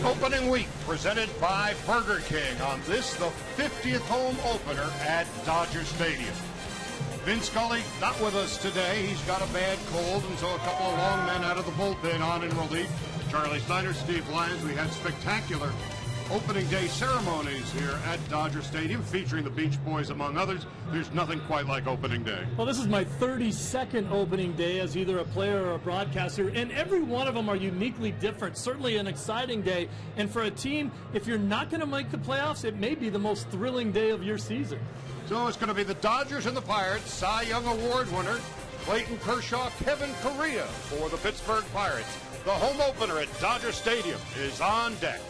Opening week presented by Burger King on this, the 50th home opener at Dodger Stadium. Vin Scully not with us today. He's got a bad cold, and so a couple of long men out of the bullpen on in relief. Charlie Snyder, Steve Lyons. We had spectacular opening day ceremonies here at Dodger Stadium featuring the Beach Boys among others. There's nothing quite like opening day. Well, this is my 32nd opening day as either a player or a broadcaster, and every one of them are uniquely different. Certainly an exciting day, and for a team, if you're not going to make the playoffs, it may be the most thrilling day of your season. So it's going to be the Dodgers and the Pirates. Cy Young Award winner Clayton Kershaw, Kevin Correa for the Pittsburgh Pirates. The home opener at Dodger Stadium is on deck.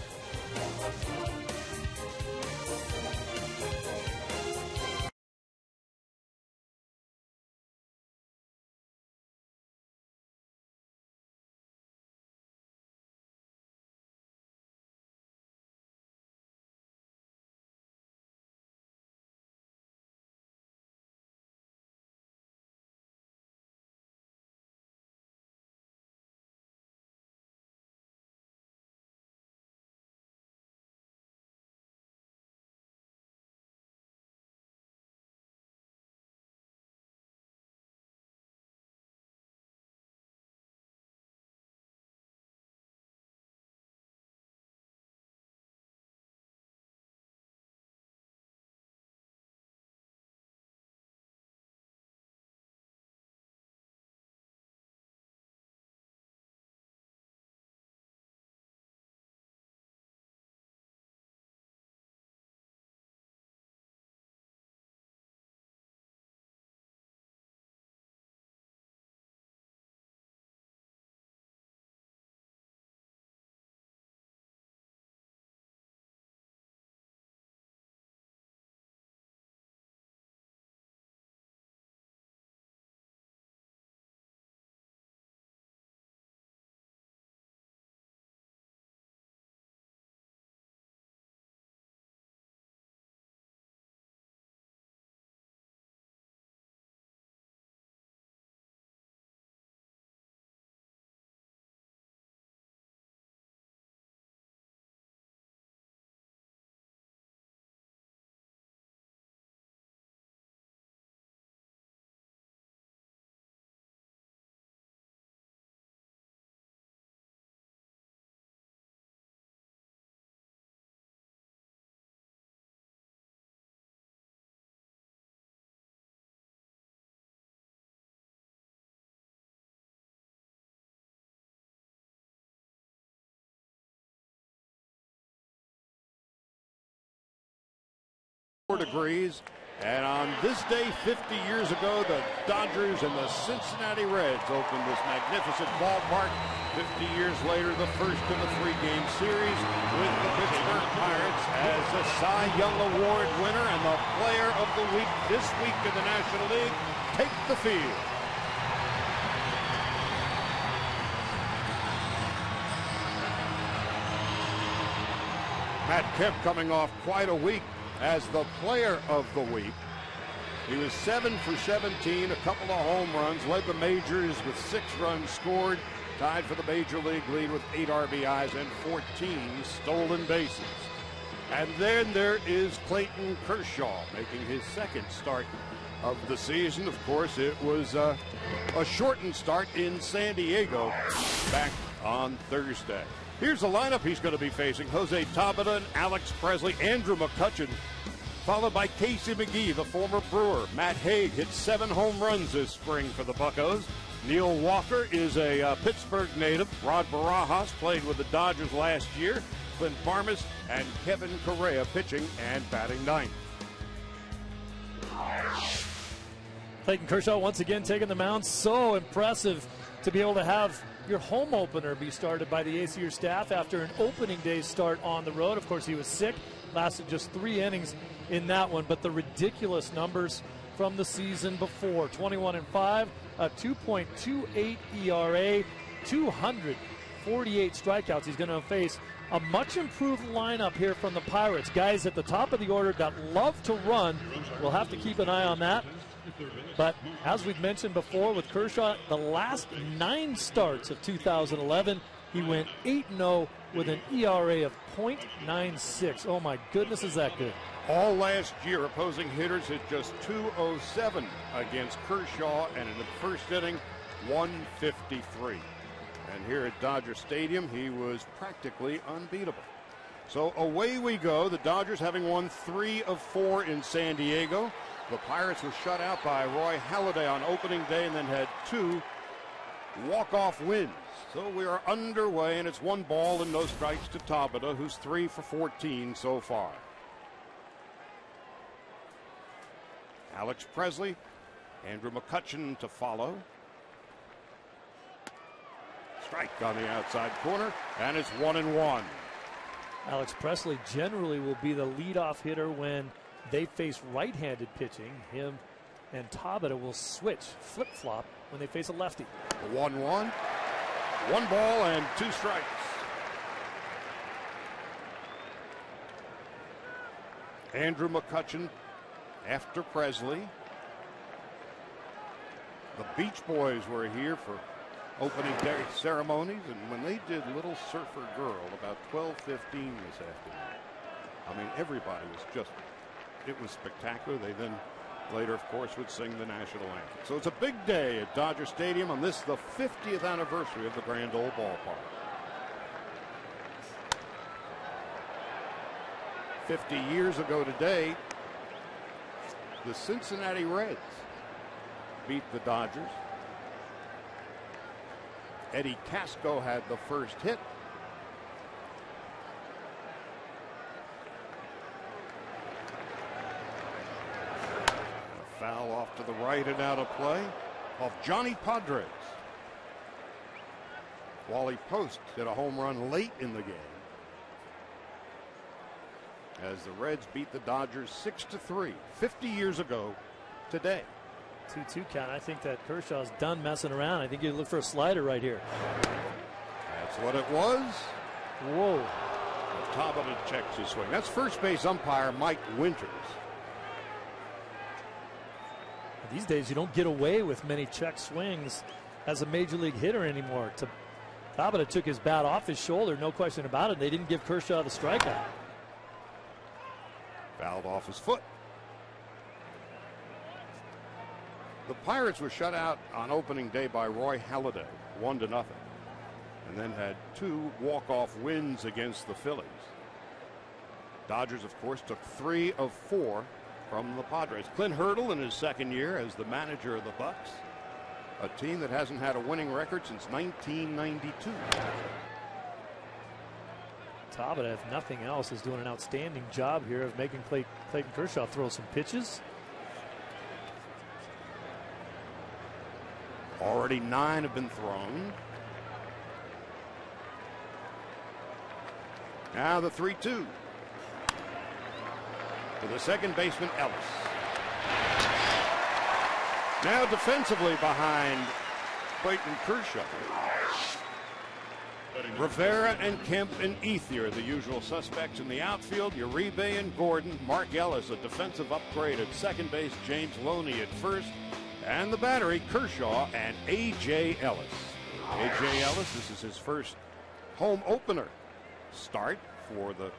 Degrees, and on this day 50 years ago, the Dodgers and the Cincinnati Reds opened this magnificent ballpark. 50 years later, the first of a three-game series with the Pittsburgh Pirates as a Cy Young Award winner and the player of the week this week in the National League take the field. Matt Kemp coming off quite a week as the player of the week. He was 7 for 17, a couple of home runs, led the majors with 6 runs scored, tied for the major league lead with 8 RBIs and 14 stolen bases. And then there is Clayton Kershaw making his second start of the season. Of course, it was a shortened start in San Diego back on Thursday. Here's the lineup he's going to be facing: Jose Tabata, Alex Presley, Andrew McCutchen, followed by Casey McGee, the former Brewer. Matt Haig hit 7 home runs this spring for the Buccos. Neil Walker is a Pittsburgh native. Rod Barajas played with the Dodgers last year. Clint Farmas and Kevin Correa pitching and batting ninth. Clayton Kershaw once again taking the mound. So impressive to be able to have your home opener be started by the ace of your staff after an opening day start on the road. Of course, he was sick, lasted just 3 innings in that one, but the ridiculous numbers from the season before: 21-5, a 2.28 ERA, 248 strikeouts. He's going to face a much improved lineup here from the Pirates. Guys at the top of the order that love to run. We'll have to keep an eye on that. But as we've mentioned before with Kershaw, the last 9 starts of 2011, He went 8-0 with an ERA of .96. Oh my goodness, is that good? All last year, opposing hitters hit just .207 against Kershaw, and in the first inning, 153. And here at Dodger Stadium, he was practically unbeatable. So away we go. The Dodgers having won 3 of 4 in San Diego. The Pirates were shut out by Roy Halladay on opening day and then had 2 walk-off wins. So we are underway, and it's 1 ball and no strikes to Tabata, who's 3 for 14 so far. Alex Presley, Andrew McCutchen to follow. Strike on the outside corner, and it's 1-1. Alex Presley generally will be the leadoff hitter when they face right-handed pitching. Him and Tabata will switch, flip-flop, when they face a lefty. 1-1. 1 ball and 2 strikes. Andrew McCutchen after Presley. The Beach Boys were here for opening day ceremonies, and when they did Little Surfer Girl about 12:15 this afternoon, I mean, everybody was just, it was spectacular. They then later, of course, would sing the national anthem. So it's a big day at Dodger Stadium on this, the 50th anniversary of the Grand Ole Ballpark. 50 years ago today, the Cincinnati Reds beat the Dodgers. Eddie Casco had the first hit. A foul off to the right and out of play off Johnny Padres. Wally Post hit a home run late in the game as the Reds beat the Dodgers 6-3, 50 years ago today. 2-2 count. I think that Kershaw's done messing around. I think you look for a slider right here. That's what it was. Whoa. Tabata checks his swing. That's first base umpire Mike Winters. These days, you don't get away with many check swings as a major league hitter anymore. Tabata took his bat off his shoulder, no question about it. They didn't give Kershaw the strikeout. Fouled off his foot. The Pirates were shut out on opening day by Roy Halladay, 1-0, and then had 2 walk-off wins against the Phillies. Dodgers, of course, took 3 of 4 from the Padres. Clint Hurdle in his second year as the manager of the Bucks, a team that hasn't had a winning record since 1992. Tabata, if nothing else, is doing an outstanding job here of making Clayton Kershaw throw some pitches. Already 9 have been thrown. Now the 3-2 to the second baseman Ellis. Now defensively behind Clayton Kershaw, Rivera and Kemp and Ethier, the usual suspects in the outfield. Uribe and Gordon. Mark Ellis, a defensive upgrade at second base. James Loney at first. And the battery, Kershaw and A.J. Ellis. A.J. Ellis, this is his first home opener start for the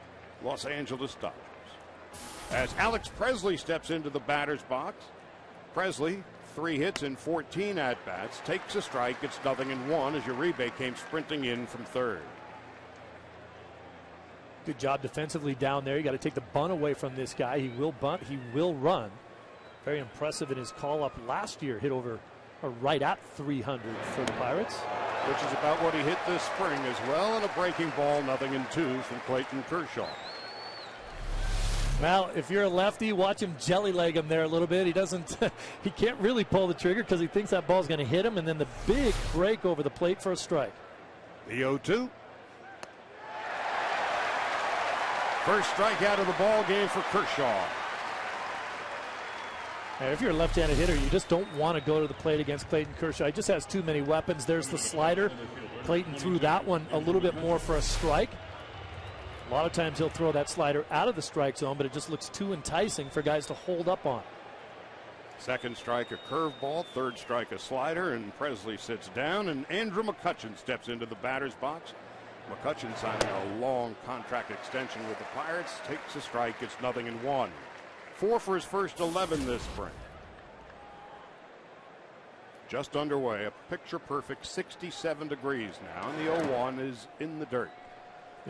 Los Angeles Dodgers. As Alex Presley steps into the batter's box, Presley, 3 hits in 14 at-bats, takes a strike, gets 0-1 as Uribe came sprinting in from third. Good job defensively down there. You got to take the bunt away from this guy. He will bunt, he will run. Very impressive in his call-up last year. Hit over or right at 300 for the Pirates. Which is about what he hit this spring as well. And a breaking ball, 0-2 from Clayton Kershaw. Well, if you're a lefty, watch him jelly leg him there a little bit. He doesn't, he can't really pull the trigger because he thinks that ball's going to hit him. And then the big break over the plate for a strike. The 0-2. First strikeout of the ball game for Kershaw. Now, if you're a left-handed hitter, you just don't want to go to the plate against Clayton Kershaw. He just has too many weapons. There's the slider. Clayton threw that one a little bit more for a strike. A lot of times he'll throw that slider out of the strike zone, but it just looks too enticing for guys to hold up on. Second strike, a curveball. Third strike, a slider, and Presley sits down, and Andrew McCutchen steps into the batter's box. McCutchen signing a long contract extension with the Pirates. Takes a strike, gets nothing in one. 4 for his first 11 this spring. Just underway, a picture-perfect 67 degrees now, and the 0-1 is in the dirt.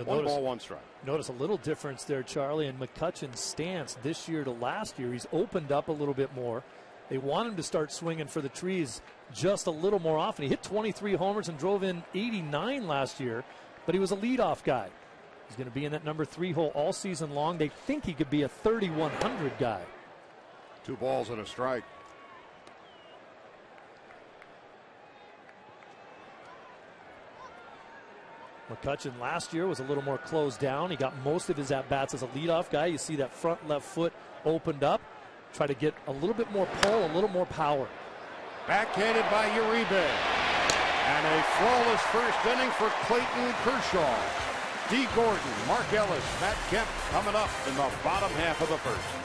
One ball, one strike. Notice a little difference there, Charlie, in McCutchen's stance this year to last year. He's opened up a little bit more. They want him to start swinging for the trees just a little more often. He hit 23 homers and drove in 89 last year, but he was a leadoff guy. He's going to be in that number 3 hole all season long. They think he could be a 3,100 guy. 2 balls and a strike. McCutchen last year was a little more closed down. He got most of his at-bats as a leadoff guy. You see that front left foot opened up. Try to get a little bit more pull, a little more power. Backhanded by Uribe. And a flawless first inning for Clayton Kershaw. Dee Gordon, Mark Ellis, Matt Kemp coming up in the bottom half of the first.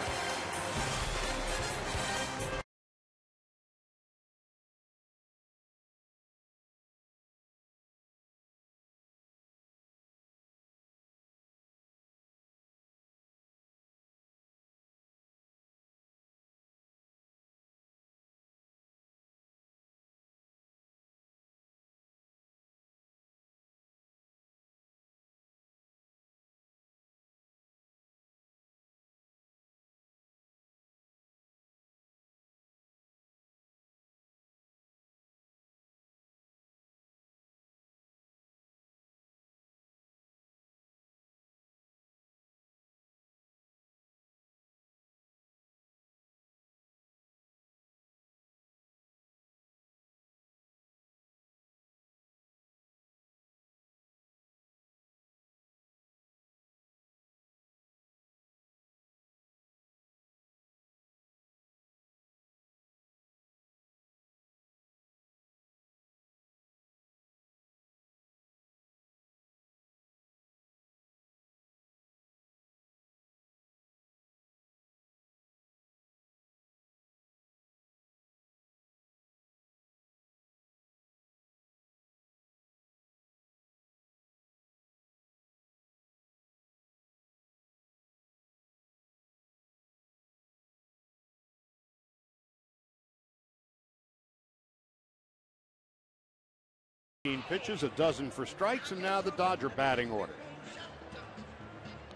Pitches, a dozen for strikes, and now the Dodger batting order.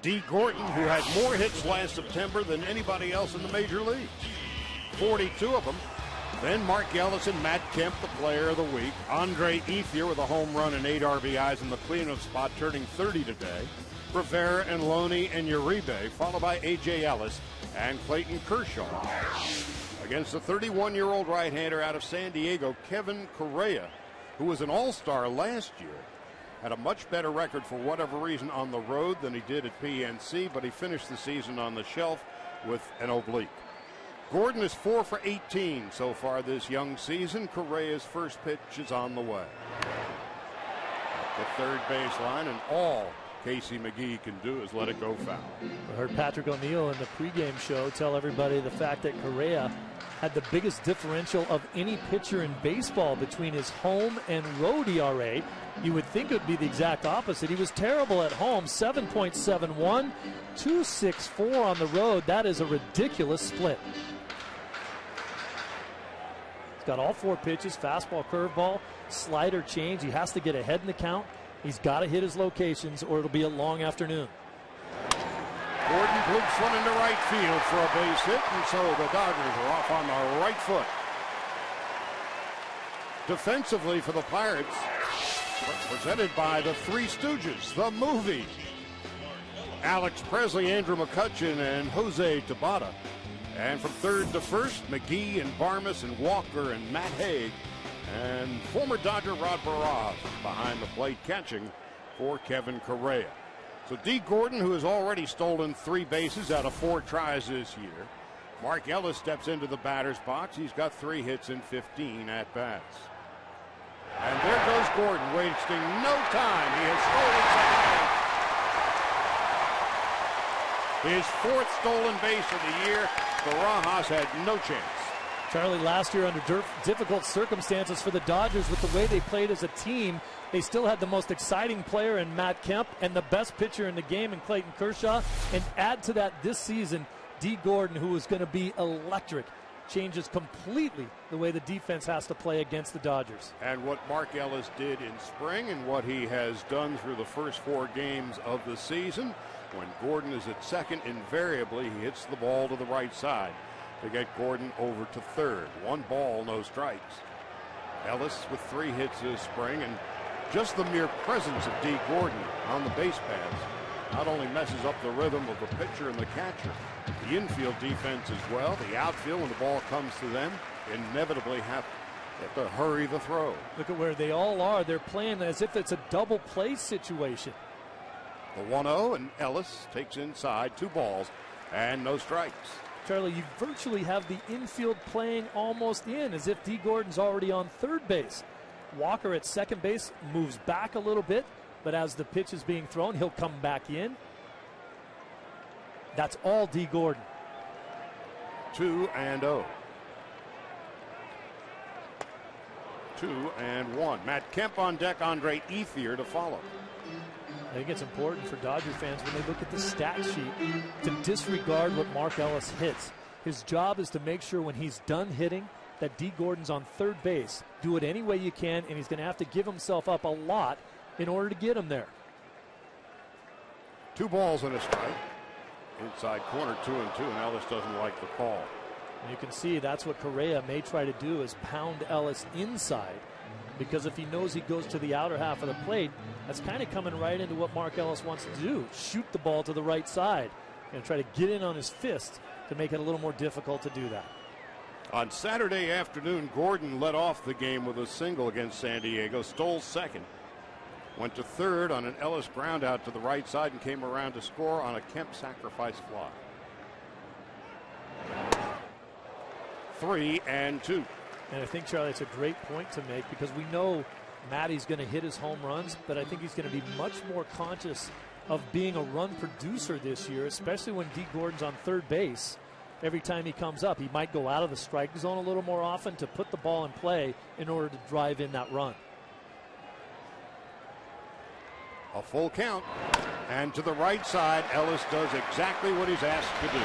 Dee Gordon, who had more hits last September than anybody else in the major leagues. 42 of them. Then Mark Ellis and Matt Kemp, the player of the week. Andre Ethier with a home run and 8 RBIs in the cleanup spot, turning 30 today. Rivera and Loney and Uribe, followed by A.J. Ellis and Clayton Kershaw. Against the 31-year-old right-hander out of San Diego, Kevin Correa, who was an all-star last year, had a much better record for whatever reason on the road than he did at PNC, but he finished the season on the shelf with an oblique. Gordon is 4 for 18 so far this young season. Correa's first pitch is on the way. At the third baseline, and all Casey McGee can do is let it go foul. I heard Patrick O'Neill in the pregame show tell everybody the fact that Correa had the biggest differential of any pitcher in baseball between his home and road ERA. You would think it would be the exact opposite. He was terrible at home, 7.71, 2.64 on the road. That is a ridiculous split. He's got all 4 pitches, fastball, curveball, slider, change. He has to get ahead in the count. He's got to hit his locations or it'll be a long afternoon. Gordon bloops one into right field for a base hit, and so the Dodgers are off on the right foot. Defensively for the Pirates, presented by the Three Stooges, the movie. Alex Presley, Andrew McCutchen, and Jose Tabata. And from third to first, McGee and Barmes and Walker and Matt Haig. And former Dodger Rod Barras behind the plate catching for Kevin Correa. So Dee Gordon, who has already stolen 3 bases out of 4 tries this year. Mark Ellis steps into the batter's box. He's got 3 hits in 15 at-bats. And there goes Gordon, wasting no time. He has stolen second. His 4th stolen base of the year. Barajas had no chance. Charlie, last year under difficult circumstances for the Dodgers with the way they played as a team, they still had the most exciting player in Matt Kemp and the best pitcher in the game in Clayton Kershaw. And add to that this season, Dee Gordon, who is going to be electric. Changes completely the way the defense has to play against the Dodgers. And what Mark Ellis did in spring and what he has done through the first 4 games of the season, when Gordon is at second, invariably he hits the ball to the right side to get Gordon over to third. 1 ball, no strikes. Ellis with 3 hits this spring, and just the mere presence of Dee Gordon on the base paths not only messes up the rhythm of the pitcher and the catcher, the infield defense as well. The outfield, when the ball comes to them, inevitably have to hurry the throw. Look at where they all are. They're playing as if it's a double play situation. The 1-0, and Ellis takes inside, 2 balls and no strikes. Charlie, you virtually have the infield playing almost in, as if Dee Gordon's already on third base. Walker at second base moves back a little bit, but as the pitch is being thrown, he'll come back in. That's all Dee Gordon. 2-0. 2-1. Matt Kemp on deck, Andre Ethier to follow. I think it's important for Dodger fans when they look at the stat sheet to disregard what Mark Ellis hits. His job is to make sure when he's done hitting that Dee Gordon's on third base. Do it any way you can, and he's going to have to give himself up a lot in order to get him there. 2 balls and a strike. Inside corner, 2-2, and Ellis doesn't like the call. And you can see that's what Correa may try to do, is pound Ellis inside, because if he knows he goes to the outer half of the plate, that's kind of coming right into what Mark Ellis wants to do, shoot the ball to the right side and try to get in on his fist to make it a little more difficult to do that. On Saturday afternoon, Gordon led off the game with a single against San Diego, stole second, went to third on an Ellis ground out to the right side, and came around to score on a Kemp sacrifice fly. 3-2. And I think, Charlie, it's a great point to make, because we know Matty's going to hit his home runs, but I think he's going to be much more conscious of being a run producer this year, especially when Dee Gordon's on third base. Every time he comes up, he might go out of the strike zone a little more often to put the ball in play in order to drive in that run. A full count, and to the right side, Ellis does exactly what he's asked to do.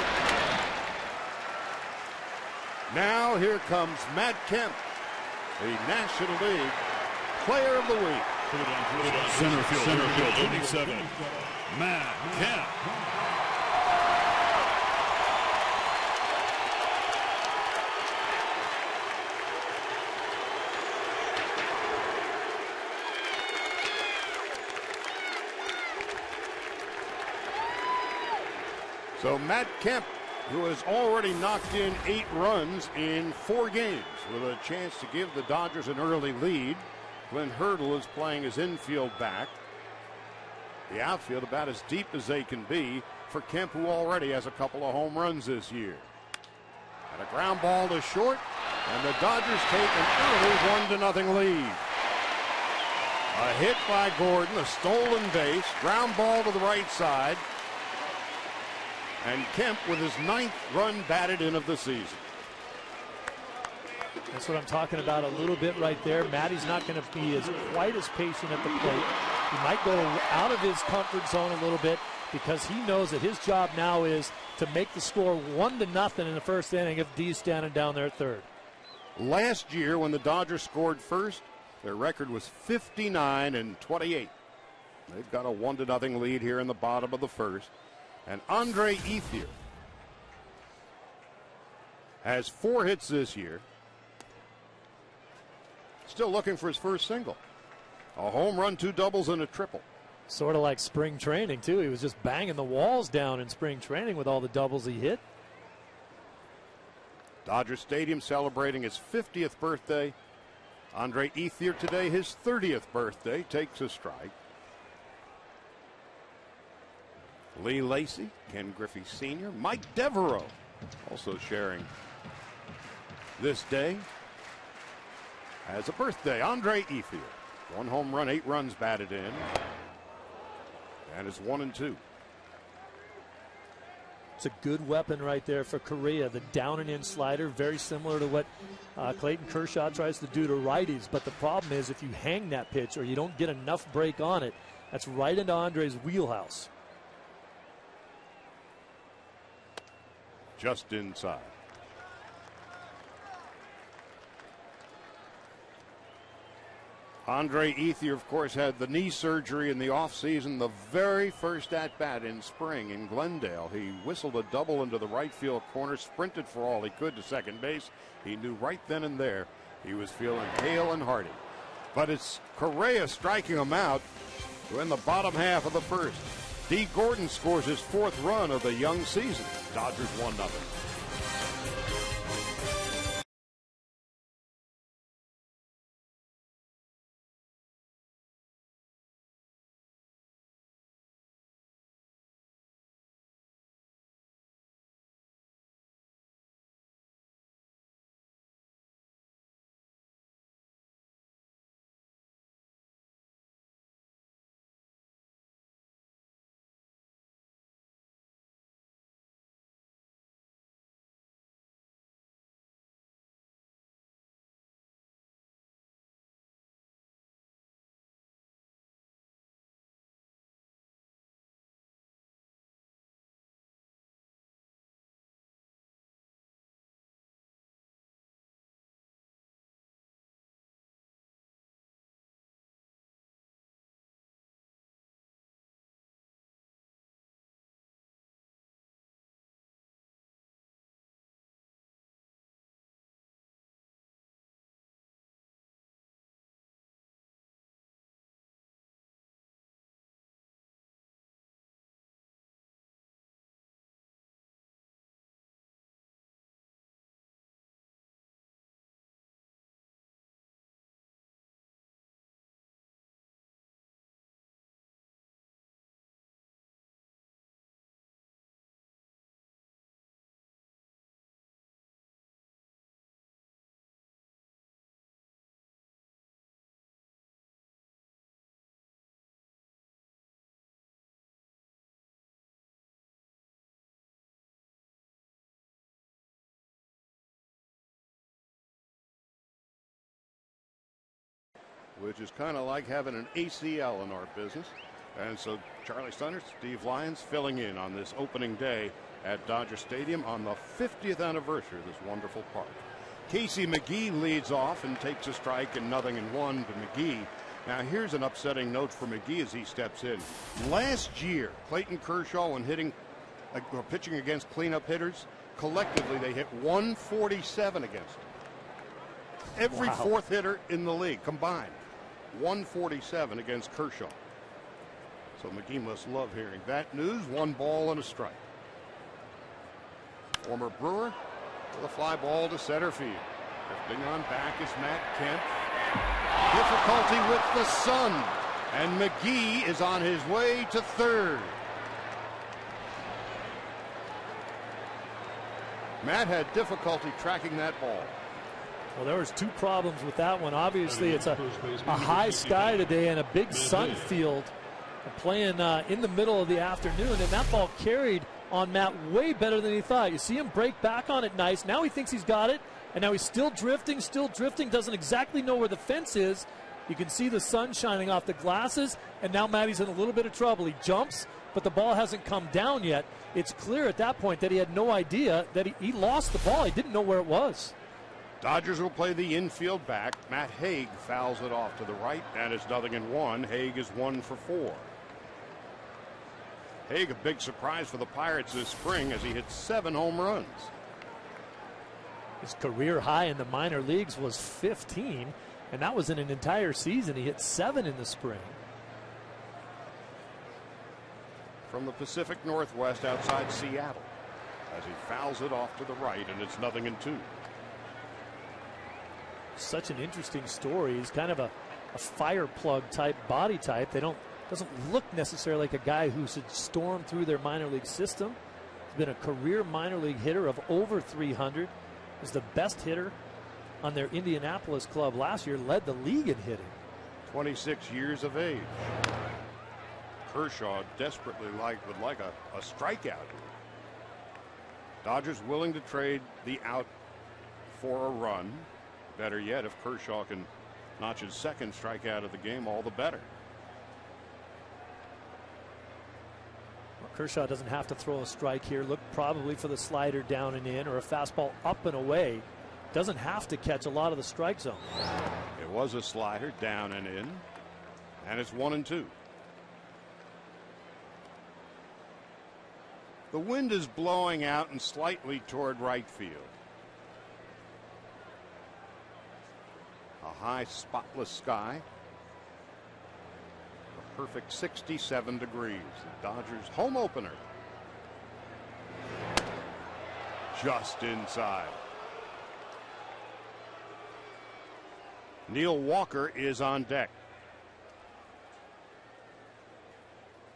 Now here comes Matt Kemp, the National League Player of the Week. Center field, 27, Matt Kemp. So Matt Kemp, who has already knocked in 8 runs in 4 games, with a chance to give the Dodgers an early lead. Glenn Hurdle is playing his infield back. The outfield about as deep as they can be for Kemp, who already has a couple of home runs this year. And a ground ball to short, and the Dodgers take an early 1-0 lead. A hit by Gordon, a stolen base, ground ball to the right side. And Kemp with his 9th run batted in of the season. That's what I'm talking about a little bit right there. Matty's not going to be quite as patient at the plate. He might go out of his comfort zone a little bit, because he knows that his job now is to make the score 1-0 in the first inning if Dee's standing down there at third. Last year, when the Dodgers scored first, their record was 59-28. They've got a 1-0 lead here in the bottom of the first. And Andre Ethier has 4 hits this year. Still looking for his first single. A home run, 2 doubles, and a triple. Sort of like spring training, too. He was just banging the walls down in spring training with all the doubles he hit. Dodger Stadium celebrating his 50th birthday. Andre Ethier today, his 30th birthday, takes a strike. Lee Lacy, Ken Griffey Sr., Mike Devereaux also sharing this day as a birthday. Andre Ethier, 1 home run, 8 runs batted in, and is 1-2. It's a good weapon right there for Correa. The down and in slider, very similar to what Clayton Kershaw tries to do to righties. But the problem is if you hang that pitch or you don't get enough break on it, that's right into Andre's wheelhouse. Just inside. Andre Ethier, of course, had the knee surgery in the offseason. The very first at-bat in spring in Glendale, he whistled a double into the right field corner, sprinted for all he could to second base. He knew right then and there he was feeling hale and hearty. But it's Correa striking him out in the bottom half of the first. Dee Gordon scores his 4th run of the young season. Dodgers 1-0. Which is kind of like having an ACL in our business. And so Charlie Sonners, Steve Lyons filling in on this opening day at Dodger Stadium on the 50th anniversary of this wonderful park. Casey McGee leads off and takes a strike and 0-1 to McGee. Now here's an upsetting note for McGee as he steps in. Last year, Clayton Kershaw, when pitching against cleanup hitters, collectively they hit 147 against him. Every fourth hitter in the league combined. 147 against Kershaw. So McGee must love hearing that news. 1 ball and a strike. Former Brewer with a fly ball to center field. Drifting on back is Matt Kemp. Difficulty with the sun. And McGee is on his way to third. Matt had difficulty tracking that ball. Well, there was 2 problems with that one. Obviously, it's a high sky today and a big sun field playing in the middle of the afternoon, and that ball carried on Matt way better than he thought. You see him break back on it nice. Now he thinks he's got it, and now he's still drifting, doesn't exactly know where the fence is. You can see the sun shining off the glasses, and now Matty's in a little bit of trouble. He jumps, but the ball hasn't come down yet. It's clear at that point that he had no idea that he lost the ball. He didn't know where it was. Dodgers will play the infield back. Matt Hague fouls it off to the right, and it's 0-1. Hague is 1 for 4. Hague, a big surprise for the Pirates this spring as he hit 7 home runs. His career high in the minor leagues was 15, and that was in an entire season. He hit 7 in the spring. From the Pacific Northwest outside Seattle as he fouls it off to the right, and it's 0-2. Such an interesting story. He's kind of a fire plug type body type. Doesn't look necessarily like a guy who should storm through their minor league system. He's been a career minor league hitter of over 300. Was the best hitter on their Indianapolis club last year. Led the league in hitting. 26 years of age. Kershaw desperately would like a strikeout. Dodgers willing to trade the out for a run. Better yet, if Kershaw can notch his second strikeout of the game, all the better. Well, Kershaw doesn't have to throw a strike here. Look probably for the slider down and in, or a fastball up and away. Doesn't have to catch a lot of the strike zone. It was a slider down and in, and it's 1-2. The wind is blowing out and slightly toward right field. A high spotless sky. A perfect 67 degrees. The Dodgers home opener. Just inside. Neil Walker is on deck.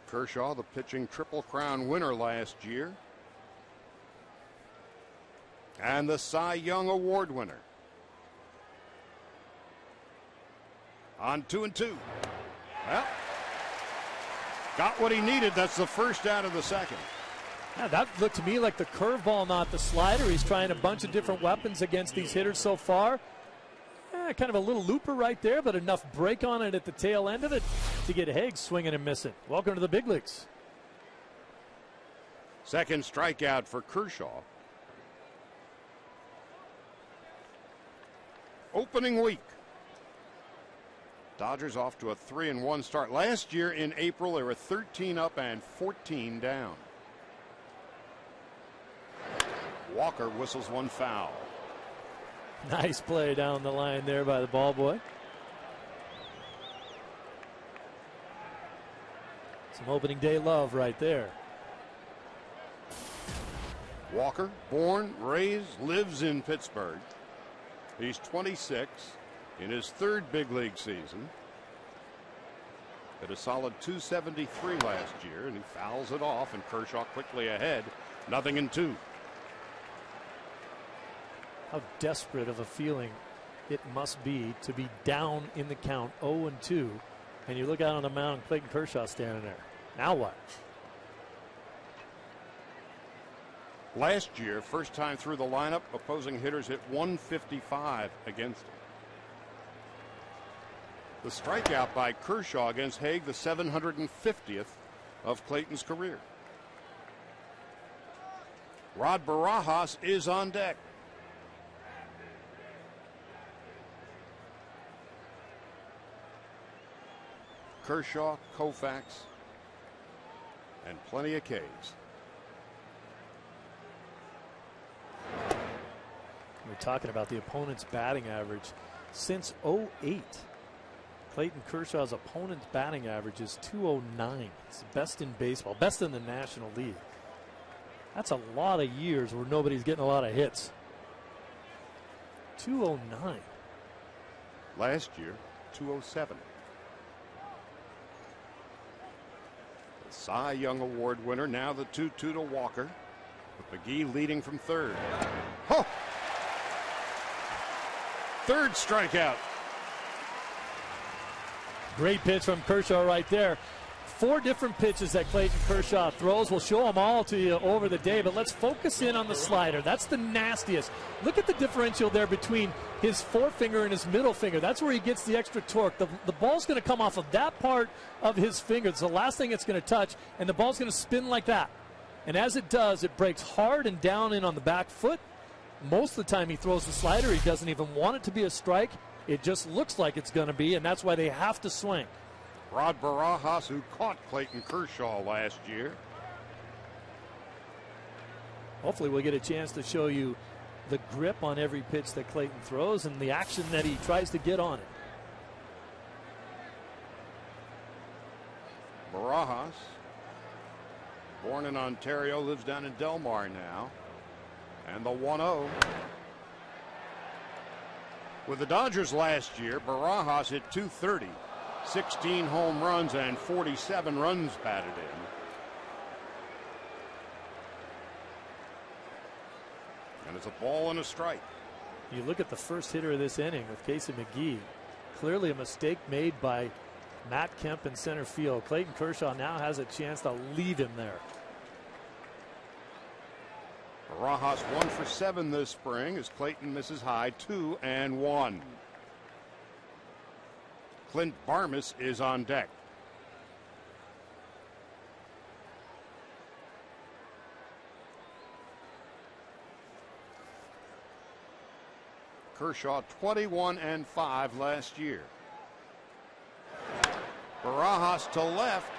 Kershaw, the pitching Triple Crown winner last year, and the Cy Young Award winner. On 2-2. Well, got what he needed. That's the first out of the second. Yeah, that looked to me like the curveball, not the slider. He's trying a bunch of different weapons against these hitters so far. Kind of a little looper right there, but enough break on it at the tail end of it to get Haig swinging and missing. Welcome to the big leagues. Second strikeout for Kershaw. Opening week. Dodgers off to a 3-1 start. Last year in April, they were 13 up and 14 down. Walker whistles one foul. Nice play down the line there by the ball boy. Some opening day love right there. Walker, born, raised, lives in Pittsburgh. He's 26 in his third big league season. Hit a solid .273 last year, and he fouls it off, and Kershaw quickly ahead. 0-2. How desperate of a feeling it must be to be down in the count 0-2, and you look out on the mound, Clayton Kershaw standing there. Now what? Last year, first time through the lineup, opposing hitters hit .155 against him. The strikeout by Kershaw against Haig, the 750th of Clayton's career. Rod Barajas is on deck. Kershaw, Koufax, and plenty of Ks. We're talking about the opponent's batting average. Since 08, Clayton Kershaw's opponent's batting average is .209. It's best in baseball, best in the National League. That's a lot of years where nobody's getting a lot of hits. .209. Last year, .207. The Cy Young Award winner, now the 2-2 to Walker, with McGee leading from third. Oh! Third strikeout. Great pitch from Kershaw right there. 4 different pitches that Clayton Kershaw throws. We'll show them all to you over the day, but let's focus in on the slider. That's the nastiest. Look at the differential there between his forefinger and his middle finger. That's where he gets the extra torque. The ball's going to come off of that part of his finger. It's the last thing it's going to touch, and the ball's going to spin like that. And as it does, it breaks hard and down in on the back foot. Most of the time he throws the slider, he doesn't even want it to be a strike. It just looks like it's going to be, and that's why they have to swing. Rod Barajas, who caught Clayton Kershaw last year. Hopefully we'll get a chance to show you the grip on every pitch that Clayton throws and the action that he tries to get on it. Barajas, born in Ontario, lives down in Delmar now. And the 1-0. With the Dodgers last year, Barajas hit .230. 16 home runs and 47 runs batted in. And it's a ball and a strike. You look at the first hitter of this inning with Casey McGee. Clearly a mistake made by Matt Kemp in center field. Clayton Kershaw now has a chance to leave him there. Barajas 1 for 7 this spring as Clayton misses high 2-1. Clint Barmas is on deck. Kershaw 21-5 last year. Barajas to left,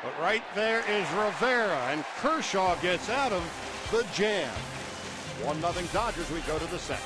but right there is Rivera, and Kershaw gets out of the jam. 1-0 Dodgers. We go to the second.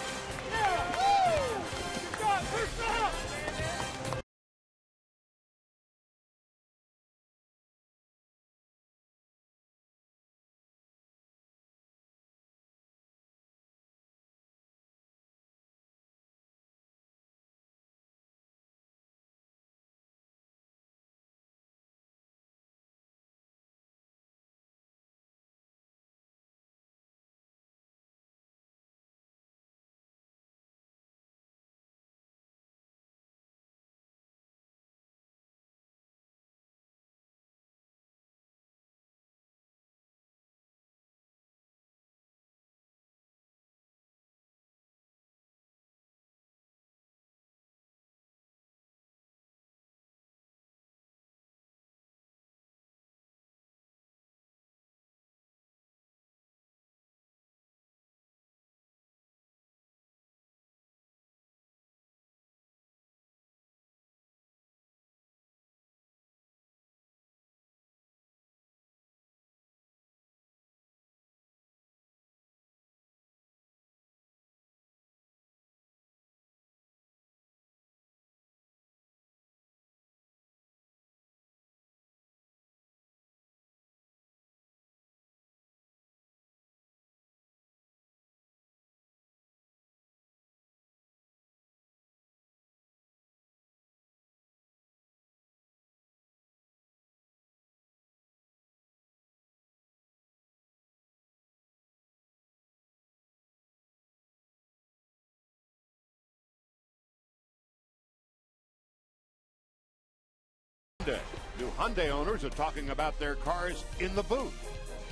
New Hyundai owners are talking about their cars in the booth.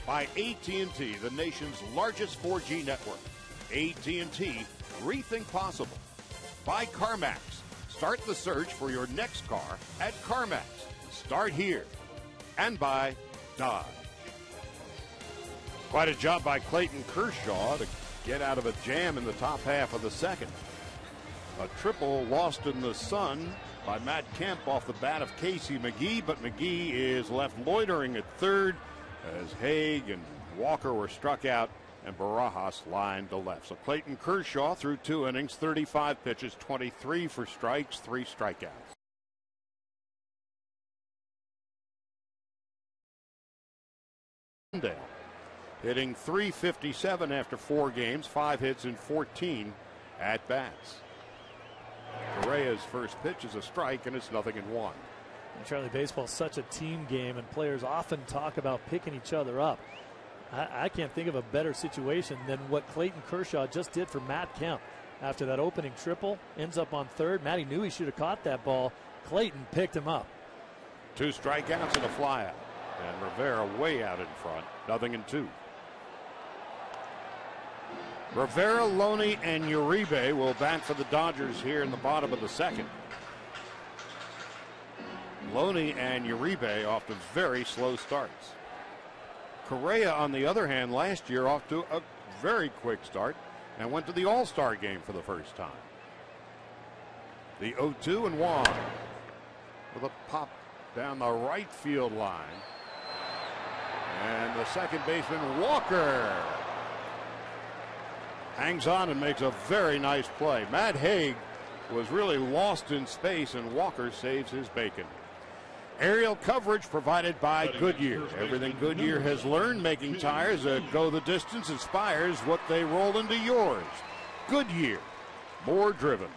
By AT&T, the nation's largest 4G network. AT&T, rethink possible. By CarMax, start the search for your next car at CarMax. Start here. And by Dodge. Quite a job by Clayton Kershaw to get out of a jam in the top half of the second. A triple lost in the sun by Matt Kemp off the bat of Casey McGee, but McGee is left loitering at third as Haig and Walker were struck out and Barajas lined to left. So Clayton Kershaw through 2 innings, 35 pitches, 23 for strikes, 3 strikeouts. Hitting .357 after 4 games, 5 hits in 14 at bats. Correa's first pitch is a strike, and it's 0-1. Charlie, baseball is such a team game, and players often talk about picking each other up. I can't think of a better situation than what Clayton Kershaw just did for Matt Kemp. After that opening triple, ends up on third. Matty knew he should have caught that ball. Clayton picked him up. 2 strikeouts and a flyout. And Rivera way out in front, 0-2. Rivera, Loney, and Uribe will bat for the Dodgers here in the bottom of the second. Loney and Uribe off to very slow starts. Correa, on the other hand, last year off to a very quick start and went to the All-Star game for the first time. The 0-2 and Juan with a pop down the right field line. And the second baseman, Walker, hangs on and makes a very nice play. Matt Haig was really lost in space, and Walker saves his bacon. Aerial coverage provided by Goodyear. Everything Goodyear has learned making tires that go the distance inspires what they roll into yours. Goodyear, more driven.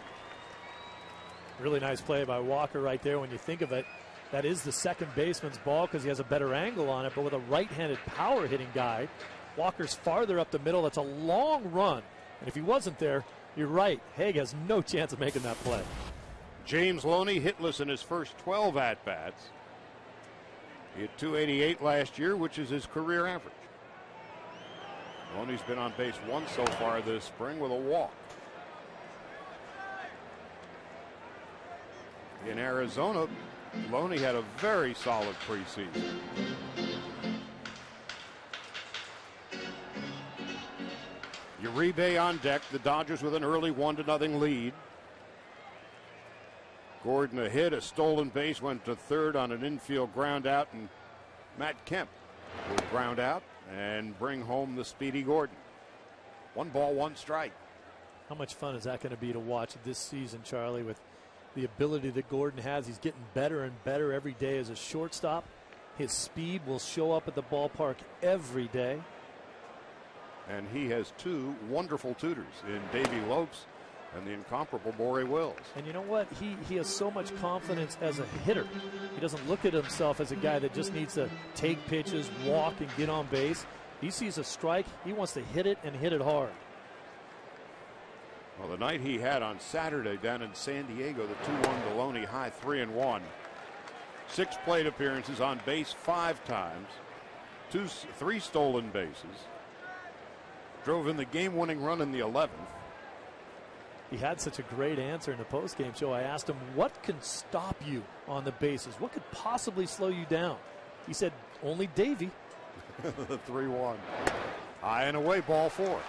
Really nice play by Walker right there. When you think of it, that is the second baseman's ball because he has a better angle on it, but with a right-handed power hitting guy, Walker's farther up the middle. That's a long run, and if he wasn't there, you're right, Haig has no chance of making that play. James Loney hitless in his first 12 at-bats. He hit .288 last year, which is his career average. Loney's been on base once so far this spring with a walk. In Arizona, Loney had a very solid preseason. Uribe on deck. The Dodgers with an early 1-0 lead. Gordon a hit, a stolen base, went to third on an infield ground out, and Matt Kemp will ground out and bring home the speedy Gordon. 1 ball, 1 strike. How much fun is that going to be to watch this season, Charlie, with the ability that Gordon has? He's getting better and better every day as a shortstop. His speed will show up at the ballpark every day. And he has 2 wonderful tutors in Davey Lopes and the incomparable Borey Wills. And you know what? He has so much confidence as a hitter. He doesn't look at himself as a guy that just needs to take pitches, walk, and get on base. He sees a strike. He wants to hit it and hit it hard. Well, the night he had on Saturday down in San Diego, the 2-1 Loney high 3-1. 6 plate appearances, on base 5 times, 3 stolen bases. Drove in the game-winning run in the 11th. He had such a great answer in the postgame show. I asked him, what can stop you on the bases? What could possibly slow you down? He said, only Davey. The 3-1. High and away, ball 4.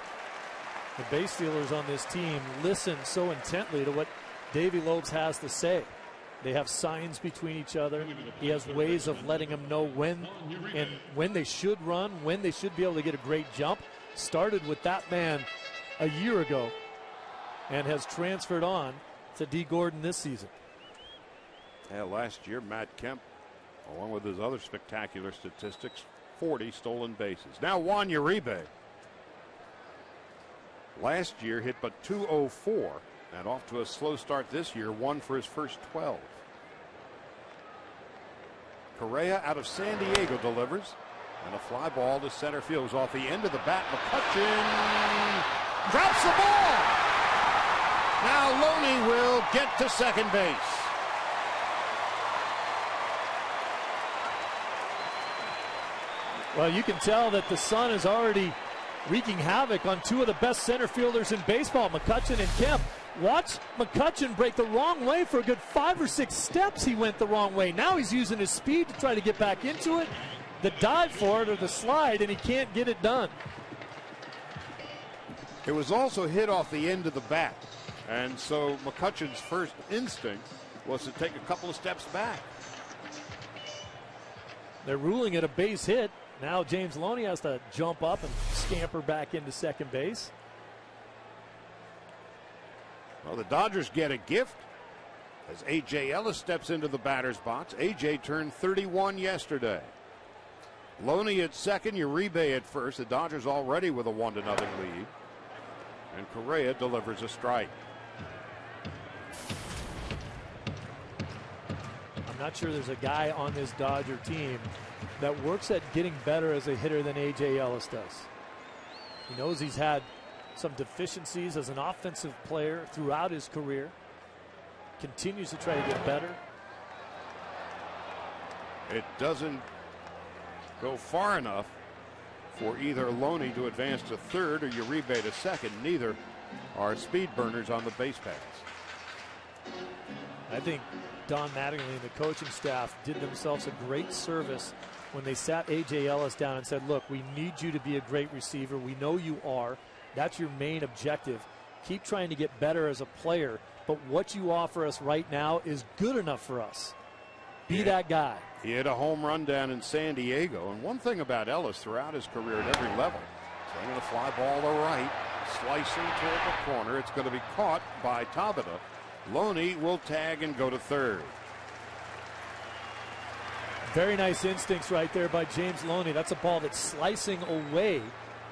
The base stealers on this team listen so intently to what Davey Lopes has to say. They have signs between each other. He has ways of letting them know when they should run, when they should be able to get a great jump. Started with that man a year ago and has transferred on to D. Gordon this season. Yeah, last year, Matt Kemp, along with his other spectacular statistics, 40 stolen bases. Now Juan Uribe. Last year hit but .204 and off to a slow start this year, 1 for his first 12. Correa out of San Diego delivers, and a fly ball to center field is off the end of the bat. McCutchen drops the ball. Now Loney will get to second base. Well, you can tell that the sun is already wreaking havoc on 2 of the best center fielders in baseball, McCutchen and Kemp. Watch McCutchen break the wrong way for a good 5 or 6 steps. He went the wrong way. Now he's using his speed to try to get back into it. The dive for it or the slide, and he can't get it done. It was also hit off the end of the bat, and so McCutchen's first instinct was to take a couple of steps back. They're ruling it a base hit. Now James Loney has to jump up and scamper back into second base. Well, the Dodgers get a gift as A.J. Ellis steps into the batter's box. A.J. turned 31 yesterday. Loney at second, Uribe at first. The Dodgers already with a 1-0 lead. And Correa delivers a strike. I'm not sure there's a guy on this Dodger team that works at getting better as a hitter than A.J. Ellis does. He knows he's had some deficiencies as an offensive player throughout his career. Continues to try to get better. It doesn't go far enough for either Loney to advance to third or Uribe to second. Neither are speed burners on the base paths. I think Don Mattingly and the coaching staff did themselves a great service when they sat A.J. Ellis down and said, look, we need you to be a great receiver. We know you are. That's your main objective. Keep trying to get better as a player, but what you offer us right now is good enough for us. Be that guy. He hit a home run down in San Diego. And one thing about Ellis throughout his career at every level, swinging a fly ball to right, slicing toward the corner. It's going to be caught by Tabata. Loney will tag and go to third. Very nice instincts right there by James Loney. That's a ball that's slicing away,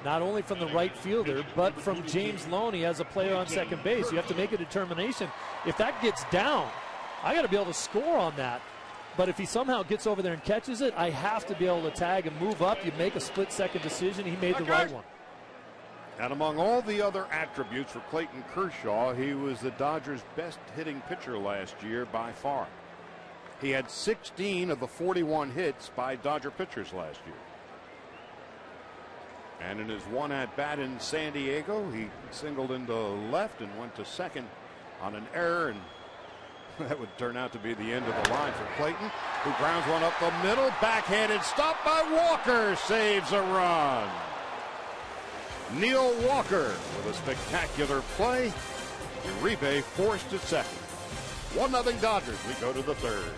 not only from the right fielder, but from James Loney as a player on second base. You have to make a determination. If that gets down, I got to be able to score on that. But if he somehow gets over there and catches it, I have to be able to tag and move up. You make a split-second decision. He made the right one. And among all the other attributes for Clayton Kershaw, he was the Dodgers' best hitting pitcher last year by far. He had 16 of the 41 hits by Dodger pitchers last year. And in his one at-bat in San Diego, he singled into left and went to second on an error, and that would turn out to be the end of the line for Clayton, who grounds one up the middle. Backhanded stop by Walker, saves a run. Neil Walker with a spectacular play. Uribe forced at second. 1-0 Dodgers. We go to the third.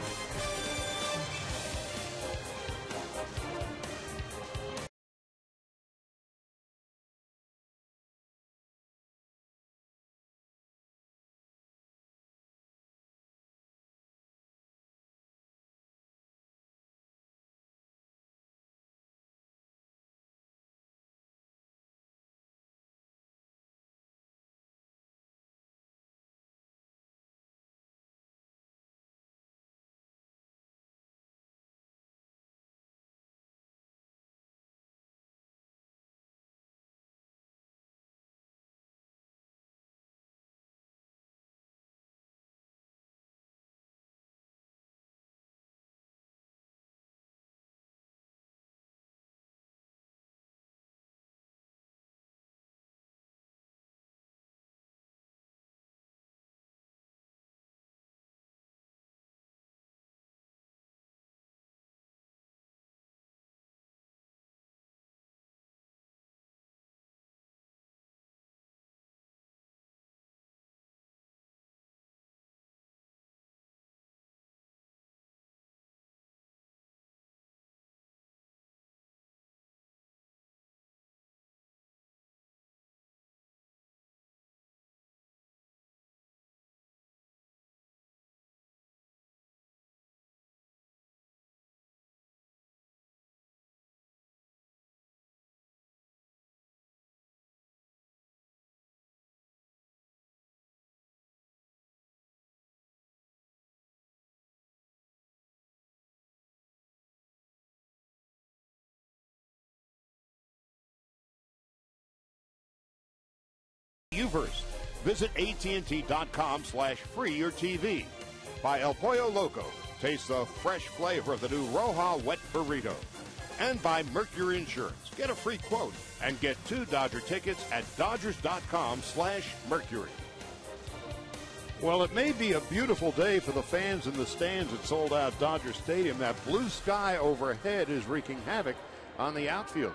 Uverse. Visit AT&T.com/free your TV. By El Pollo Loco. Taste the fresh flavor of the new Roja Wet Burrito. And by Mercury Insurance. Get a free quote and get 2 Dodger tickets at Dodgers.com/Mercury. Well, it may be a beautiful day for the fans in the stands at sold-out Dodger Stadium. That blue sky overhead is wreaking havoc on the outfielders.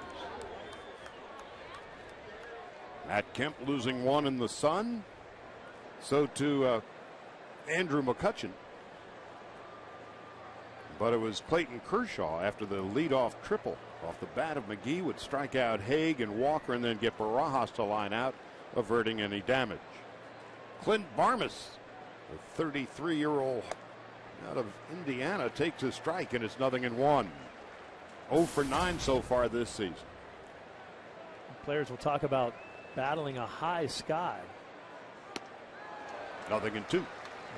Matt Kemp losing one in the sun. So too Andrew McCutchen. But it was Clayton Kershaw after the leadoff triple off the bat of McGee would strike out Haig and Walker and then get Barajas to line out, averting any damage. Clint Barmas, the 33-year-old out of Indiana, takes a strike, and it's 0-1. 0 for 9 so far this season. Players will talk about battling a high sky. 0-2.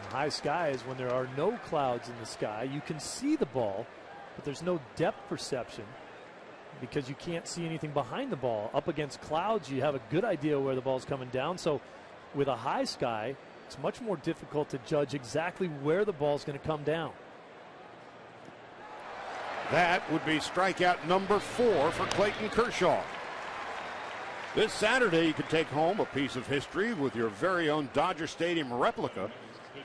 High sky is when there are no clouds in the sky. You can see the ball, but there's no depth perception because you can't see anything behind the ball. Up against clouds, you have a good idea where the ball's coming down. So with a high sky, it's much more difficult to judge exactly where the ball's going to come down. That would be strikeout number 4 for Clayton Kershaw. This Saturday, you can take home a piece of history with your very own Dodger Stadium replica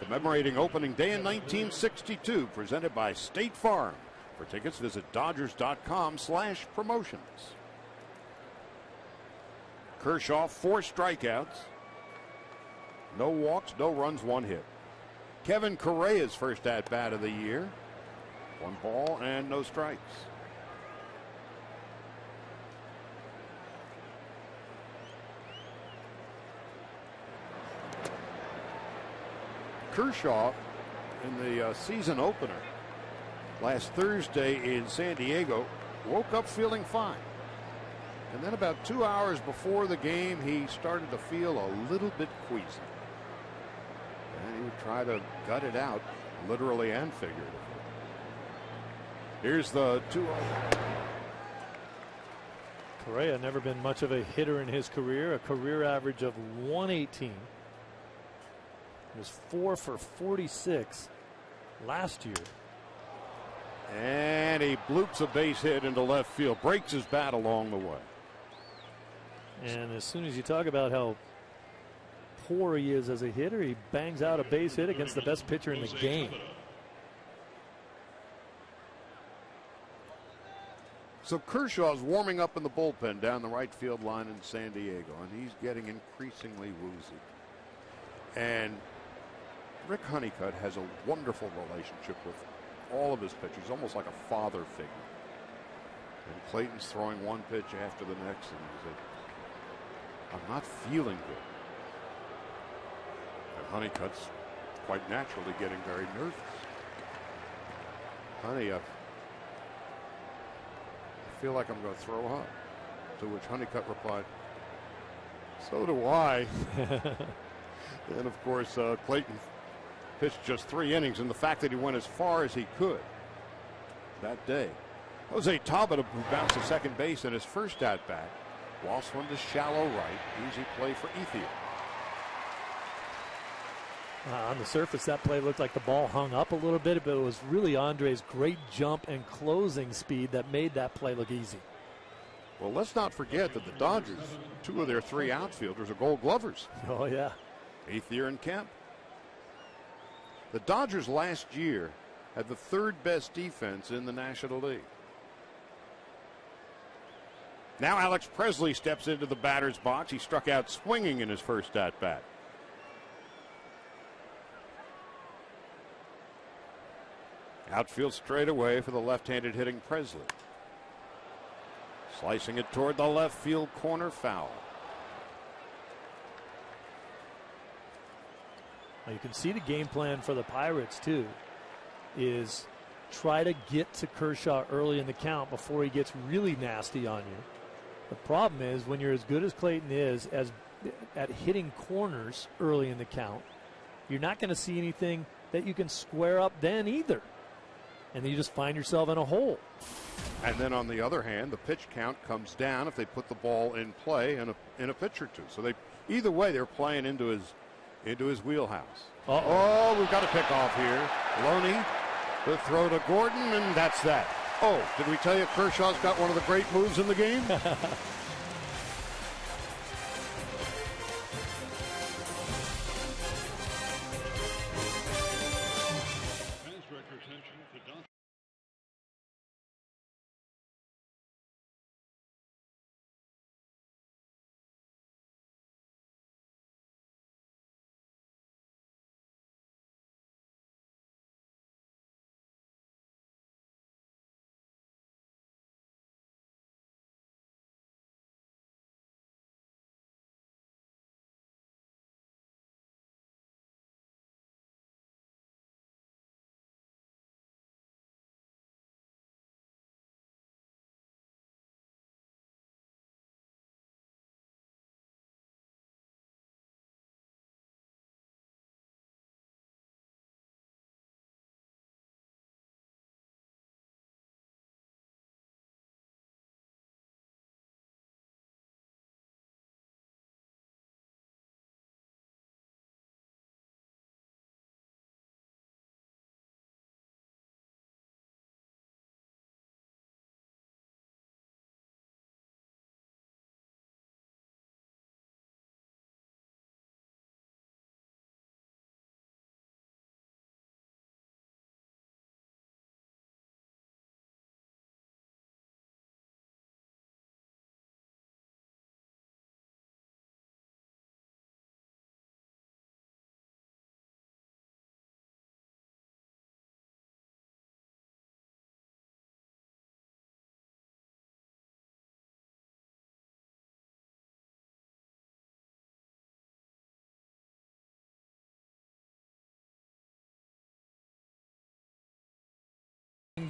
commemorating opening day in 1962, presented by State Farm. For tickets, visit Dodgers.com/promotions. Kershaw, 4 strikeouts. No walks, no runs, 1 hit. Kevin Correa's first at-bat of the year. 1 ball and no strikes. Kershaw in the season opener last Thursday in San Diego woke up feeling fine. And then about 2 hours before the game, he started to feel a little bit queasy. And he would try to gut it out, literally and figuratively. Here's the 2-0. Correa never been much of a hitter in his career, a career average of 118. He was 4 for 46 last year. And he bloops a base hit into left field, breaks his bat along the way. And as soon as you talk about how poor he is as a hitter, he bangs out a base hit against the best pitcher in the game. So Kershaw's warming up in the bullpen down the right field line in San Diego, and he's getting increasingly woozy. And Rick Honeycutt has a wonderful relationship with all of his pitchers, almost like a father figure. And Clayton's throwing one pitch after the next, and he said, "I'm not feeling good." And Honeycutt's quite naturally getting very nervous. "Honey, I feel like I'm going to throw up." To which Honeycutt replied, "So do I." And of course, Clayton pitched just 3 innings, and the fact that he went as far as he could that day. Jose Tabata, who bounced to second base in his first at-bat, lost one to shallow right. Easy play for Ethier. On the surface, that play looked like the ball hung up a little bit, but it was really Andre's great jump and closing speed that made that play look easy. Well, let's not forget that the Dodgers, 2 of their 3 outfielders are Gold Glovers. Oh, yeah. Ethier and Kemp. The Dodgers last year had the 3rd best defense in the National League. Now Alex Presley steps into the batter's box. He struck out swinging in his first at-bat. Outfield straight away for the left-handed hitting Presley. Slicing it toward the left field corner, foul. Now you can see the game plan for the Pirates, too, is try to get to Kershaw early in the count before he gets really nasty on you. The problem is when you're as good as Clayton is at hitting corners early in the count, you're not going to see anything that you can square up then either. And then you just find yourself in a hole. And then on the other hand, the pitch count comes down if they put the ball in play in a pitch or two. So they either way they're playing into his wheelhouse. Oh, we've got a pickoff here. Loney, the throw to Gordon, and that's that. Oh, did we tell you Kershaw's got one of the great moves in the game?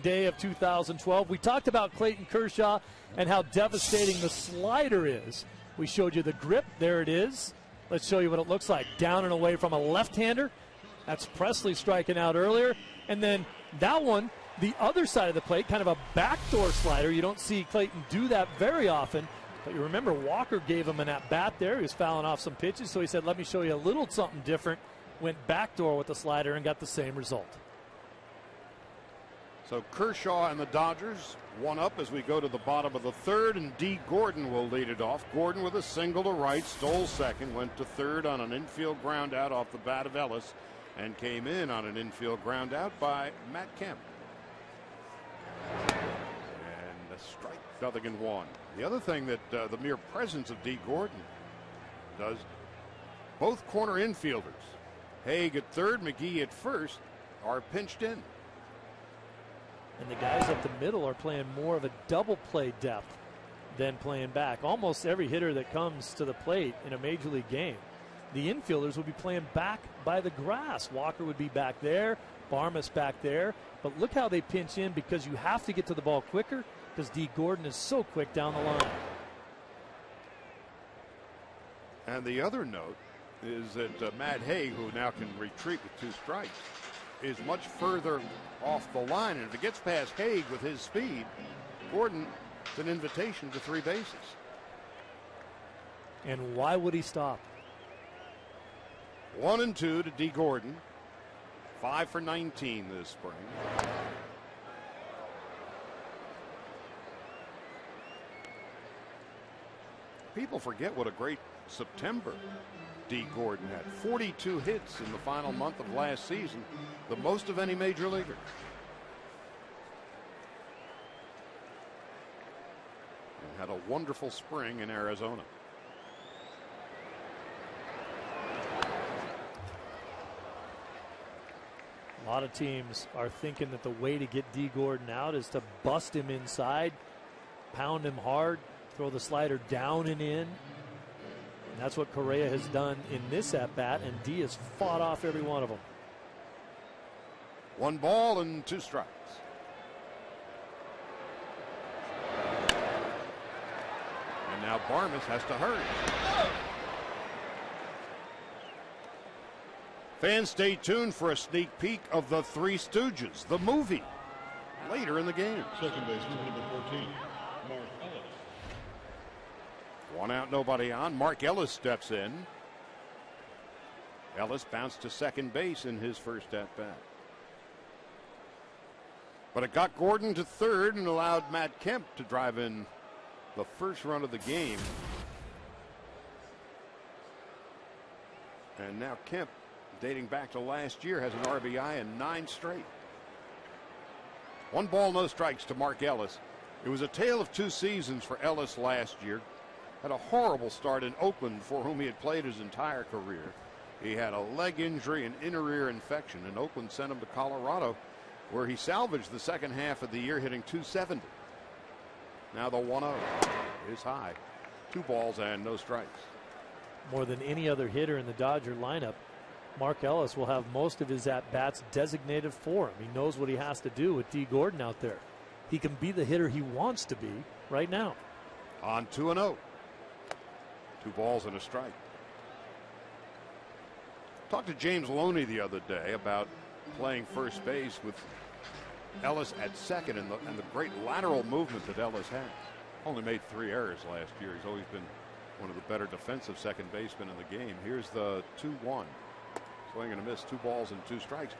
Day of 2012. We talked about Clayton Kershaw and how devastating the slider is. We showed you the grip. There it is. Let's show you what it looks like. Down and away from a left-hander. That's Presley striking out earlier. And then that one, the other side of the plate, kind of a backdoor slider. You don't see Clayton do that very often. But you remember Walker gave him an at-bat there. He was fouling off some pitches. So he said, let me show you a little something different. Went backdoor with the slider and got the same result. So Kershaw and the Dodgers one up as we go to the bottom of the third, and Dee Gordon will lead it off. Gordon with a single to right, stole second, went to third on an infield ground out off the bat of Ellis, and came in on an infield ground out by Matt Kemp. And a strike, 0-1. The other thing that the mere presence of Dee Gordon does, both corner infielders, Haig at third, McGee at first, are pinched in. And the guys up the middle are playing more of a double play depth than playing back. Almost every hitter that comes to the plate in a major league game, the infielders will be playing back by the grass. Walker would be back there, Barmes back there. But look how they pinch in, because you have to get to the ball quicker because Dee Gordon is so quick down the line. And the other note is that Matt Haig, who now can retreat with 2 strikes, is much further off the line. And if it gets past Haig with his speed, Gordon, it's an invitation to 3 bases. And why would he stop? 1-2 to Dee Gordon. 5 for 19 this spring. People forget what a great September Dee Gordon had. 42 hits in the final month of last season, the most of any major leaguer. And had a wonderful spring in Arizona. A lot of teams are thinking that the way to get Dee Gordon out is to bust him inside, pound him hard, throw the slider down and in. And that's what Correa has done in this at-bat, and Dee has fought off every one of them. 1 ball and 2 strikes. And now Barmes has to hurry. Fans, stay tuned for a sneak peek of The Three Stooges, the movie, later in the game. Second baseman, number 14, Mark Ellis. 1 out, nobody on. Mark Ellis steps in. Ellis bounced to second base in his first at-bat. But it got Gordon to third and allowed Matt Kemp to drive in the first run of the game. And now Kemp, dating back to last year, has an RBI in 9 straight. 1 ball, no strikes to Mark Ellis. It was a tale of 2 seasons for Ellis last year. Had a horrible start in Oakland, for whom he had played his entire career. He had a leg injury and inner ear infection, and Oakland sent him to Colorado, where he salvaged the second half of the year, hitting .270. Now the 1-0 is high. 2 balls and no strikes. More than any other hitter in the Dodger lineup, Mark Ellis will have most of his at-bats designated for him. He knows what he has to do with Dee Gordon out there. He can be the hitter he wants to be right now. On 2-0. 2 balls and a strike. Talked to James Loney the other day about playing first base with Ellis at second and the great lateral movement that Ellis has. Only made 3 errors last year. He's always been one of the better defensive second basemen in the game. Here's the 2-1. Swing and a miss, 2 balls and 2 strikes.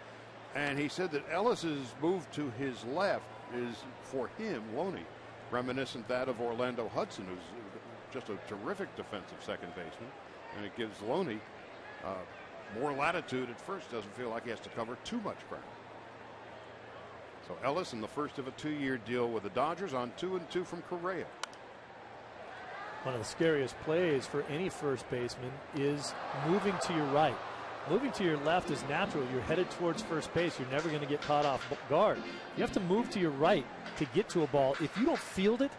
And he said that Ellis's move to his left is, for him, Loney, reminiscent that of Orlando Hudson, who's just a terrific defensive second baseman. And it gives Loney more latitude at first. Doesn't feel like he has to cover too much ground. So Ellis in the first of a 2-year deal with the Dodgers on 2-2 from Correa. One of the scariest plays for any first baseman is moving to your right. Moving to your left is natural. You're headed towards first base. You're never going to get caught off guard. You have to move to your right to get to a ball. If you don't field it,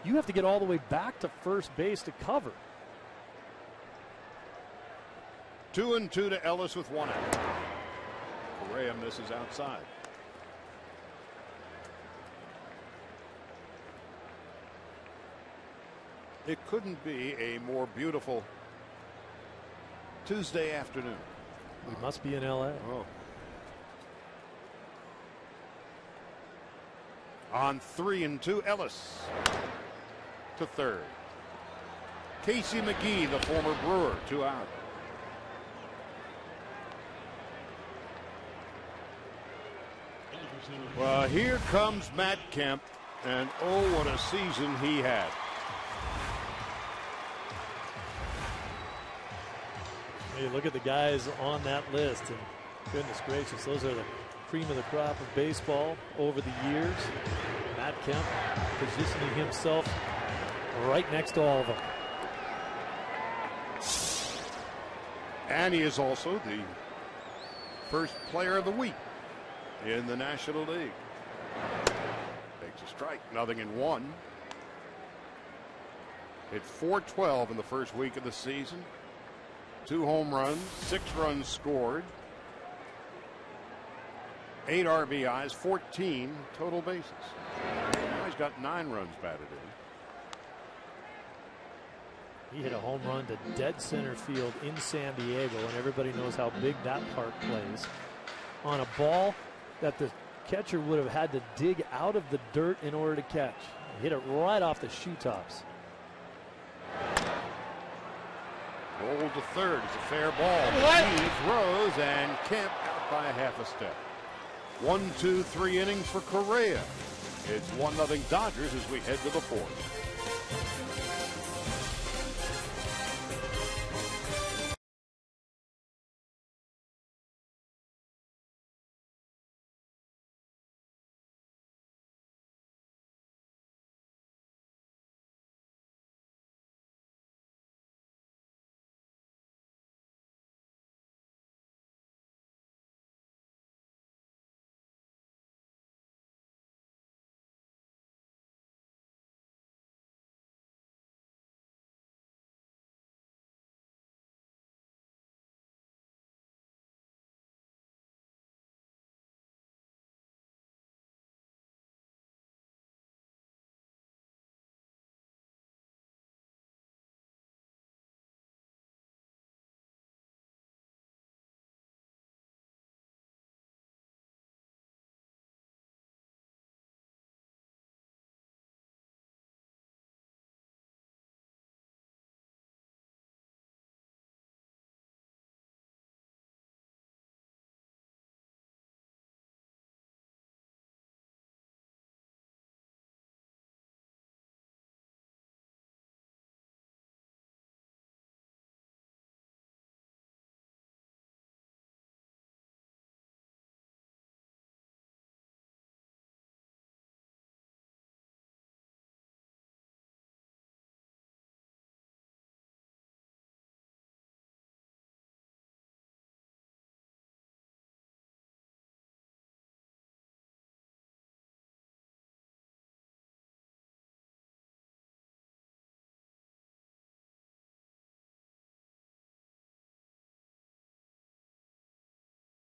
you have to get all the way back to first base to cover. 2-2 to Ellis with 1 out. Correa misses outside. It couldn't be a more beautiful Tuesday afternoon. We must be in L.A. Oh. On 3-2, Ellis to third. Casey McGee, the former Brewer, 2 out. Well, here comes Matt Kemp, and oh, what a season he had. Hey, look at the guys on that list, and goodness gracious, those are the cream of the crop of baseball over the years. Matt Kemp positioning himself right next to all of them. And he is also the first player of the week in the National League. Takes a strike, 0-1. Hit .412 in the first week of the season. 2 home runs, 6 runs scored, 8 RBIs, 14 total bases. Now he's got 9 runs batted in. He hit a home run to dead center field in San Diego, and everybody knows how big that park plays. On a ball that the catcher would have had to dig out of the dirt in order to catch. He hit it right off the shoe tops. Rolled to third. It's a fair ball. He throws, and Kemp out by a half a step. 1, 2, 3 innings for Correa. It's 1-0 Dodgers as we head to the fourth.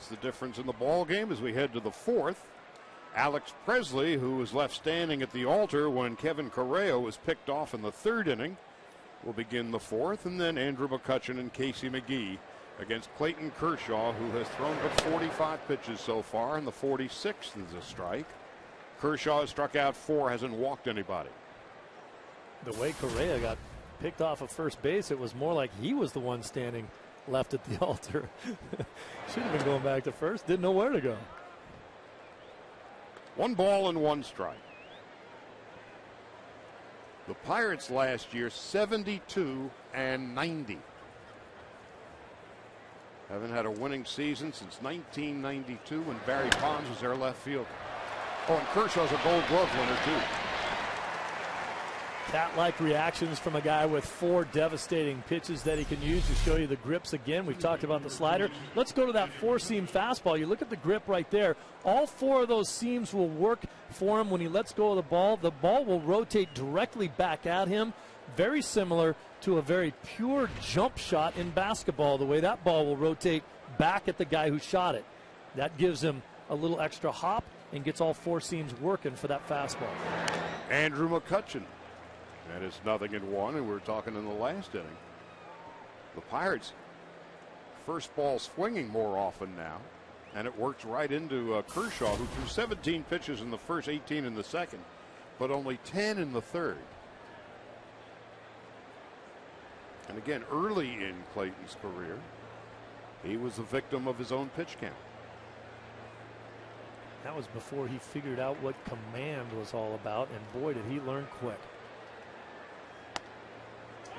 The difference in the ball game as we head to the fourth. Alex Presley, who was left standing at the altar when Kevin Correa was picked off in the 3rd inning, will begin the 4th, and then Andrew McCutchen and Casey McGee against Clayton Kershaw, who has thrown but 45 pitches so far, and the 46th is a strike. Kershaw has struck out 4, hasn't walked anybody. The way Correa got picked off of first base, it was more like he was the one standing left at the altar. Should have been going back to first. Didn't know where to go. 1 ball and 1 strike. The Pirates last year 72-90. Haven't had a winning season since 1992 when Barry Bonds was their left fielder. Oh, and Kershaw's a Gold Glove winner too. Cat-like reactions from a guy with 4 devastating pitches that he can use to show you the grips again. We've talked about the slider. Let's go to that 4-seam fastball. You look at the grip right there. All 4 of those seams will work for him when he lets go of the ball. The ball will rotate directly back at him. Very similar to a very pure jump shot in basketball, the way that ball will rotate back at the guy who shot it. That gives him a little extra hop and gets all 4 seams working for that fastball. Andrew McCutchen. And it's 0-1, and we were talking in the last inning. The Pirates, first ball swinging more often now, and it works right into Kershaw, who threw 17 pitches in the first, 18 in the second, but only 10 in the third. And again, early in Clayton's career, he was the victim of his own pitch count. That was before he figured out what command was all about, and boy, did he learn quick.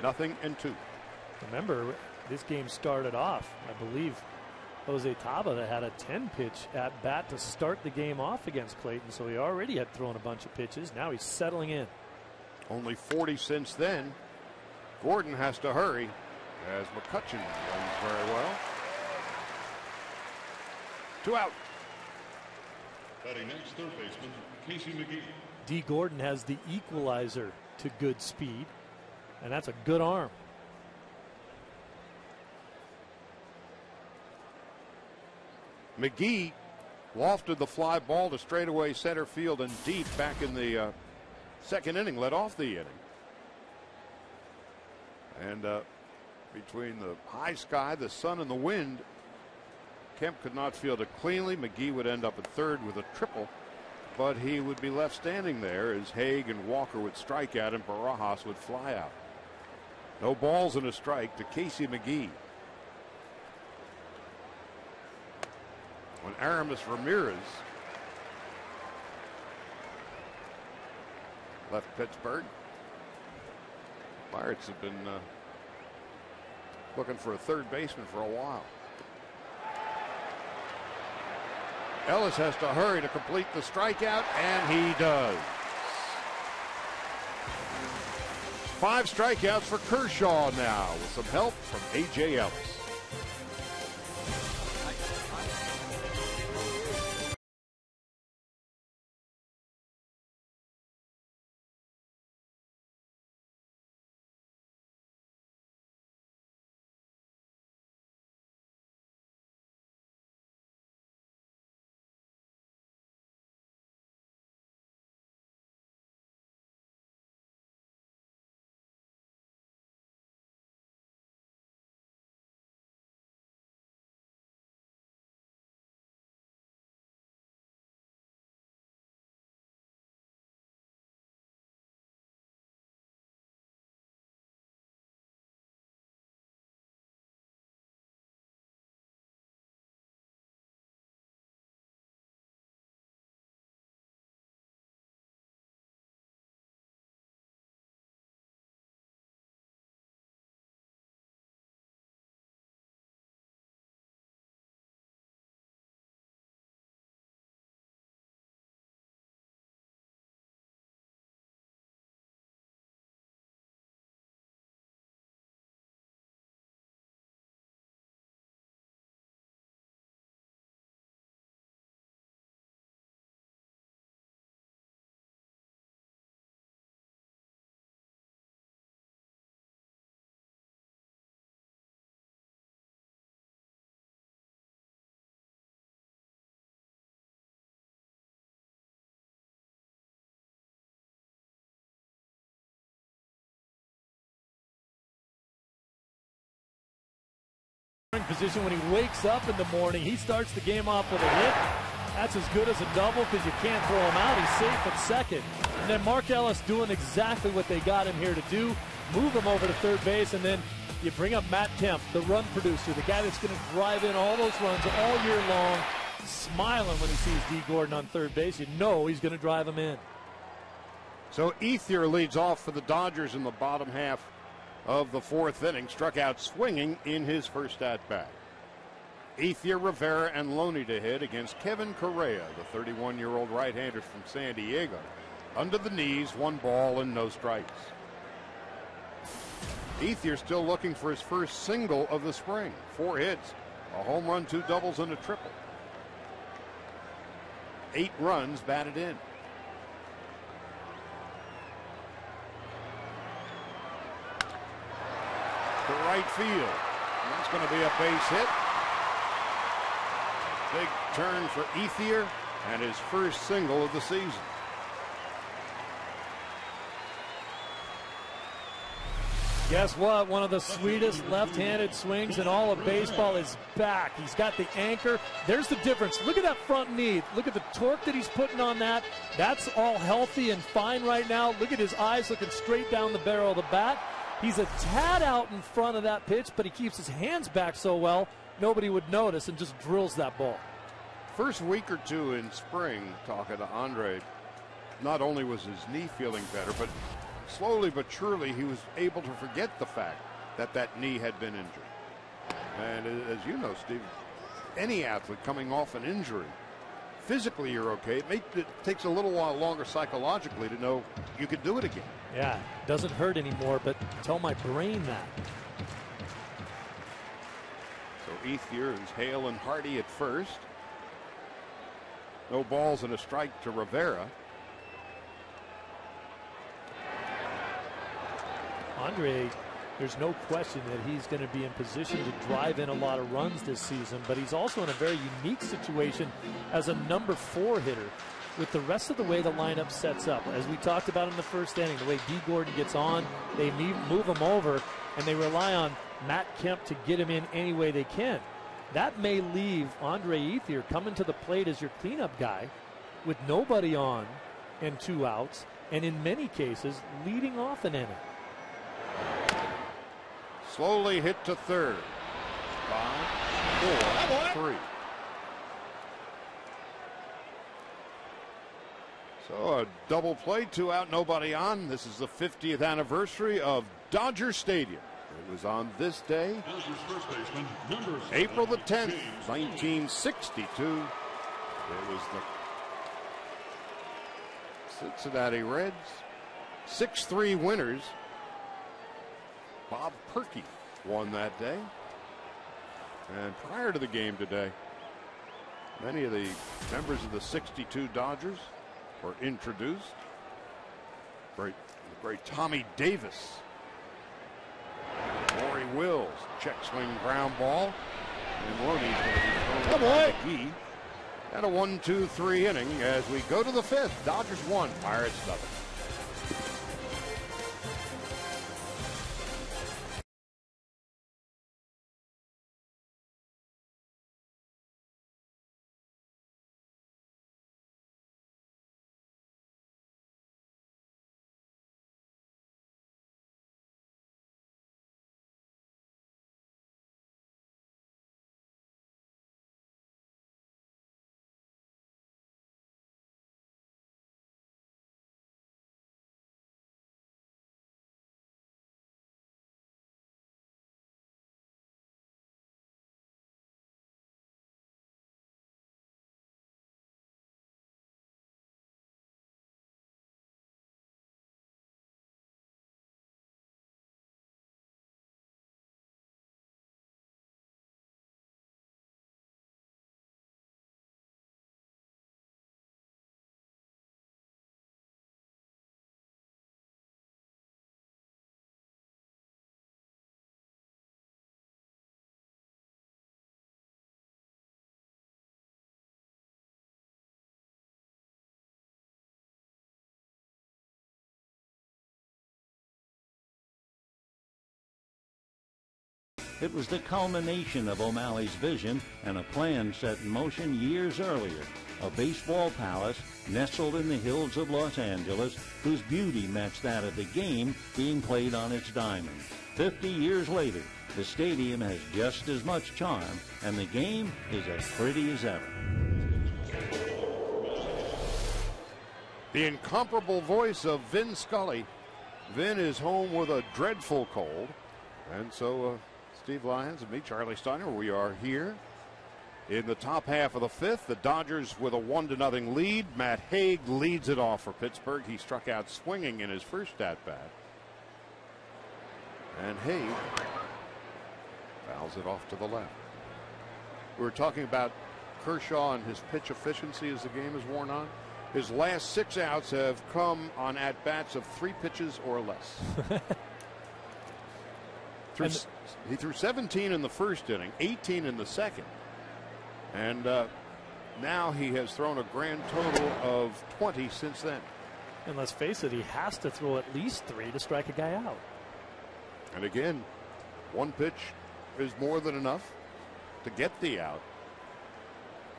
0-2. Remember, this game started off, I believe, Jose Tabata had a 10-pitch at bat to start the game off against Clayton, so he already had thrown a bunch of pitches. Now he's settling in. Only 40 since then. Gordon has to hurry as McCutchen runs very well. 2 out. Batting next, third baseman Casey McGee. D. Gordon has the equalizer to good speed, and that's a good arm. McGee lofted the fly ball to straightaway center field and deep back in the second inning, led off the inning. And between the high sky, the sun, and the wind, Kemp could not field it cleanly. McGee would end up at third with a triple, but he would be left standing there as Haig and Walker would strike out and Barajas would fly out. No balls and a strike to Casey McGee. When Aramis Ramirez left Pittsburgh, Pirates have been looking for a third baseman for a while. Ellis has to hurry to complete the strikeout, and he does. 5 strikeouts for Kershaw now with some help from A.J. Ellis. Position when he wakes up in the morning, he starts the game off with a hit. That's as good as a double because you can't throw him out. He's safe at second. And then Mark Ellis doing exactly what they got him here to do. Move him over to third base, and then you bring up Matt Kemp, the run producer, the guy that's going to drive in all those runs all year long, smiling when he sees D. Gordon on third base. You know he's going to drive him in. So Ethier leads off for the Dodgers in the bottom half of the fourth inning, struck out swinging in his first at-bat. Ethier, Rivera, and Loney to hit against Kevin Correa, the 31-year-old right-hander from San Diego. Under the knees, 1 ball and no strikes. Ethier still looking for his first single of the spring. 4 hits, a home run, 2 doubles, and a triple. 8 runs batted in. To right field. That's going to be a base hit. Big turn for Ethier and his first single of the season. Guess what? One of the sweetest left-handed swings in all of baseball is back. He's got the anchor. There's the difference. Look at that front knee. Look at the torque that he's putting on that. That's all healthy and fine right now. Look at his eyes looking straight down the barrel of the bat. He's a tad out in front of that pitch, but he keeps his hands back so well, nobody would notice and just drills that ball. first week or two in spring, talking to Andre, not only was his knee feeling better, but slowly but surely he was able to forget the fact that that knee had been injured. And as you know, Steve, any athlete coming off an injury, physically you're okay. It takes a little while longer psychologically to know you could do it again. Yeah, doesn't hurt anymore, but tell my brain that. So Ethier is Hale and Hardy at first. No balls and a strike to Rivera. Andre, there's no question that he's going to be in position to drive in a lot of runs this season, but he's also in a very unique situation as a number 4 hitter with the rest of the way the lineup sets up. As we talked about in the first inning, the way Dee Gordon gets on, they move him over, and they rely on Matt Kemp to get him in any way they can. That may leave Andre Ethier coming to the plate as your cleanup guy with nobody on and 2 outs, and in many cases leading off an inning. Slowly hit to third. 5, 4, 3. So a double play, 2 out, nobody on. This is the 50th anniversary of Dodger Stadium. It was on this day, Dodgers first baseman, number 7, April the 10th, James 1962. It was the Cincinnati Reds, 6-3 winners. Bob Perky won that day. And prior to the game today, many of the members of the 62 Dodgers were introduced. Great Tommy Davis. Maury Wills, check swing ground ball. And Loney's going to be thrown by McGee. And a 1-2-3 inning as we go to the 5th. Dodgers 1, Pirates nothing. It was the culmination of O'Malley's vision and a plan set in motion years earlier. A baseball palace nestled in the hills of Los Angeles whose beauty matched that of the game being played on its diamond. 50 years later, the stadium has just as much charm and the game is as pretty as ever. The incomparable voice of Vin Scully. Vin is home with a dreadful cold. And so Steve Lyons and me, Charlie Steiner, we are here in the top half of the 5th. The Dodgers with a 1-0 lead. Matt Hague leads it off for Pittsburgh. He struck out swinging in his first at-bat. And Hague fouls it off to the left. We were talking about Kershaw and his pitch efficiency as the game has worn on. His last 6 outs have come on at-bats of 3 pitches or less. He threw 17 in the first inning, 18 in the second. And now he has thrown a grand total of 20 since then. And let's face it, he has to throw at least 3 to strike a guy out. And again, 1 pitch is more than enough to get the out.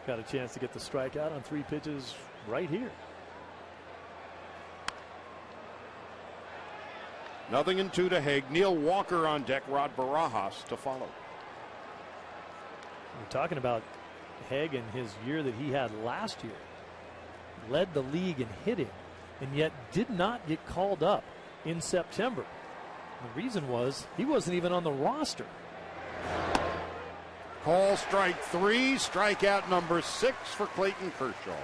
Got a chance to get the strikeout on 3 pitches right here. 0-2 to Hague. Neil Walker on deck. Rod Barajas to follow. We're talking about Hague in his year that he had last year. Led the league in hitting, and yet did not get called up in September. The reason was he wasn't even on the roster. Call strike 3, strikeout number 6 for Clayton Kershaw.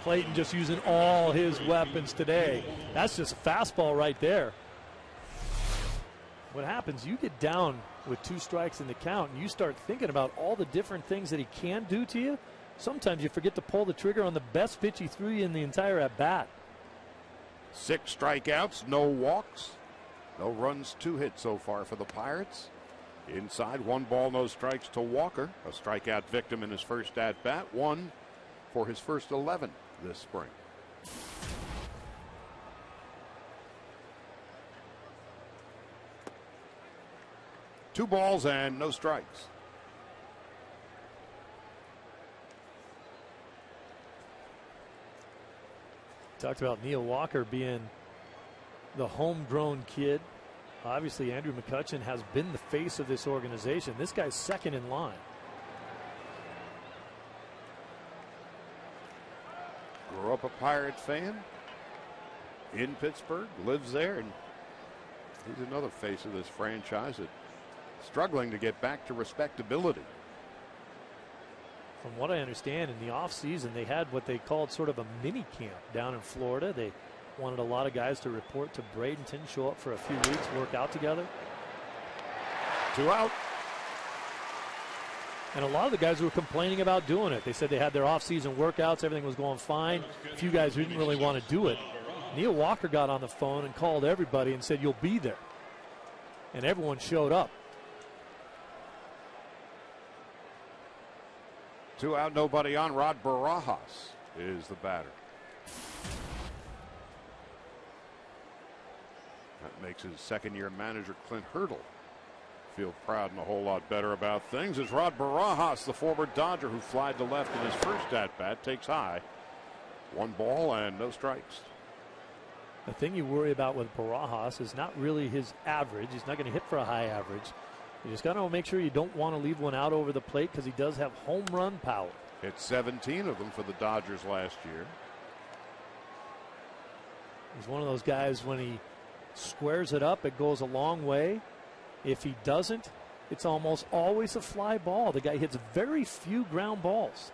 Clayton just using all his weapons today. That's just a fastball right there. What happens, you get down with 2 strikes in the count and you start thinking about all the different things that he can do to you. Sometimes you forget to pull the trigger on the best pitch he threw you in the entire at-bat. 6 strikeouts, no walks, no runs, 2 hits so far for the Pirates. Inside, 1 ball, no strikes to Walker, a strikeout victim in his first at-bat, 1 for his first 11 this spring. Two balls and no strikes. Talked about Neil Walker being the homegrown kid. Obviously, Andrew McCutchen has been the face of this organization. This guy's second in line. Grew up a Pirates fan in Pittsburgh, lives there, and he's another face of this franchise that's struggling to get back to respectability. From what I understand, in the offseason, they had what they called sort of a mini camp down in Florida. They wanted a lot of guys to report to Bradenton, show up for a few weeks, work out together. 2 out. And a lot of the guys were complaining about doing it. They said they had their off-season workouts, everything was going fine. A few guys didn't really want to do it. Neil Walker got on the phone and called everybody and said, "You'll be there." And everyone showed up. 2 out, nobody on. Rod Barajas is the batter. That makes his second-year manager, Clint Hurdle, feel proud and a whole lot better about things, as Rod Barajas, the former Dodger who flied to left in his first at-bat, takes high. 1 ball and no strikes. The thing you worry about with Barajas is not really his average. He's not going to hit for a high average. You just got to make sure you don't want to leave one out over the plate because he does have home run power. Hit 17 of them for the Dodgers last year. He's one of those guys, when he squares it up, it goes a long way. If he doesn't, it's almost always a fly ball. The guy hits very few ground balls.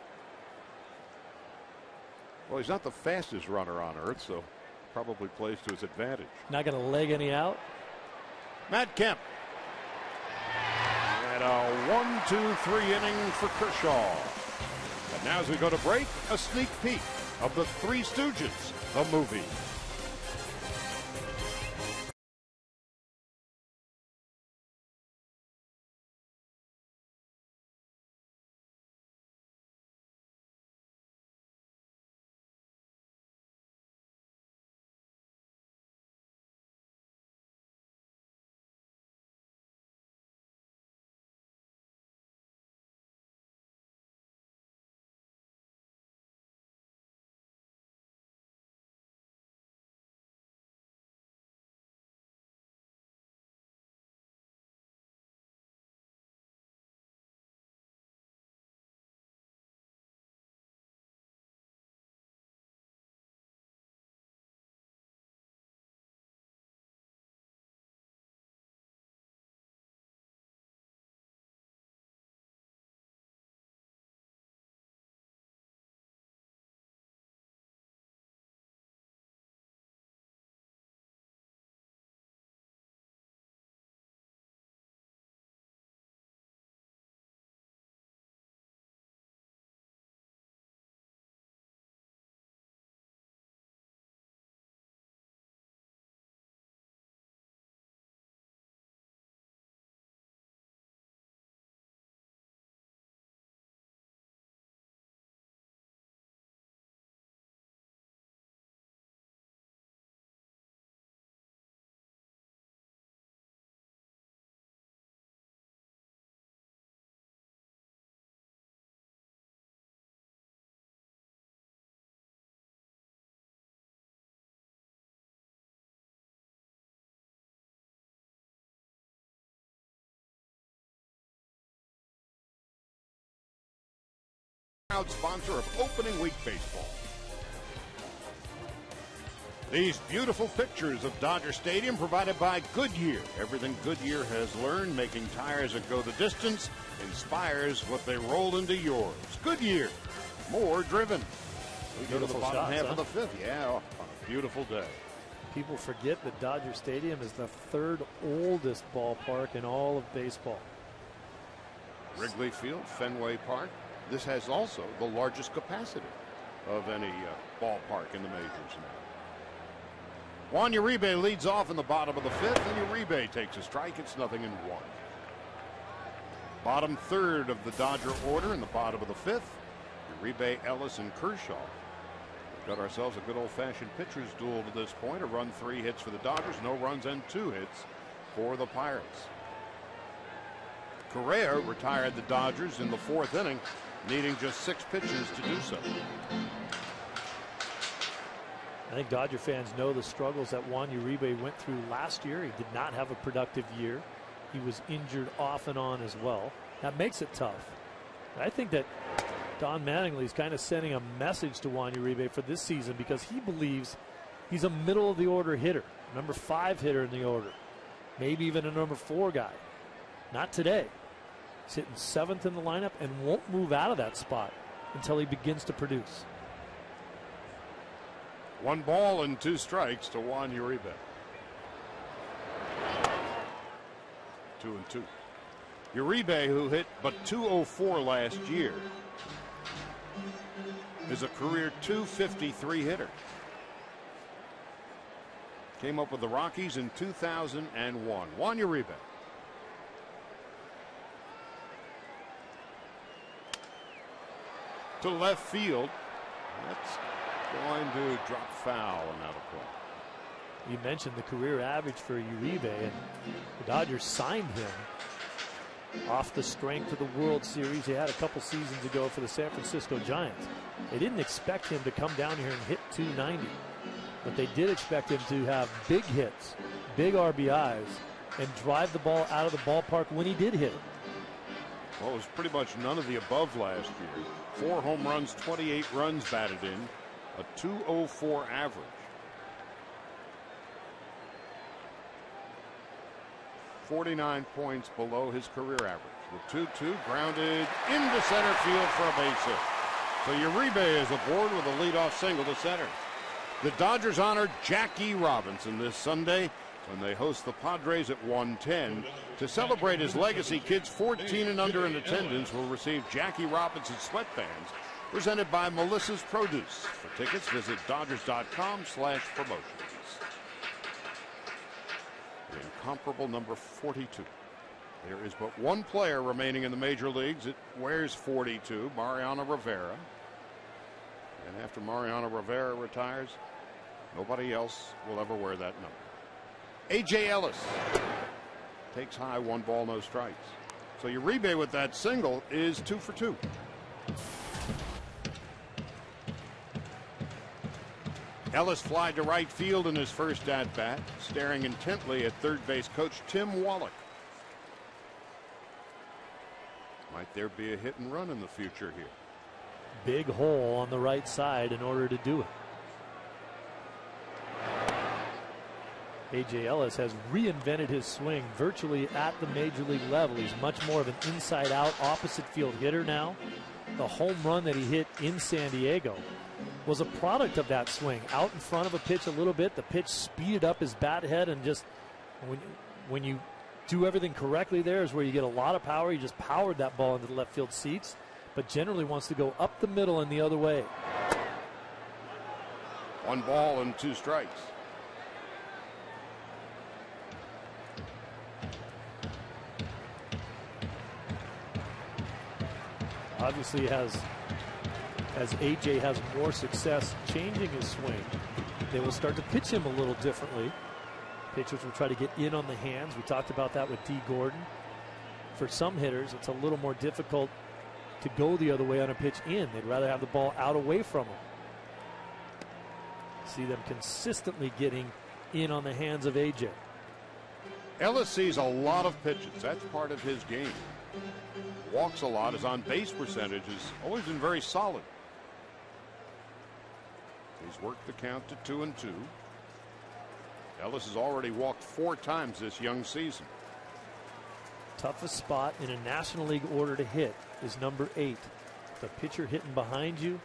Well, he's not the fastest runner on earth, so probably plays to his advantage. Not going to leg any out. Matt Kemp. And a 1-2-3 inning for Kershaw. And now as we go to break, a sneak peek of the Three Stooges, the movie. proud sponsor of opening week baseball. These beautiful pictures of Dodger Stadium provided by Goodyear. Everything Goodyear has learned making tires that go the distance inspires what they roll into yours. Goodyear, more driven. We go to the bottom half of the fifth. Yeah, on a beautiful day. People forget that Dodger Stadium is the third oldest ballpark in all of baseball. Wrigley Field, Fenway Park. This has also the largest capacity of any ballpark in the majors now. Juan Uribe leads off in the bottom of the fifth, and Uribe takes a strike. It's 0-1. Bottom third of the Dodger order in the bottom of the fifth. Uribe, Ellis, and Kershaw. We've got ourselves a good old-fashioned pitcher's duel to this point. A run, 3 hits for the Dodgers, no runs, and 2 hits for the Pirates. Correa retired the Dodgers in the 4th inning, needing just 6 pitches to do so. I think Dodger fans know the struggles that Juan Uribe went through last year. He did not have a productive year. He was injured off and on as well. That makes it tough. I think that Don Mattingly is kind of sending a message to Juan Uribe for this season because he believes he's a middle of the order hitter, number 5 hitter in the order, maybe even a number 4 guy. Not today. He's hitting 7th in the lineup and won't move out of that spot until he begins to produce. 1 ball and 2 strikes to Juan Uribe. 2-2. Uribe, who hit but .204 last year, is a career .253 hitter. Came up with the Rockies in 2001. Juan Uribe. To left field. That's going to drop foul and out of play. You mentioned the career average for Uribe, and the Dodgers signed him off the strength of the World Series he had a couple seasons ago for the San Francisco Giants. They didn't expect him to come down here and hit .290, but they did expect him to have big hits, big RBIs, and drive the ball out of the ballpark when he did hit it. Well, it was pretty much none of the above last year. 4 home runs, 28 runs batted in, a .204 average. .49 points below his career average. The 2-2 grounded into center field for a base hit. So Uribe is aboard with a leadoff single to center. The Dodgers honored Jackie Robinson this Sunday when they host the Padres at 1:10. To celebrate his legacy, kids 14 and under in attendance will receive Jackie Robinson sweatbands presented by Melissa's Produce. For tickets, visit Dodgers.com/promotions. The incomparable number 42. There is but one player remaining in the major leagues that wears 42, Mariano Rivera. And after Mariano Rivera retires, nobody else will ever wear that number. A.J. Ellis takes high, 1 ball, no strikes. So Uribe with that single is 2 for 2. Ellis flied to right field in his first at-bat, staring intently at third base coach Tim Wallach. Might there be a hit and run in the future here? Big hole on the right side in order to do it. A.J. Ellis has reinvented his swing virtually at the major league level. He's much more of an inside-out opposite field hitter now. The home run that he hit in San Diego was a product of that swing. Out in front of a pitch a little bit, the pitch speeded up his bat head, and just when you do everything correctly, there is where you get a lot of power. He just powered that ball into the left field seats, but generally wants to go up the middle and the other way. 1 ball and 2 strikes. Obviously, as A.J. has more success changing his swing, they will start to pitch him a little differently. Pitchers will try to get in on the hands. We talked about that with D. Gordon. For some hitters, it's a little more difficult to go the other way on a pitch in. They'd rather have the ball out away from them. See them consistently getting in on the hands of A.J. Ellis sees a lot of pitches. That's part of his game. Walks a lot. His on-base percentage has always been very solid. He's worked the count to 2-2. Ellis has already walked 4 times this young season. Toughest spot in a National League order to hit is number 8. The pitcher hitting behind you.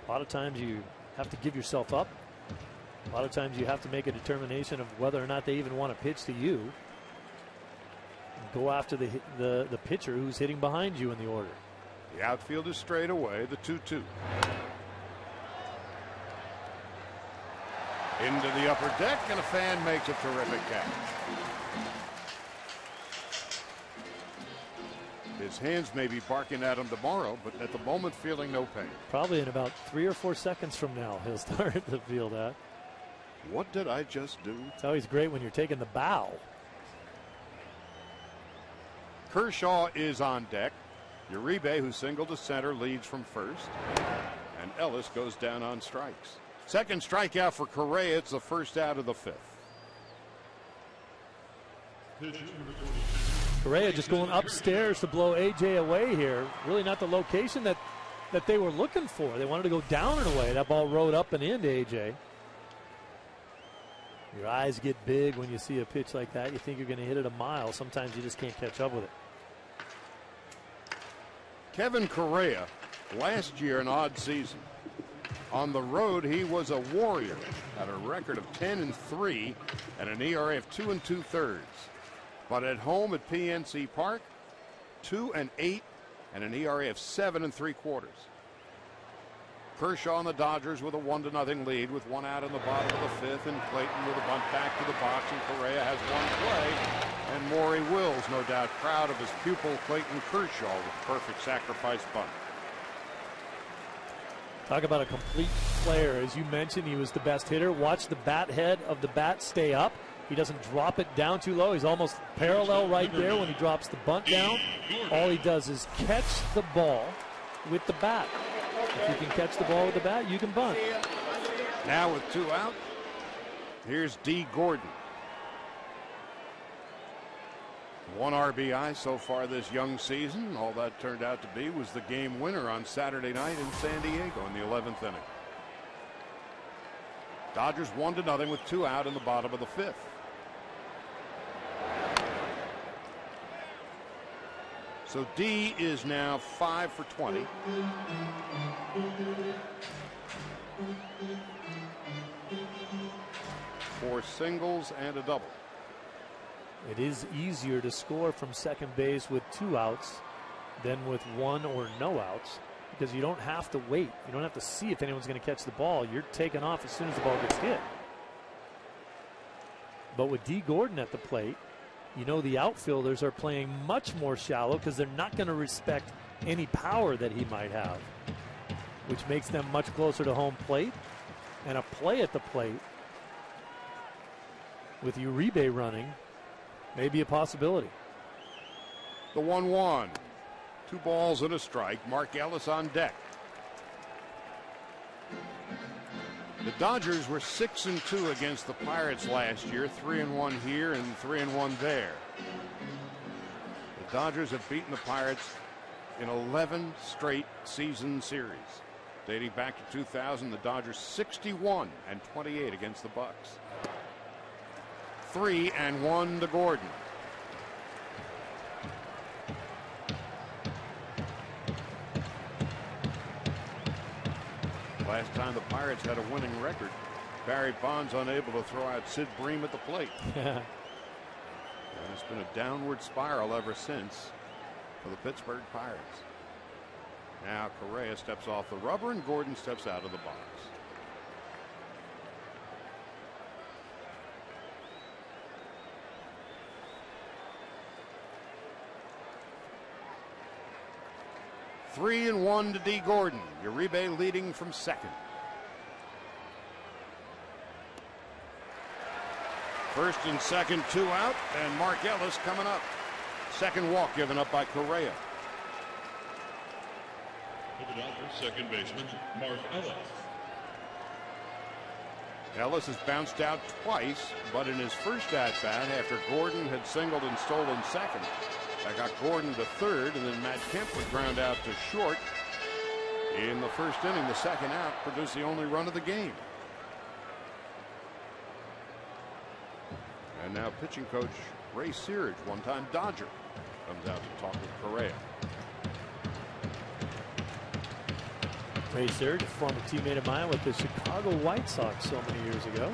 A lot of times you have to give yourself up. A lot of times you have to make a determination of whether or not they even want to pitch to you. And go after the pitcher who's hitting behind you in the order. The outfield is straight away, the 2-2. Into the upper deck, and a fan makes a terrific catch. His hands may be barking at him tomorrow, but at the moment feeling no pain. Probably in about 3 or 4 seconds from now he'll start to feel that. What did I just do? It's always great when you're taking the bow. Kershaw is on deck. Uribe, who singled to center, leads from first. And Ellis goes down on strikes. Second strikeout for Correa. It's the first out of the 5th. Correa just going upstairs to blow A.J. away here. Really not the location that they were looking for. They wanted to go down and away. That ball rode up and into A.J. Your eyes get big when you see a pitch like that. You think you're going to hit it a mile. Sometimes you just can't catch up with it. Kevin Correa, last year an odd season. On the road, he was a warrior at a record of 10-3 and an ERA of 2 2/3. But at home at PNC Park, 2-8 and an ERA of 7 3/4. Kershaw and the Dodgers with a 1-0 lead with 1 out in the bottom of the 5th, and Clayton with a bunt back to the box, and Correa has 1 play. And Maury Wills, no doubt, proud of his pupil Clayton Kershaw with a perfect sacrifice bunt. Talk about a complete player. As you mentioned, he was the best hitter. Watch the bat head of the bat stay up. He doesn't drop it down too low. He's almost parallel right there when he drops the bunt down. All he does is catch the ball with the bat. If you can catch the ball with the bat, you can bunt. Now with 2 out, here's Dee Gordon. 1 RBI so far this young season. All that turned out to be was the game winner on Saturday night in San Diego in the 11th inning. Dodgers 1-0 with 2 out in the bottom of the 5th. So D is now 5 for 20. Four singles and a double. It is easier to score from second base with 2 outs than with 1 or no outs, because you don't have to wait. You don't have to see if anyone's going to catch the ball. You're taking off as soon as the ball gets hit. But with Dee Gordon at the plate, you know the outfielders are playing much more shallow because they're not going to respect any power that he might have, which makes them much closer to home plate. And a play at the plate with Uribe running may be a possibility. The 1-1. 2 balls and a strike. Mark Ellis on deck. The Dodgers were 6-2 against the Pirates last year, 3-1 here and 3-1 there. The Dodgers have beaten the Pirates in 11 straight season series. Dating back to 2000, the Dodgers 61-28 against the Bucks. 3-1 to Gordon. Last time the Pirates had a winning record, Barry Bonds unable to throw out Sid Bream at the plate. And it's been a downward spiral ever since for the Pittsburgh Pirates. Now Correa steps off the rubber and Gordon steps out of the box. Three and 1 to Dee Gordon. Uribe leading from second. First and second, 2 out, and Mark Ellis coming up. Second walk given up by Correa. For the Dodgers, second baseman Mark Ellis. Ellis has bounced out twice, but in his first at-bat, after Gordon had singled and stolen second, that got Gordon to third, and then Matt Kemp would ground out to short. In the first inning, the second out produced the only run of the game. And now pitching coach Ray Searage, one-time Dodger, comes out to talk with Correa. Ray Searage, a former teammate of mine with the Chicago White Sox so many years ago.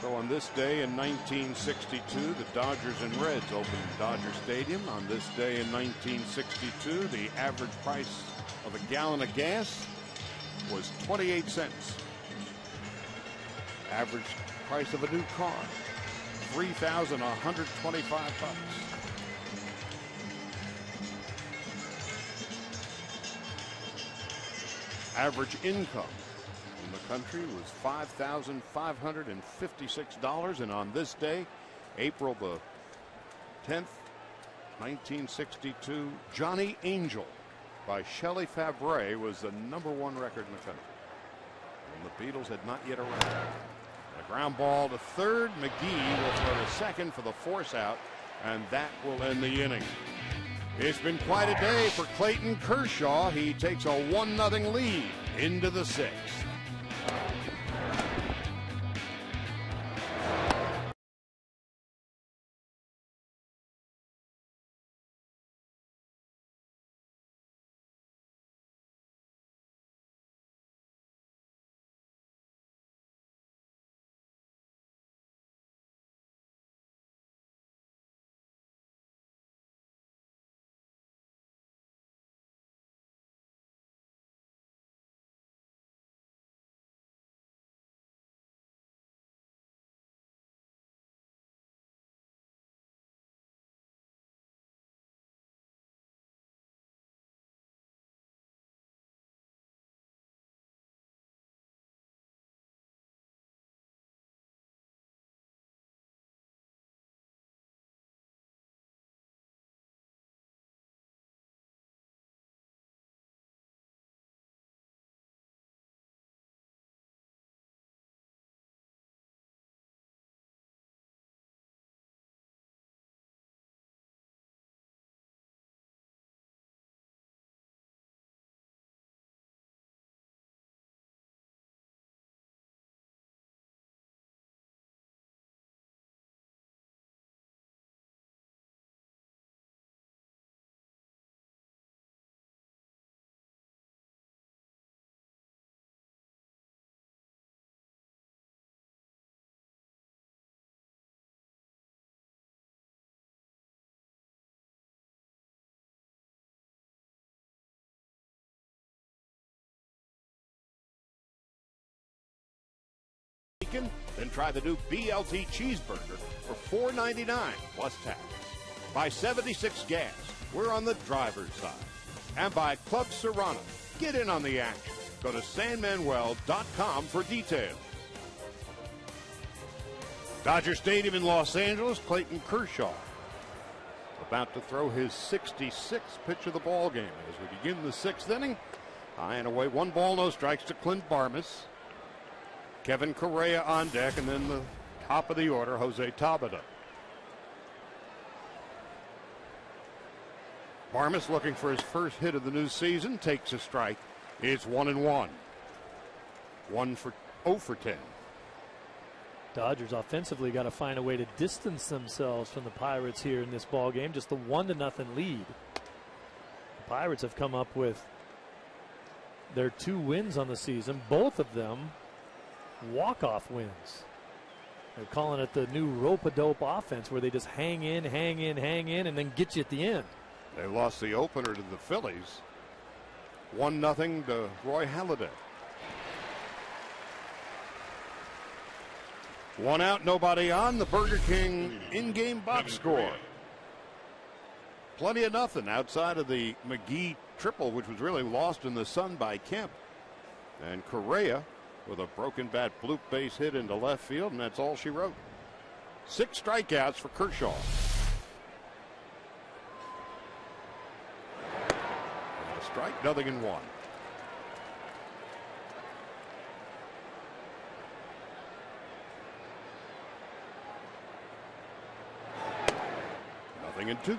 So on this day in 1962, the Dodgers and Reds opened Dodger Stadium. On this day in 1962, the average price of a gallon of gas was 28 cents. Average price of a new car, $3,125. Average income in the country was $5,556. And on this day, April the 10th, 1962, Johnny Angel by Shelley Fabre was the #1 record in the country. And the Beatles had not yet arrived. A ground ball to third. McGee will throw to second for the force out, and that will end the inning. It's been quite a day for Clayton Kershaw. He takes a 1-0 lead into the sixth. Then try the new BLT cheeseburger for $4.99 plus tax. By 76 Gas, we're on the driver's side. And by Club Serrano, get in on the action. Go to sanmanuel.com for details. Dodger Stadium in Los Angeles, Clayton Kershaw about to throw his 66th pitch of the ball game as we begin the sixth inning. High and away, 1 ball, no strikes to Clint Barmes. Kevin Correa on deck, and then the top of the order, Jose Tabata. Barmes looking for his first hit of the new season, takes a strike. It's 1-1. 0 for 10. Dodgers offensively got to find a way to distance themselves from the Pirates here in this ball game. Just the 1-0 lead. The Pirates have come up with their 2 wins on the season, both of them walk-off wins. They're calling it the new rope-a-dope offense, where they just hang in, and then get you at the end. They lost the opener to the Phillies. 1-0 to Roy Halladay. 1 out, nobody on. The Burger King in-game box score. Plenty of nothing outside of the McGee triple, which was really lost in the sun by Kemp. And Correa with a broken bat bloop base hit into left field, and that's all she wrote. 6 strikeouts for Kershaw. And a strike, 0-1. Nothing in 2.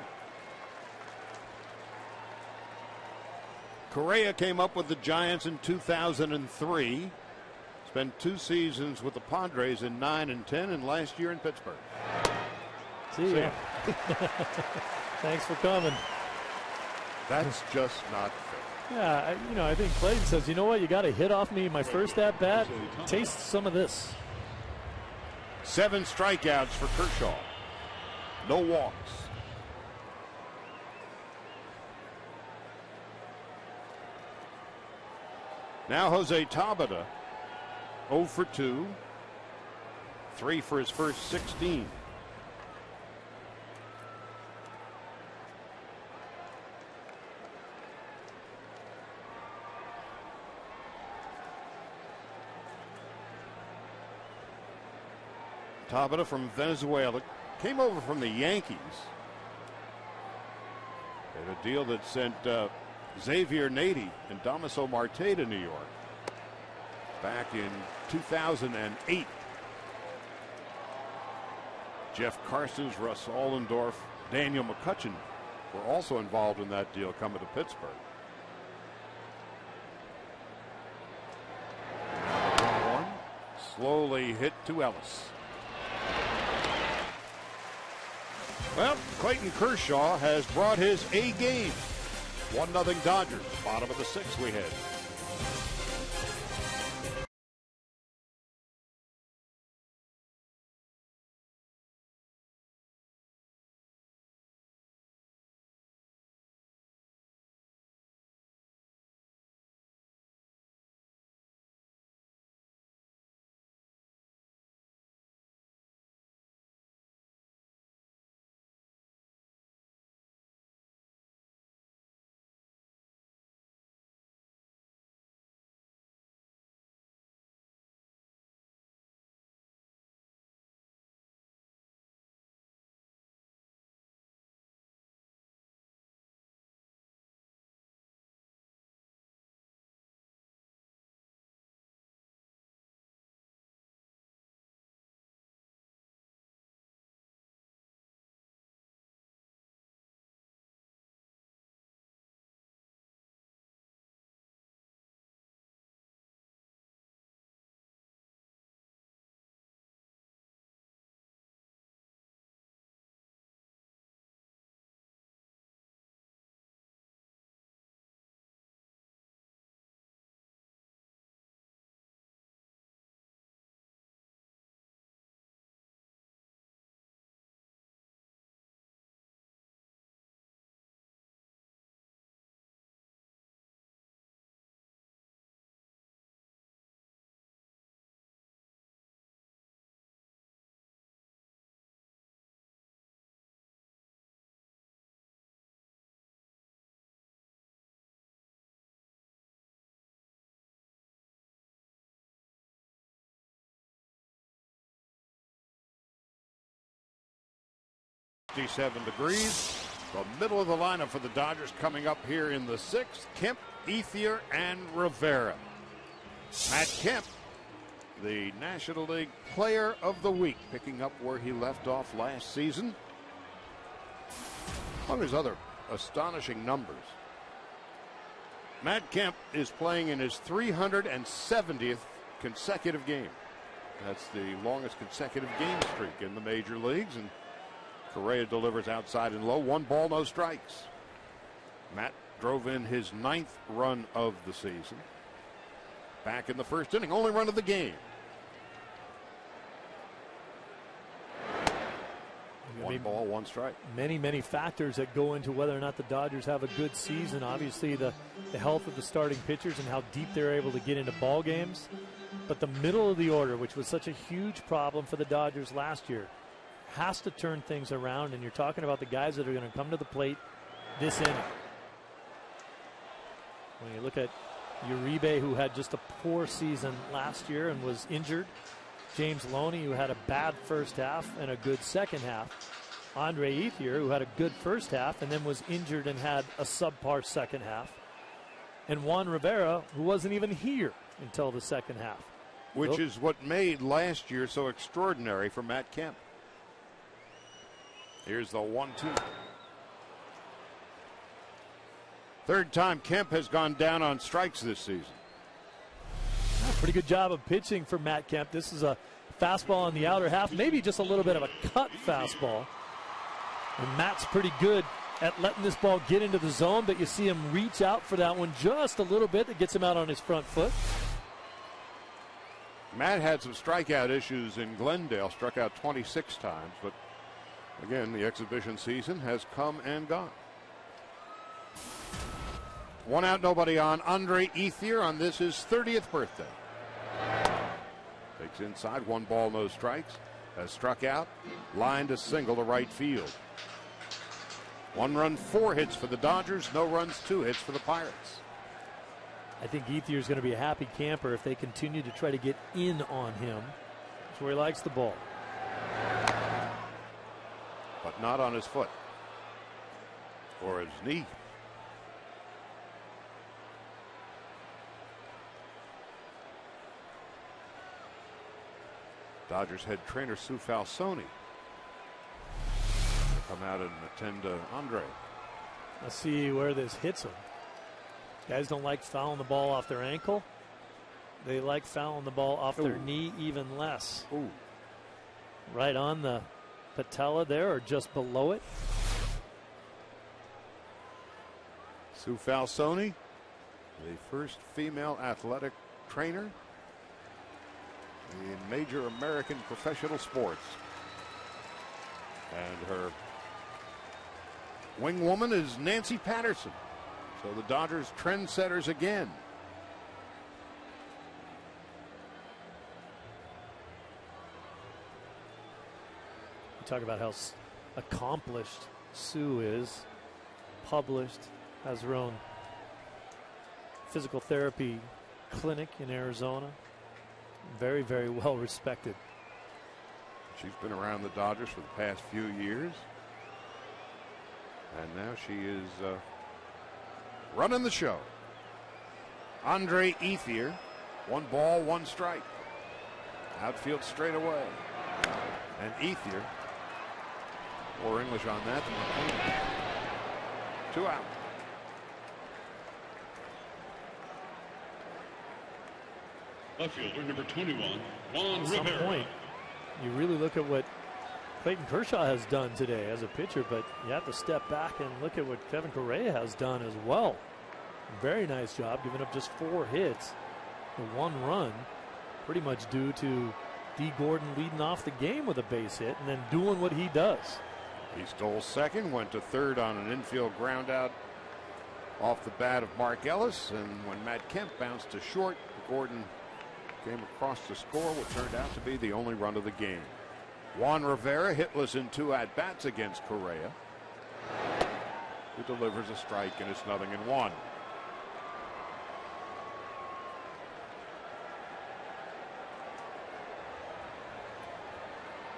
Correa came up with the Giants in 2003. Spent 2 seasons with the Padres in 9 and 10, and last year in Pittsburgh. See ya. Thanks for coming. That's just not fair. Yeah, I think Clayton says, you know what, you got to hit off me my first at bat. Taste some of this. 7 strikeouts for Kershaw. No walks. Now Jose Tabata, 0 for 2, 3 for his first 16. Tabata from Venezuela came over from the Yankees. Had a deal that sent Xavier Nady and Damaso Marte to New York back in 2008. Jeff Carstens, Russ Allendorf, Daniel McCutchen were also involved in that deal coming to Pittsburgh. One slowly hit to Ellis. Well, Clayton Kershaw has brought his A game. 1-0 Dodgers. Bottom of the 6th we head. degrees. The middle of the lineup for the Dodgers coming up here in the 6th. Kemp, Ethier, and Rivera. Matt Kemp, the National League Player of the Week, picking up where he left off last season. Among his other astonishing numbers, Matt Kemp is playing in his 370th consecutive game. That's the longest consecutive game streak in the major leagues, and Correa delivers outside and low. 1 ball, no strikes. Matt drove in his 9th run of the season. Back in the first inning, only run of the game. 1 ball, 1 strike. Many factors that go into whether or not the Dodgers have a good season. Obviously, the health of the starting pitchers and how deep they're able to get into ball games. But the middle of the order, which was such a huge problem for the Dodgers last year, has to turn things around, and you're talking about the guys that are going to come to the plate this inning. When you look at Uribe, who had just a poor season last year and was injured. James Loney, who had a bad first half and a good second half. Andre Ethier, who had a good first half and then was injured and had a subpar second half. and Juan Rivera, who wasn't even here until the second half. Which is what made last year so extraordinary for Matt Kemp. Here's the 1-2. Third time Kemp has gone down on strikes this season. Pretty good job of pitching for Matt Kemp. This is a fastball in the outer half, maybe just a little bit of a cut fastball. And Matt's pretty good at letting this ball get into the zone, but you see him reach out for that one just a little bit. That gets him out on his front foot. Matt had some strikeout issues in Glendale, struck out 26 times, but again, the exhibition season has come and gone. 1 out, nobody on. Andre Ethier on this his 30th birthday. Takes inside, 1 ball, no strikes. Has struck out, lined a single to right field. 1 run, 4 hits for the Dodgers, no runs, 2 hits for the Pirates. I think Ethier's going to be a happy camper if they continue to try to get in on him. That's where he likes the ball. But not on his foot or his knee. Dodgers head trainer Sue Falsone come out and attend to Andre. Let's see where this hits him. Guys don't like fouling the ball off their ankle. They like fouling the ball off their knee even less. Ooh. Right on the patella there, or just below it. Sue Falsone, the first female athletic trainer in major American professional sports. And her wing woman is Nancy Patterson. So the Dodgers trendsetters again. You talk about how accomplished Sue is. Published, has her own physical therapy clinic in Arizona. Very, very well respected. She's been around the Dodgers for the past few years. And now she is running the show. Andre Ethier, 1 ball, 1 strike. Outfield straight away. And Ethier, more English on that than 2 out. Left fielder number 21, Juan At some Rivera. point, you really look at what Clayton Kershaw has done today as a pitcher, but you have to step back and look at what Kevin Correa has done as well. Very nice job, giving up just 4 hits, the 1 run, pretty much due to D. Gordon leading off the game with a base hit and then doing what he does. He stole second, went to third on an infield ground out off the bat of Mark Ellis, and when Matt Kemp bounced to short, Gordon came across to score what turned out to be the only run of the game. Juan Rivera hitless in 2 at-bats against Correa, who delivers a strike, and it's 0-1.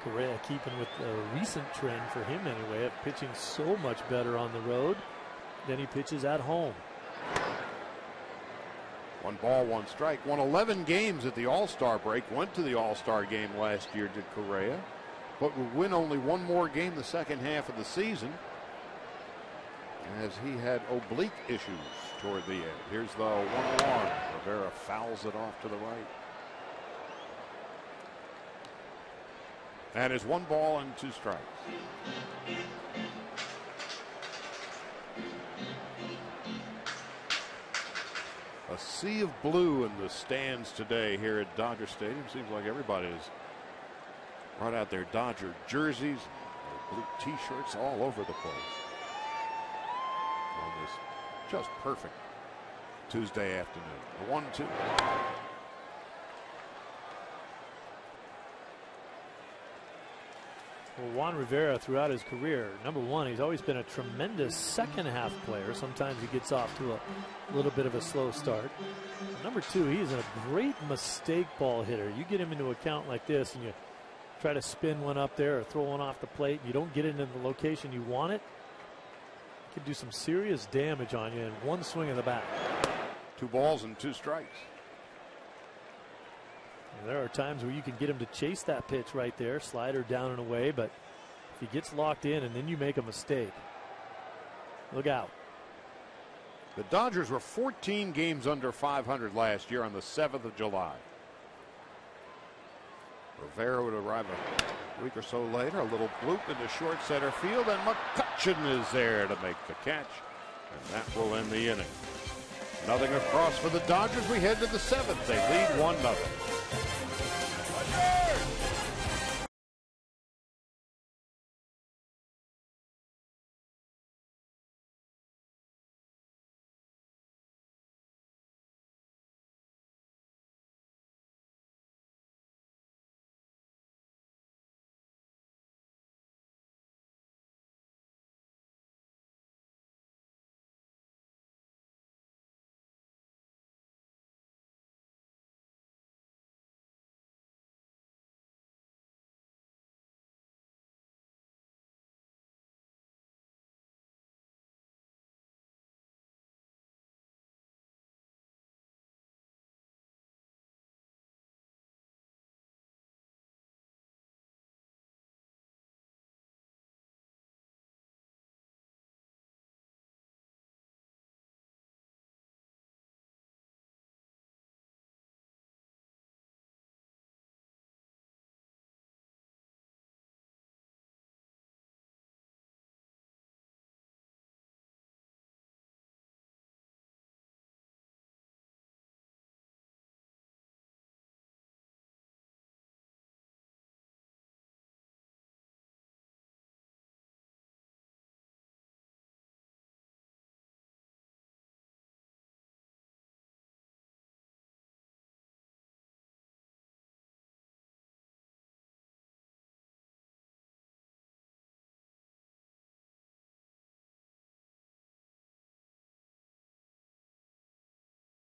Correa keeping with the recent trend for him anyway of pitching so much better on the road than he pitches at home. 1 ball, 1 strike. Won 11 games at the All-Star break. Went to the All-Star game last year, did Correa. But would win only 1 more game the second half of the season, as he had oblique issues toward the end. Here's the 1-1. Rivera fouls it off to the right. And it's 1 ball and 2 strikes. A sea of blue in the stands today here at Dodger Stadium. Seems like everybody has brought out their Dodger jerseys, their blue T-shirts all over the place on this just perfect Tuesday afternoon. A 1-2. Well, Juan Rivera throughout his career, number one, he's always been a tremendous second half player. Sometimes he gets off to a little bit of a slow start. Number two, he's a great mistake ball hitter. You get him into a count like this and you try to spin one up there or throw one off the plate, and you don't get it in the location you want it, it can do some serious damage on you in 1 swing of the bat. 2 balls and 2 strikes. There are times where you can get him to chase that pitch right there, slider down and away, but if he gets locked in and then you make a mistake, look out. The Dodgers were 14 games under 500 last year on the 7th of July. Rivera would arrive a week or so later. A little bloop into short center field, and McCutchen is there to make the catch, and that will end the inning. Nothing across for the Dodgers. We head to the 7th. They lead 1-0.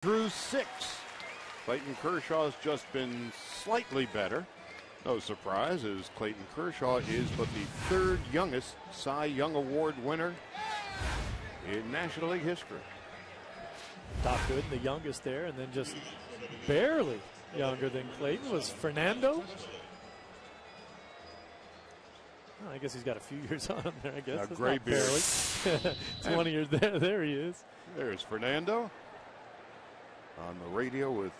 Through 6. Clayton Kershaw has just been slightly better. No surprise, as Clayton Kershaw is but the 3rd youngest Cy Young Award winner in National League history. Top good, the youngest there, and then just barely younger than Clayton was Fernando. Oh, I guess he's got a few years on him there, I guess. A gray beard. Barely. It's 1 year there. There he is. There's Fernando on the radio with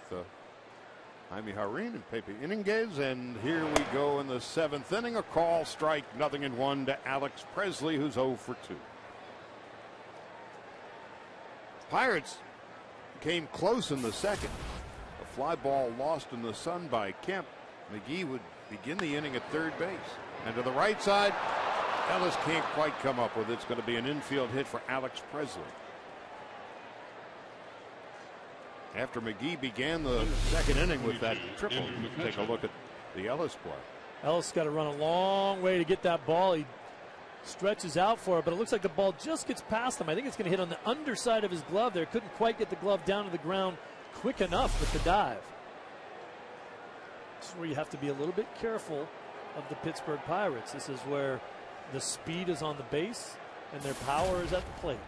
Jaime Jarrín and Pepe Iniguez, and here we go in the 7th inning. A call, strike, 0-1 to Alex Presley, who's 0 for 2. Pirates came close in the 2nd. A fly ball lost in the sun by Kemp. McGee would begin the inning at 3rd base. And to the right side, Ellis can't quite come up with it. It's going to be an infield hit for Alex Presley. After McGee began the 2nd inning with that triple, take a look at the Ellis play. Ellis got to run a long way to get that ball. He stretches out for it, but it looks like the ball just gets past him. I think it's going to hit on the underside of his glove there. Couldn't quite get the glove down to the ground quick enough with the dive. This is where you have to be a little bit careful of the Pittsburgh Pirates. This is where the speed is on the base and their power is at the plate.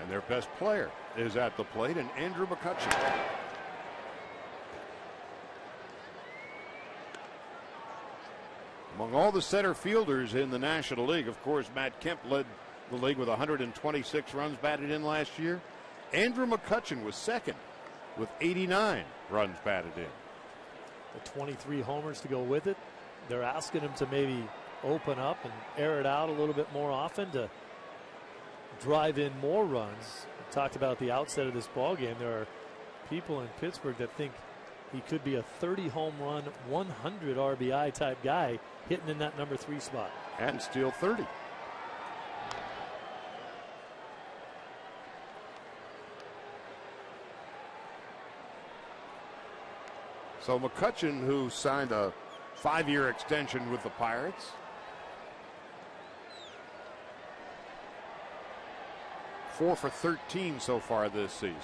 And their best player is at the plate, and Andrew McCutchen. Among all the center fielders in the National League, of course, Matt Kemp led the league with 126 runs batted in last year. Andrew McCutchen was 2nd with 89 runs batted in. The 23 homers to go with it. They're asking him to maybe open up and air it out a little bit more often to drive in more runs. We talked about the outset of this ball game. There are people in Pittsburgh that think he could be a 30 home run, 100 RBI type guy hitting in that number 3 spot. And steal 30. So McCutchen, who signed a 5-year extension with the Pirates, 4 for 13 so far this season.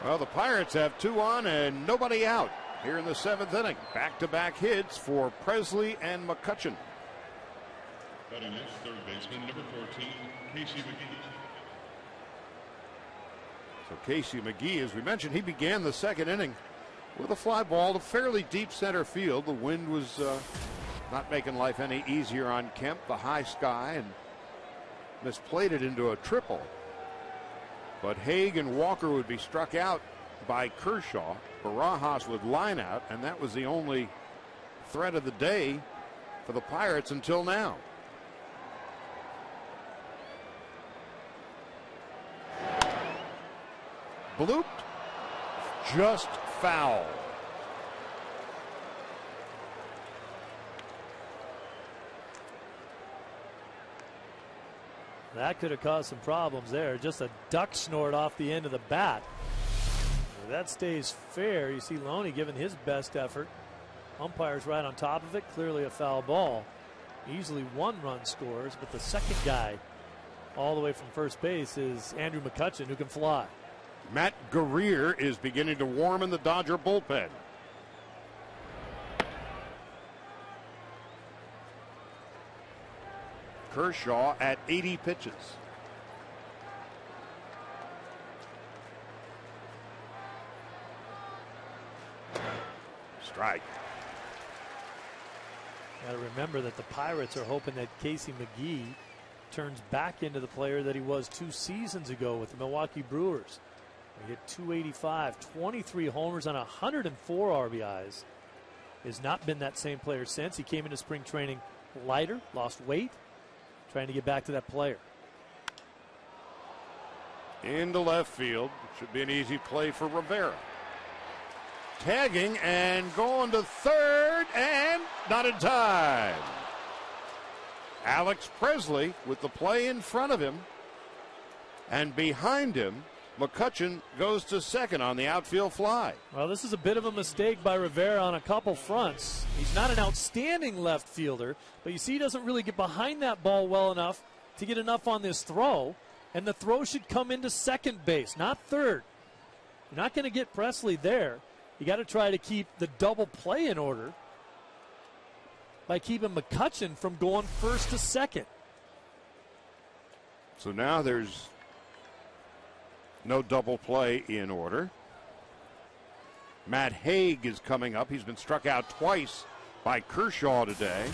Well, the Pirates have 2 on and nobody out here in the 7th inning. Back-to-back hits for Presley and McCutchen. Batting next, 3rd baseman, number 14, Casey McGee. So Casey McGee, as we mentioned, he began the second inning with a fly ball to fairly deep center field. The wind was not making life any easier on Kemp. The high sky, and misplayed it into a triple. But Haig and Walker would be struck out by Kershaw. Barajas would line out, and that was the only threat of the day for the Pirates until now. Blooped, just foul. That could have caused some problems there. Just a duck snort off the end of the bat. If that stays fair, you see Loney giving his best effort. Umpire's right on top of it. Clearly a foul ball. Easily 1 run scores, but the second guy all the way from first base is Andrew McCutchen, who can fly. Matt Guerrier is beginning to warm in the Dodger bullpen. Kershaw at 80 pitches. Strike. Got to remember that the Pirates are hoping that Casey McGee turns back into the player that he was 2 seasons ago with the Milwaukee Brewers. He hit .285, 23 homers on 104 RBIs. Has not been that same player since. He came into spring training lighter, lost weight, trying to get back to that player. Into left field. Should be an easy play for Rivera. Tagging and going to third, and not in time. Alex Presley with the play in front of him, and behind him McCutchen goes to second on the outfield fly. Well, this is a bit of a mistake by Rivera on a couple fronts. He's not an outstanding left fielder, but you see he doesn't really get behind that ball well enough to get enough on this throw, and the throw should come into second base, not third. You're not going to get Presley there. You got to try to keep the double play in order by keeping McCutchen from going first to second. So now there's no double play in order. Matt Haig is coming up. He's been struck out twice by Kershaw today.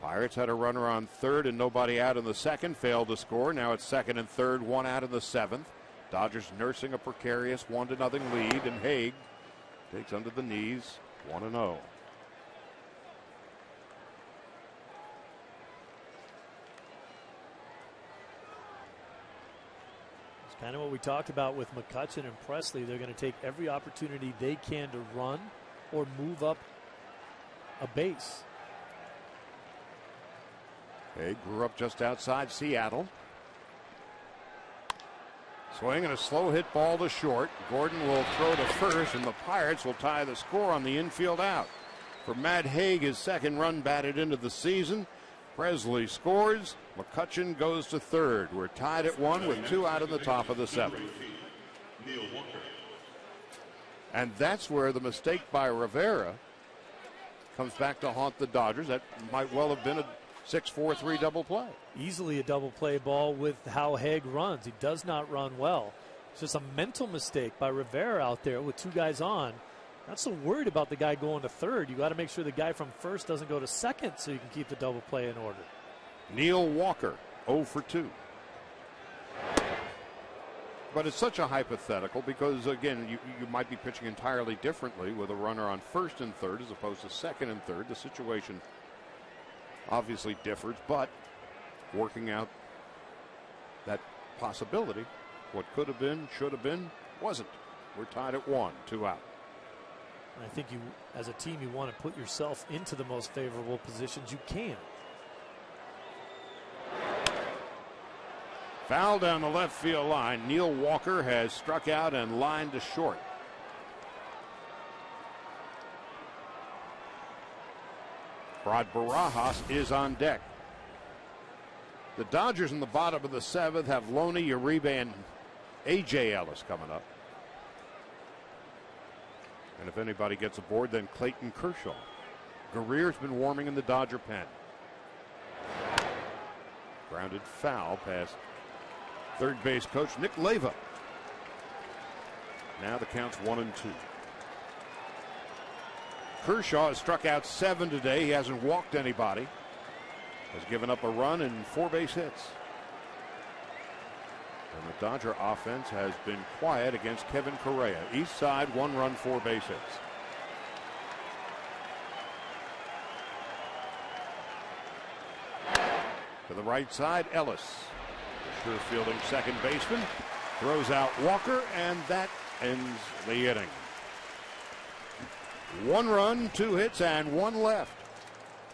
Pirates had a runner on third and nobody out in the second, failed to score. Now it's second and third, 1 out in the 7th. Dodgers nursing a precarious 1-0 lead, and Haig takes under the knees 1-0. Kind of what we talked about with McCutchen and Presley. They're going to take every opportunity they can to run or move up a base. Haig grew up just outside Seattle. Swing and a slow hit ball to short. Gordon will throw to first, and the Pirates will tie the score on the infield out. For Matt Haig, his second run batted into the season. Presley scores. McCutchen goes to third. We're tied at 1 with 2 out in the top of the 7th. And that's where the mistake by Rivera comes back to haunt the Dodgers. That might well have been a 6-4-3 double play. Easily a double play ball with how Haig runs. He does not run well. It's just a mental mistake by Rivera out there with 2 guys on. Not so worried about the guy going to third. You got to make sure the guy from first doesn't go to second so you can keep the double play in order. Neil Walker, 0 for 2. But it's such a hypothetical because, again, you might be pitching entirely differently with a runner on first and third as opposed to second and third. The situation obviously differs, but working out that possibility, what could have been, should have been, wasn't. We're tied at 1, 2 out. I think you, as a team, you want to put yourself into the most favorable positions you can. Foul down the left field line. Neil Walker has struck out and lined to short. Rod Barajas is on deck. The Dodgers in the bottom of the 7th have Loney, Uribe, and A.J. Ellis coming up. And if anybody gets aboard, then Clayton Kershaw. Guerrier's been warming in the Dodger pen. Grounded foul past third base coach Nick Leyva. Now the count's 1-2. Kershaw has struck out 7 today. He hasn't walked anybody. Has given up a run and 4 base hits. And the Dodger offense has been quiet against Kevin Correa. East side, 1 run, 4 base hits. To the right side, Ellis. Sure fielding second baseman. Throws out Walker, and that ends the inning. 1 run, 2 hits, and 1 left.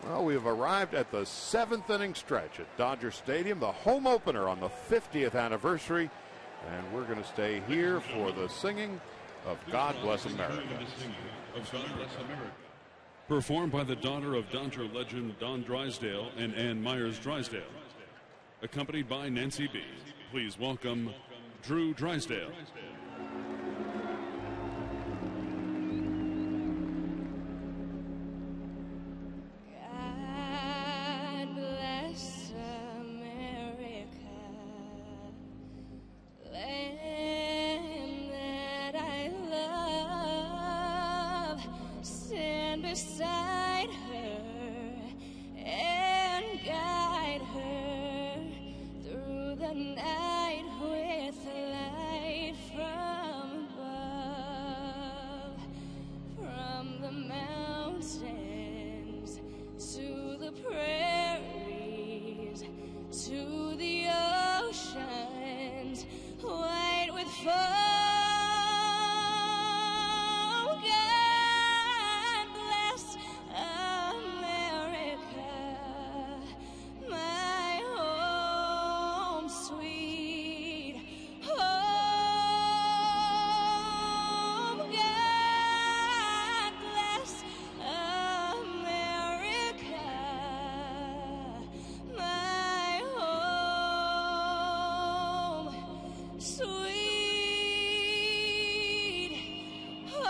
Well, we have arrived at the 7th inning stretch at Dodger Stadium, the home opener on the 50th anniversary. And we're going to stay here for the singing of God Bless America. Performed by the daughter of Dodger legend Don Drysdale and Ann Myers Drysdale. Accompanied by Nancy B. Please welcome Drew Drysdale. God bless America, land that I love. Stand beside her and guide her through the night with light from above, from the mountains to the prairies, to the oceans, white with foam. God bless America, my home, sweet home. God bless America, my home, sweet home.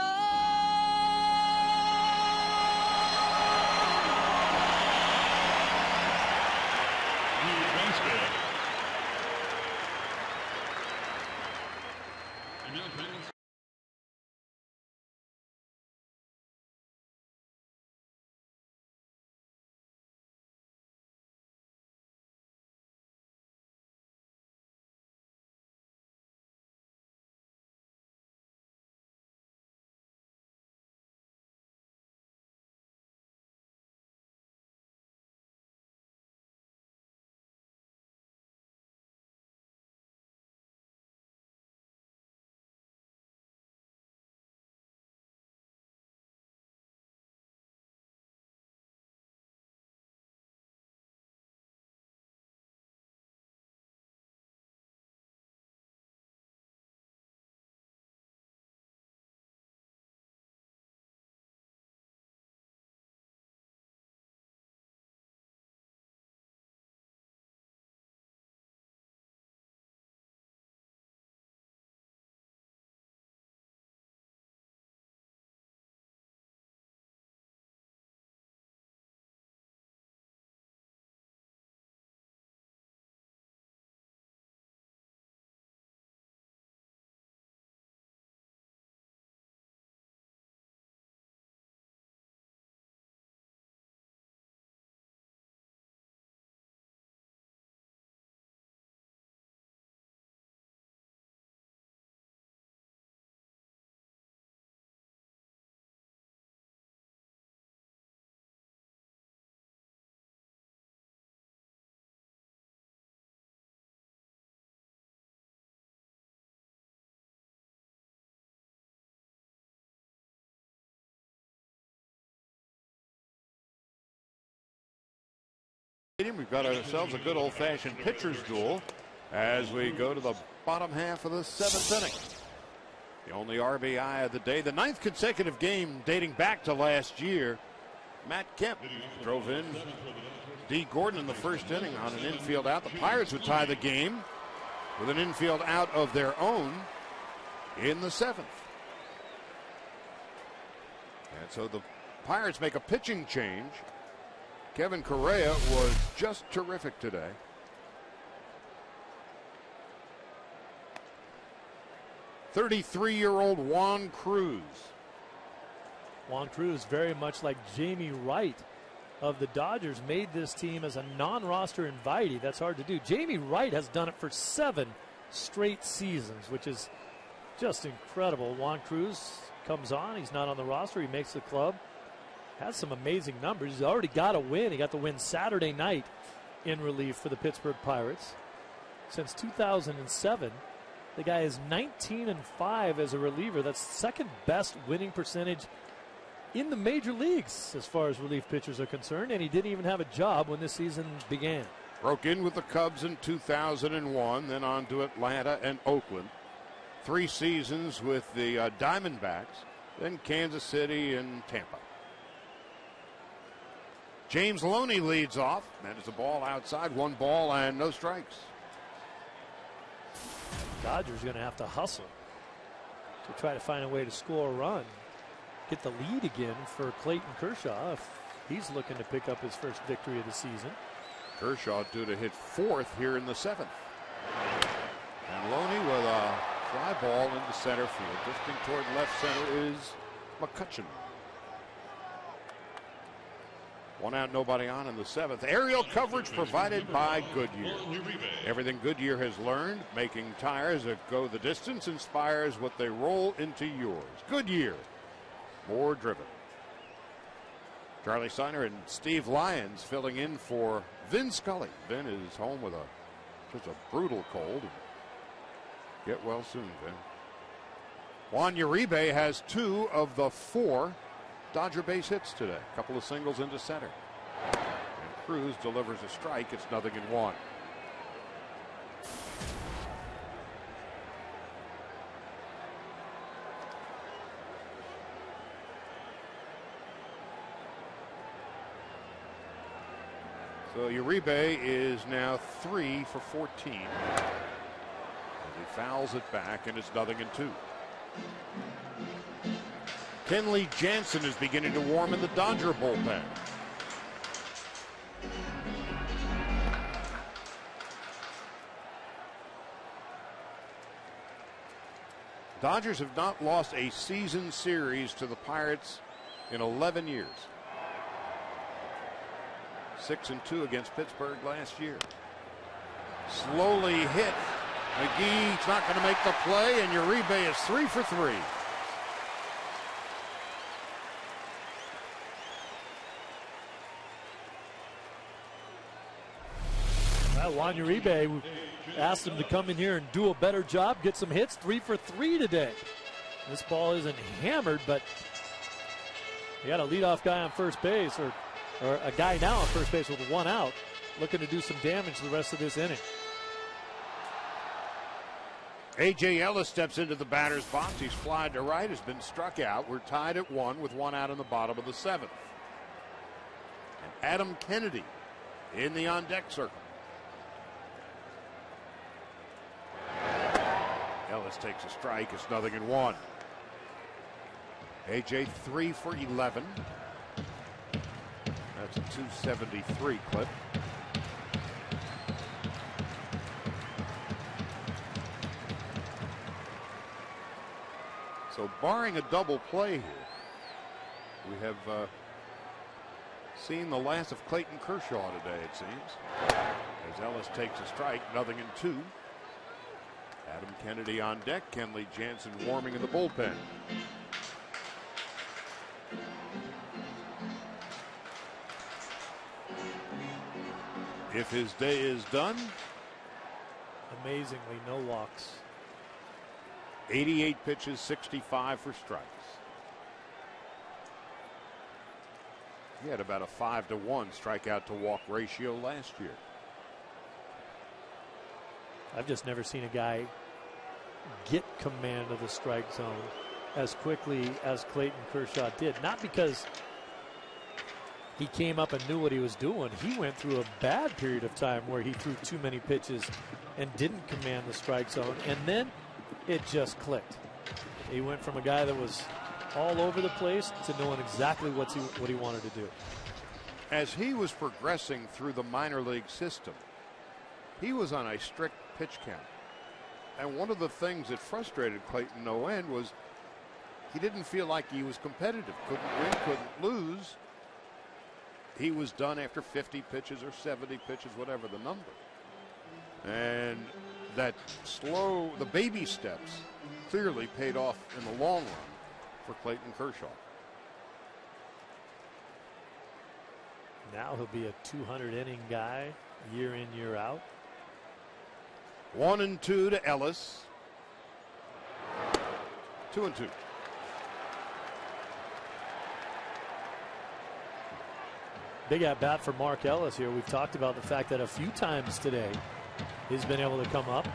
We've got ourselves a good old-fashioned pitcher's duel as we go to the bottom half of the 7th inning. The only RBI of the day, the 9th consecutive game dating back to last year. Matt Kemp drove in D. Gordon in the 1st inning on an infield out. The Pirates would tie the game with an infield out of their own in the 7th. And so the Pirates make a pitching change. Kevin Correa was just terrific today. 33-year-old Juan Cruz. Juan Cruz, very much like Jamie Wright of the Dodgers, made this team as a non-roster invitee. That's hard to do. Jamie Wright has done it for 7 straight seasons, which is just incredible. Juan Cruz comes on. He's not on the roster. He makes the club. Has some amazing numbers. He's already got a win. He got the win Saturday night in relief for the Pittsburgh Pirates. Since 2007, the guy is 19-5 as a reliever. That's second best winning percentage in the major leagues as far as relief pitchers are concerned, and he didn't even have a job when this season began. Broke in with the Cubs in 2001, then on to Atlanta and Oakland. 3 seasons with the Diamondbacks, then Kansas City and Tampa. James Loney leads off. That is the ball outside. 1 ball and no strikes. Dodgers going to have to hustle to try to find a way to score a run. Get the lead again for Clayton Kershaw if he's looking to pick up his first victory of the season. Kershaw due to hit 4th here in the 7th. And Loney with a fly ball into center field. Drifting toward left center is McCutchen. 1 out, nobody on in the 7th. Aerial coverage provided by Goodyear. Everything Goodyear has learned, making tires that go the distance, inspires what they roll into yours. Goodyear, more driven. Charlie Steiner and Steve Lyons filling in for Vin Scully. Vin is home with just a brutal cold. Get well soon, Vin. Juan Uribe has 2 of the 4 Dodger base hits today. A couple of singles into center. And Cruz delivers a strike. It's 0-1. So Uribe is now 3 for 14. As he fouls it back, and it's 0-2. Kenley Jansen is beginning to warm in the Dodger bullpen. Dodgers have not lost a season series to the Pirates in 11 years. 6-2 against Pittsburgh last year. Slowly hit. McGee's not going to make the play, and Uribe is 3 for 3. Juan Uribe asked him to come in here and do a better job, get some hits. 3 for 3 today. This ball isn't hammered, but you got a leadoff guy on first base, or a guy now on first base with 1 out, looking to do some damage the rest of this inning. A.J. Ellis steps into the batter's box. He's flied to right, has been struck out. We're tied at 1 with 1 out in the bottom of the 7th. And Adam Kennedy in the on-deck circle. Ellis takes a strike. It's 0-1. A.J. 3 for 11. That's a 273 clip. So barring a double play here, we have seen the last of Clayton Kershaw today, it seems. As Ellis takes a strike, 0-2. Adam Kennedy on deck. Kenley Jansen warming in the bullpen. If his day is done, amazingly, no walks. 88 pitches, 65 for strikes. He had about a 5-to-1 strikeout to walk ratio last year. I've just never seen a guy get command of the strike zone as quickly as Clayton Kershaw did. Not because he came up and knew what he was doing. He went through a bad period of time where he threw too many pitches and didn't command the strike zone, and then it just clicked. He went from a guy that was all over the place to knowing exactly what he wanted to do. As he was progressing through the minor league system, he was on a strict pitch count. And one of the things that frustrated Clayton no end was he didn't feel like he was competitive. Couldn't win, couldn't lose. He was done after 50 pitches or 70 pitches, whatever the number. And that the baby steps clearly paid off in the long run for Clayton Kershaw. Now he'll be a 200-inning guy year in, year out. 1-2 to Ellis. 2-2. Big at bat for Mark Ellis here. We've talked about the fact that a few times today he's been able to come up.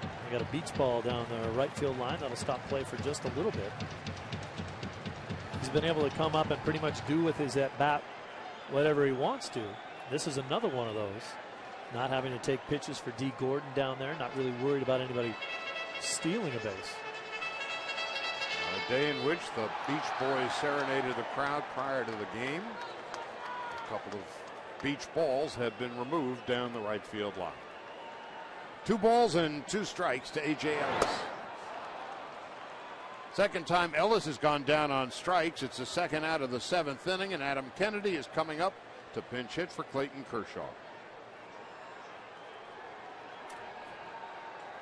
They got a beach ball down the right field line that'll stop play for just a little bit. He's been able to come up and pretty much do with his at bat whatever he wants to. This is another one of those. Not having to take pitches for D. Gordon down there. Not really worried about anybody stealing a base. A day in which the Beach Boys serenaded the crowd prior to the game. A couple of beach balls have been removed down the right field line. 2 balls and 2 strikes to A.J. Ellis. Second time Ellis has gone down on strikes. It's the second out of the 7th inning, and Adam Kennedy is coming up to pinch hit for Clayton Kershaw.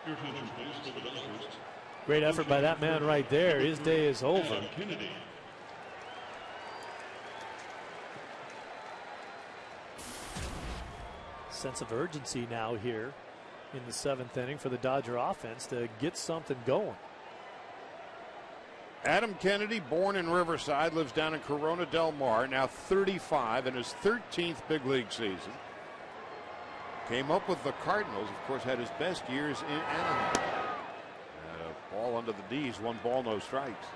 Your attention, please, for the Dodgers. Great effort by that man right there. His day is over. Adam Kennedy. Sense of urgency now here in the 7th inning for the Dodger offense to get something going. Adam Kennedy, born in Riverside, lives down in Corona Del Mar, now 35 in his 13th big league season. Came up with the Cardinals, of course, had his best years in Anaheim. Ball under the D's, 1 ball, no strikes.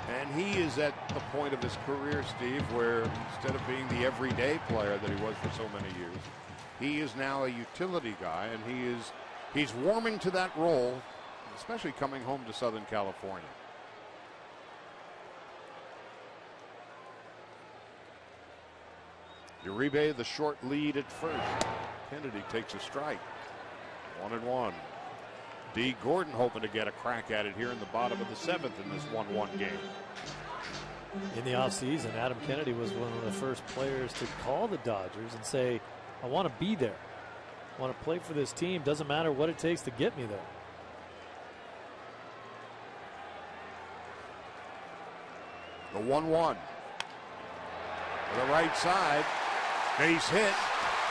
And he is at the point of his career, Steve, where instead of being the everyday player that he was for so many years, he is now a utility guy, and he's warming to that role, especially coming home to Southern California. Uribe, the short lead at first. Kennedy takes a strike. 1-1. D. Gordon hoping to get a crack at it here in the bottom of the 7th in this 1-1 game. In the offseason, Adam Kennedy was one of the first players to call the Dodgers and say, I want to be there. I want to play for this team. Doesn't matter what it takes to get me there. The 1-1. To the right side. Base hit.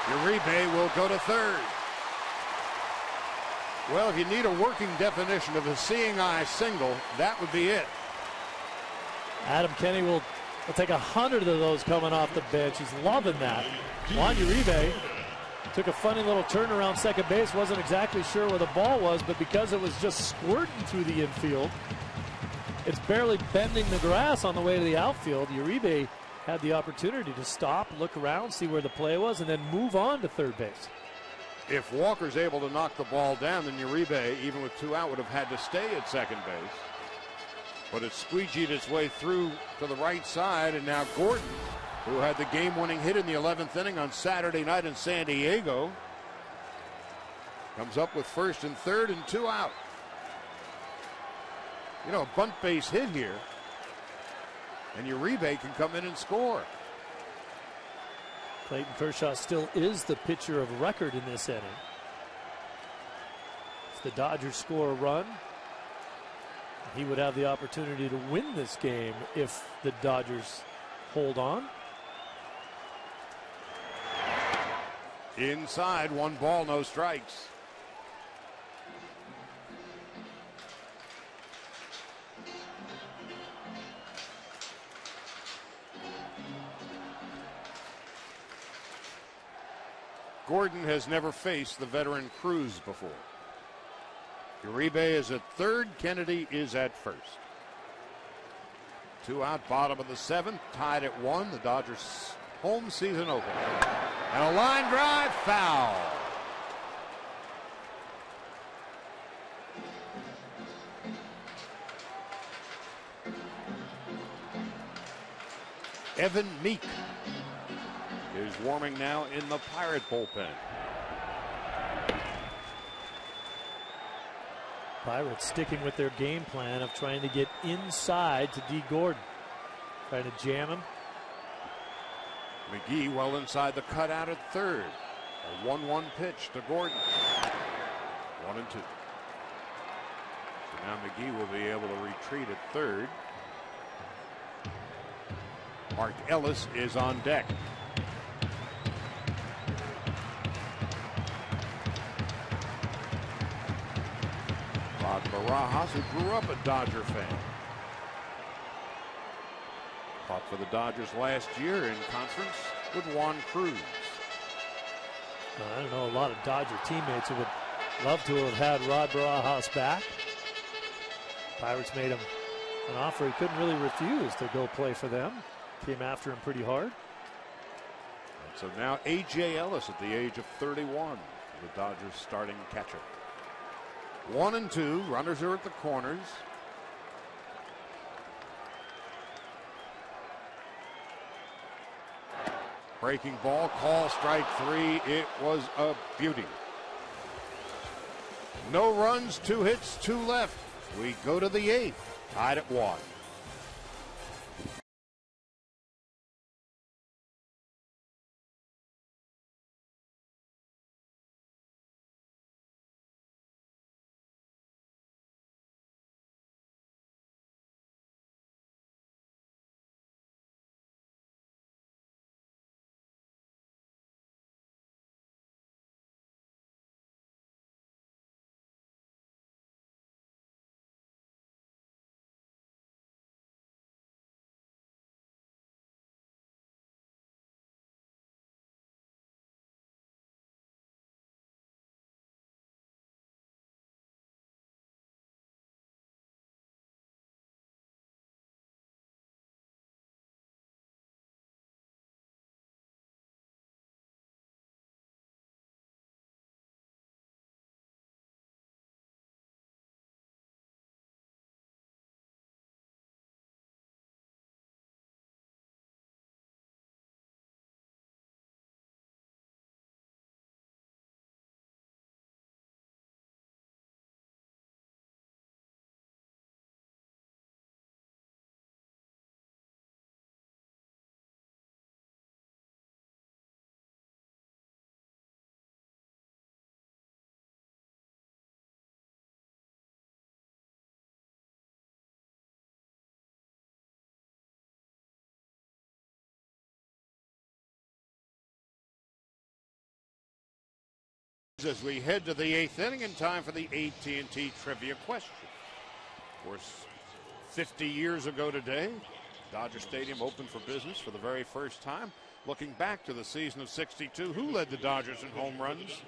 Uribe will go to third. Well, if you need a working definition of a seeing eye single, that would be it. Adam Kennedy will take 100 of those coming off the bench. He's loving that. Juan Uribe took a funny little turn around second base. Wasn't exactly sure where the ball was, but because it was just squirting through the infield, it's barely bending the grass on the way to the outfield. Uribe had the opportunity to stop, look around, see where the play was, and then move on to third base. If Walker's able to knock the ball down, then Uribe, even with 2 out, would have had to stay at second base. But it squeegeed its way through to the right side, and now Gordon, who had the game-winning hit in the 11th inning on Saturday night in San Diego, comes up with first and third and 2 out. You know, a bunt base hit here, and Uribe can come in and score. Clayton Kershaw still is the pitcher of record in this inning. If the Dodgers score a run, he would have the opportunity to win this game if the Dodgers hold on. Inside, 1 ball, no strikes. Gordon has never faced the veteran Cruz before. Uribe is at third. Kennedy is at first. 2 out, bottom of the 7th, tied at 1. The Dodgers' home season opener. And a line drive, foul. Evan Meek is warming now in the Pirate bullpen. Pirates sticking with their game plan of trying to get inside to D. Gordon. Trying to jam him. McGee well inside the cutout at third. A 1-1 pitch to Gordon. 1-2. So now McGee will be able to retreat at third. Mark Ellis is on deck. Rod Barajas, who grew up a Dodger fan. Fought for the Dodgers last year in conference with Juan Cruz. I don't know, a lot of Dodger teammates who would love to have had Rod Barajas back. Pirates made him an offer he couldn't really refuse to go play for them. Came after him pretty hard. And so now A.J. Ellis at the age of 31, the Dodgers starting catcher. 1-2, runners are at the corners. Breaking ball, call strike 3. It was a beauty. No runs, 2 hits, 2 left. We go to the 8th, tied at 1. As we head to the 8th inning in time for the AT&T Trivia Question. Of course, 50 years ago today, Dodger Stadium opened for business for the very first time. Looking back to the season of '62, who led the Dodgers in home runs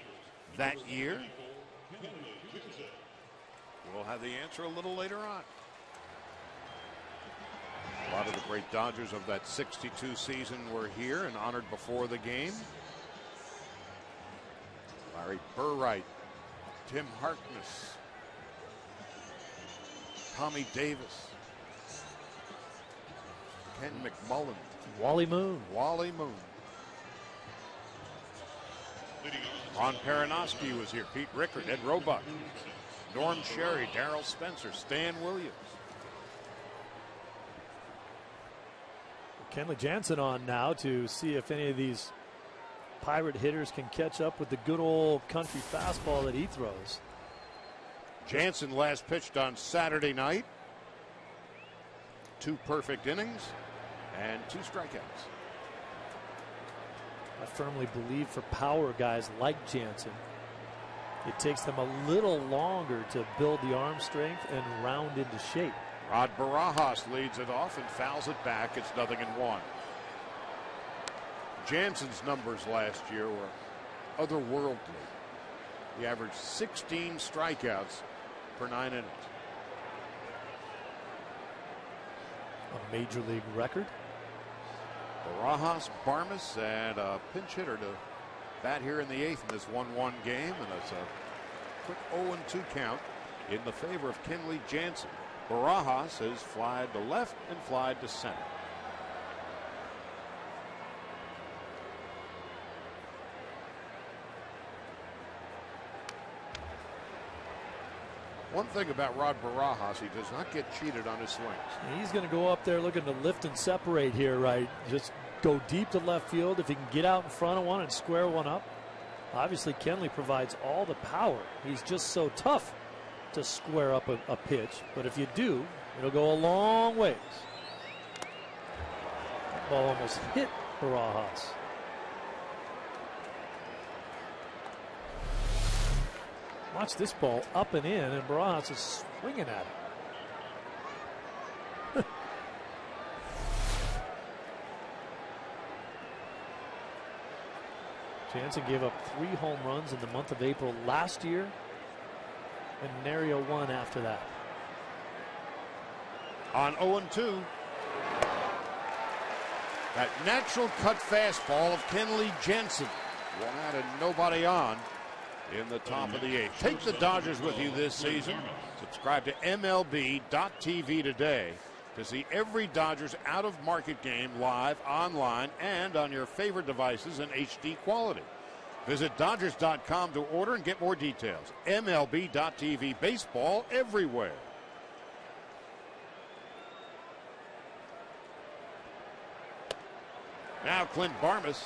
that year? We'll have the answer a little later on. A lot of the great Dodgers of that '62 season were here and honored before the game. Larry Burright, Tim Harkness, Tommy Davis, Ken McMullen, Wally Moon. Wally Moon. Ron Peronoski was here, Pete Rickard, Ed Roebuck, Norm Sherry, Darrell Spencer, Stan Williams. Kenley Jansen on now to see if any of these Pirate hitters can catch up with the good old country fastball that he throws. Jansen last pitched on Saturday night. 2 perfect innings and 2 strikeouts. I firmly believe for power guys like Jansen, it takes them a little longer to build the arm strength and round into shape. Rod Barajas leads it off and fouls it back. It's 0-1. Jansen's numbers last year were otherworldly. He averaged 16 strikeouts per 9 innings. A major league record. Barajas, Barmes, and a pinch hitter to bat here in the 8th in this 1-1 game. And it's a quick 0-2 count in the favor of Kenley Jansen. Barajas has flied to left and flied to center. One thing about Rod Barajas, he does not get cheated on his swings. He's going to go up there looking to lift and separate here, right? Just go deep to left field if he can get out in front of one and square one up. Obviously, Kenley provides all the power. He's just so tough to square up a pitch. But if you do, it'll go a long ways. That ball almost hit Barajas. Watch this ball up and in, and Barajas is swinging at it. Jansen gave up 3 home runs in the month of April last year, and nary a one after that. On 0-2. That natural cut fastball of Kenley Jansen. One out and nobody on in the top of the 8th. Take the Dodgers with you this season. Subscribe to MLB.tv today to see every Dodgers out-of-market game live, online, and on your favorite devices in HD quality. Visit Dodgers.com to order and get more details. MLB.tv, baseball everywhere. Now Clint Barmas,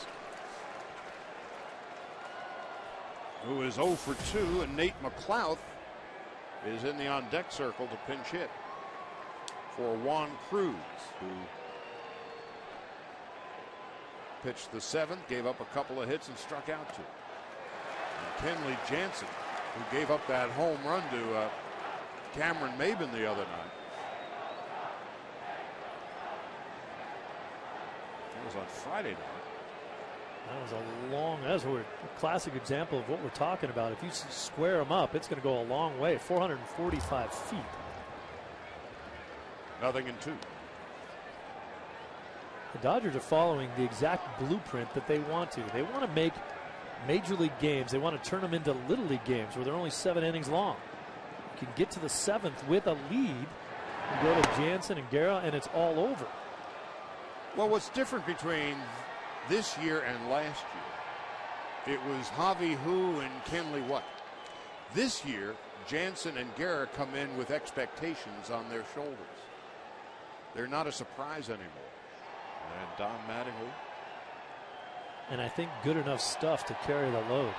who is 0 for 2, and Nate McLouth is in the on-deck circle to pinch hit for Juan Cruz, who pitched the 7th, gave up a couple of hits and struck out 2. And Kenley Jansen, who gave up that home run to Cameron Maybin the other night. That was on Friday night. That was a classic example of what we're talking about. If you square them up, it's going to go a long way. 445 feet. 0-2. The Dodgers are following the exact blueprint that they want to. They want to make major league games. They want to turn them into little league games where they're only 7 innings long. You can get to the 7th with a lead, and go to Jansen and Guerra, and it's all over. Well, what's different between this year and last year, it was Javi Hu and Kenley What. This year, Jansen and Guerra come in with expectations on their shoulders. They're not a surprise anymore. And Don Mattingly. And I think good enough stuff to carry the load.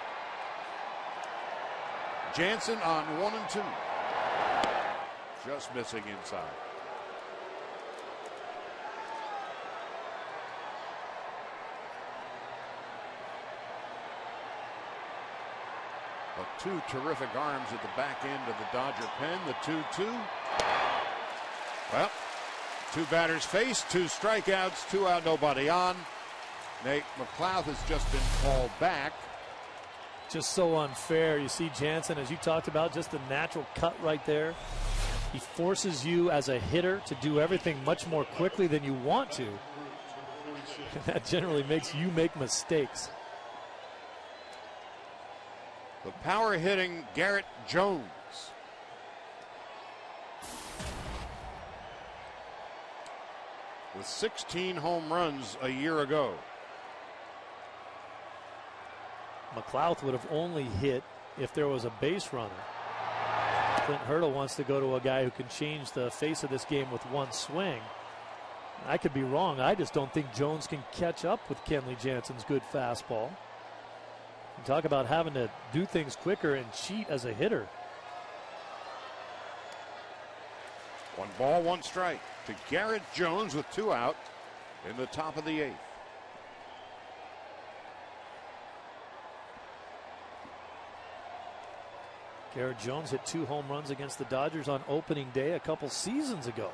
Jansen on 1-2. Just missing inside. But 2 terrific arms at the back end of the Dodger pen. The 2-2. Well, 2 batters faced, 2 strikeouts, 2 out, nobody on. Nate McLouth has just been called back. Just so unfair. You see Jansen, as you talked about, just the natural cut right there. He forces you as a hitter to do everything much more quickly than you want to. And that generally makes you make mistakes. The power hitting Garrett Jones. With 16 home runs a year ago. McLouth would have only hit if there was a base runner. Clint Hurdle wants to go to a guy who can change the face of this game with one swing. I could be wrong. I just don't think Jones can catch up with Kenley Jansen's good fastball. You talk about having to do things quicker and cheat as a hitter. 1 ball, 1 strike to Garrett Jones with 2 out in the top of the 8th. Garrett Jones hit 2 home runs against the Dodgers on opening day a couple seasons ago.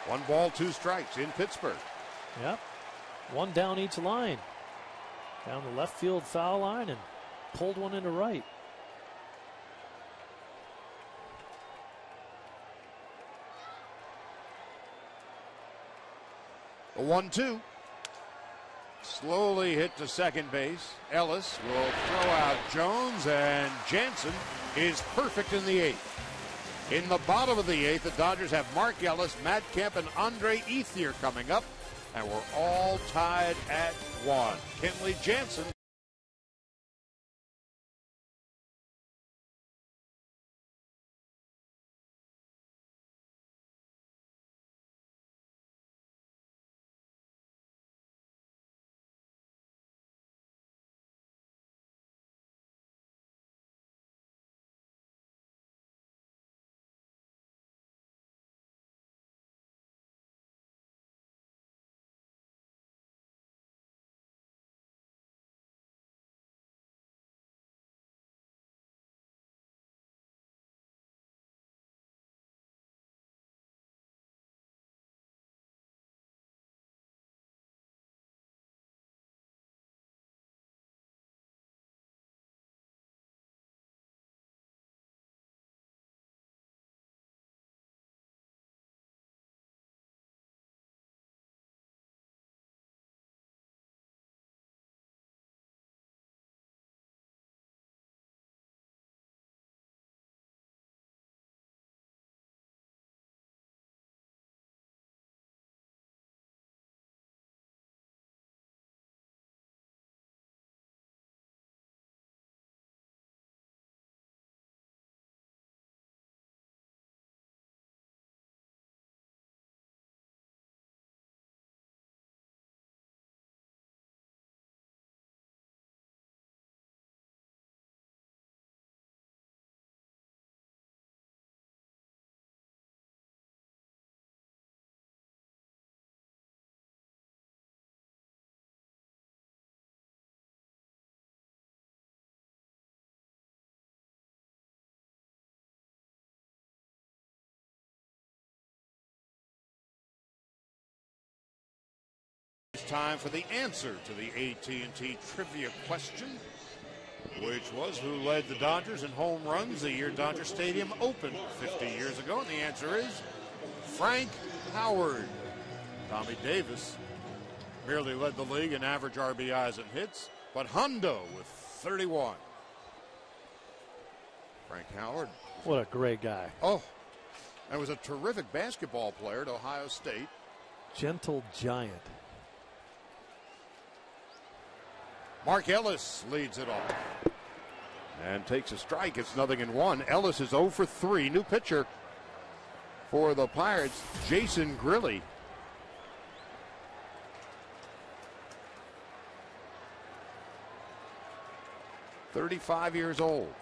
1 ball, 2 strikes in Pittsburgh. Yep. 1 down each line. Down the left field foul line and pulled one into right. The 1-2. Slowly hit to second base. Ellis will throw out Jones, and Jansen is perfect in the 8th. In the bottom of the 8th, the Dodgers have Mark Ellis, Matt Kemp, and Andre Ethier coming up, and we're all tied at 1. Kenley Jansen time for the answer to the AT&T trivia question, which was who led the Dodgers in home runs the year Dodger Stadium opened 50 years ago? And the answer is Frank Howard. Tommy Davis merely led the league in average RBIs and hits, but Hondo with 31. Frank Howard. What a great guy. Oh, and was a terrific basketball player at Ohio State. Gentle giant. Mark Ellis leads it off and takes a strike. It's 0-1. Ellis is 0 for 3. New pitcher for the Pirates, Jason Grilli. "35 years old,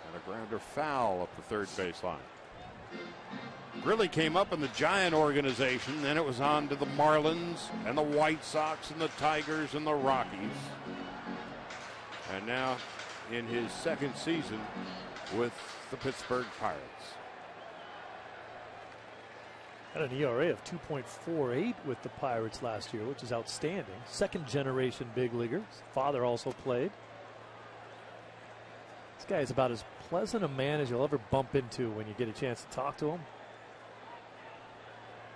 and a grounder foul up the third baseline." Grilli came up in the Giant organization, then it was on to the Marlins and the White Sox and the Tigers and the Rockies. And now in his second season with the Pittsburgh Pirates. Had an ERA of 2.48 with the Pirates last year, which is outstanding. Second generation big leaguer. His father also played. This guy is about as pleasant a man as you'll ever bump into when you get a chance to talk to him.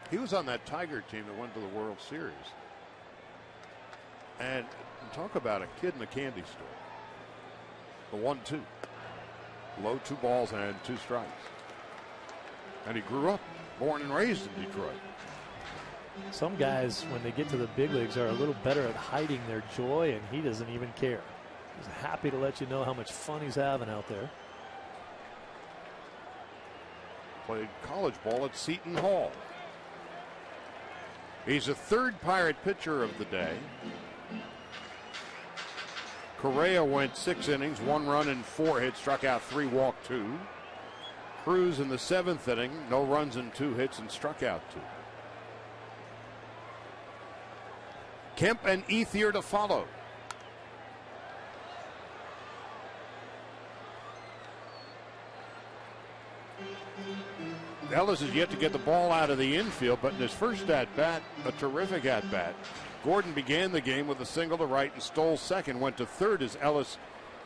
He was on that Tiger team that went to the World Series. And talk about a kid in a candy store. The 1-2. Low 2 balls and 2 strikes. And he grew up, born and raised in Detroit. Some guys, when they get to the big leagues, are a little better at hiding their joy, and he doesn't even care. He's happy to let you know how much fun he's having out there. Played college ball at Seton Hall. He's the third Pirate pitcher of the day. Correa went 6 innings, 1 run and 4 hits, struck out 3, walked 2. Cruz in the 7th inning, no runs and 2 hits, and struck out 2. Kemp and Ethier to follow. Ellis has yet to get the ball out of the infield, but in his first at-bat, a terrific at-bat. Gordon began the game with a single to right and stole second, went to third as Ellis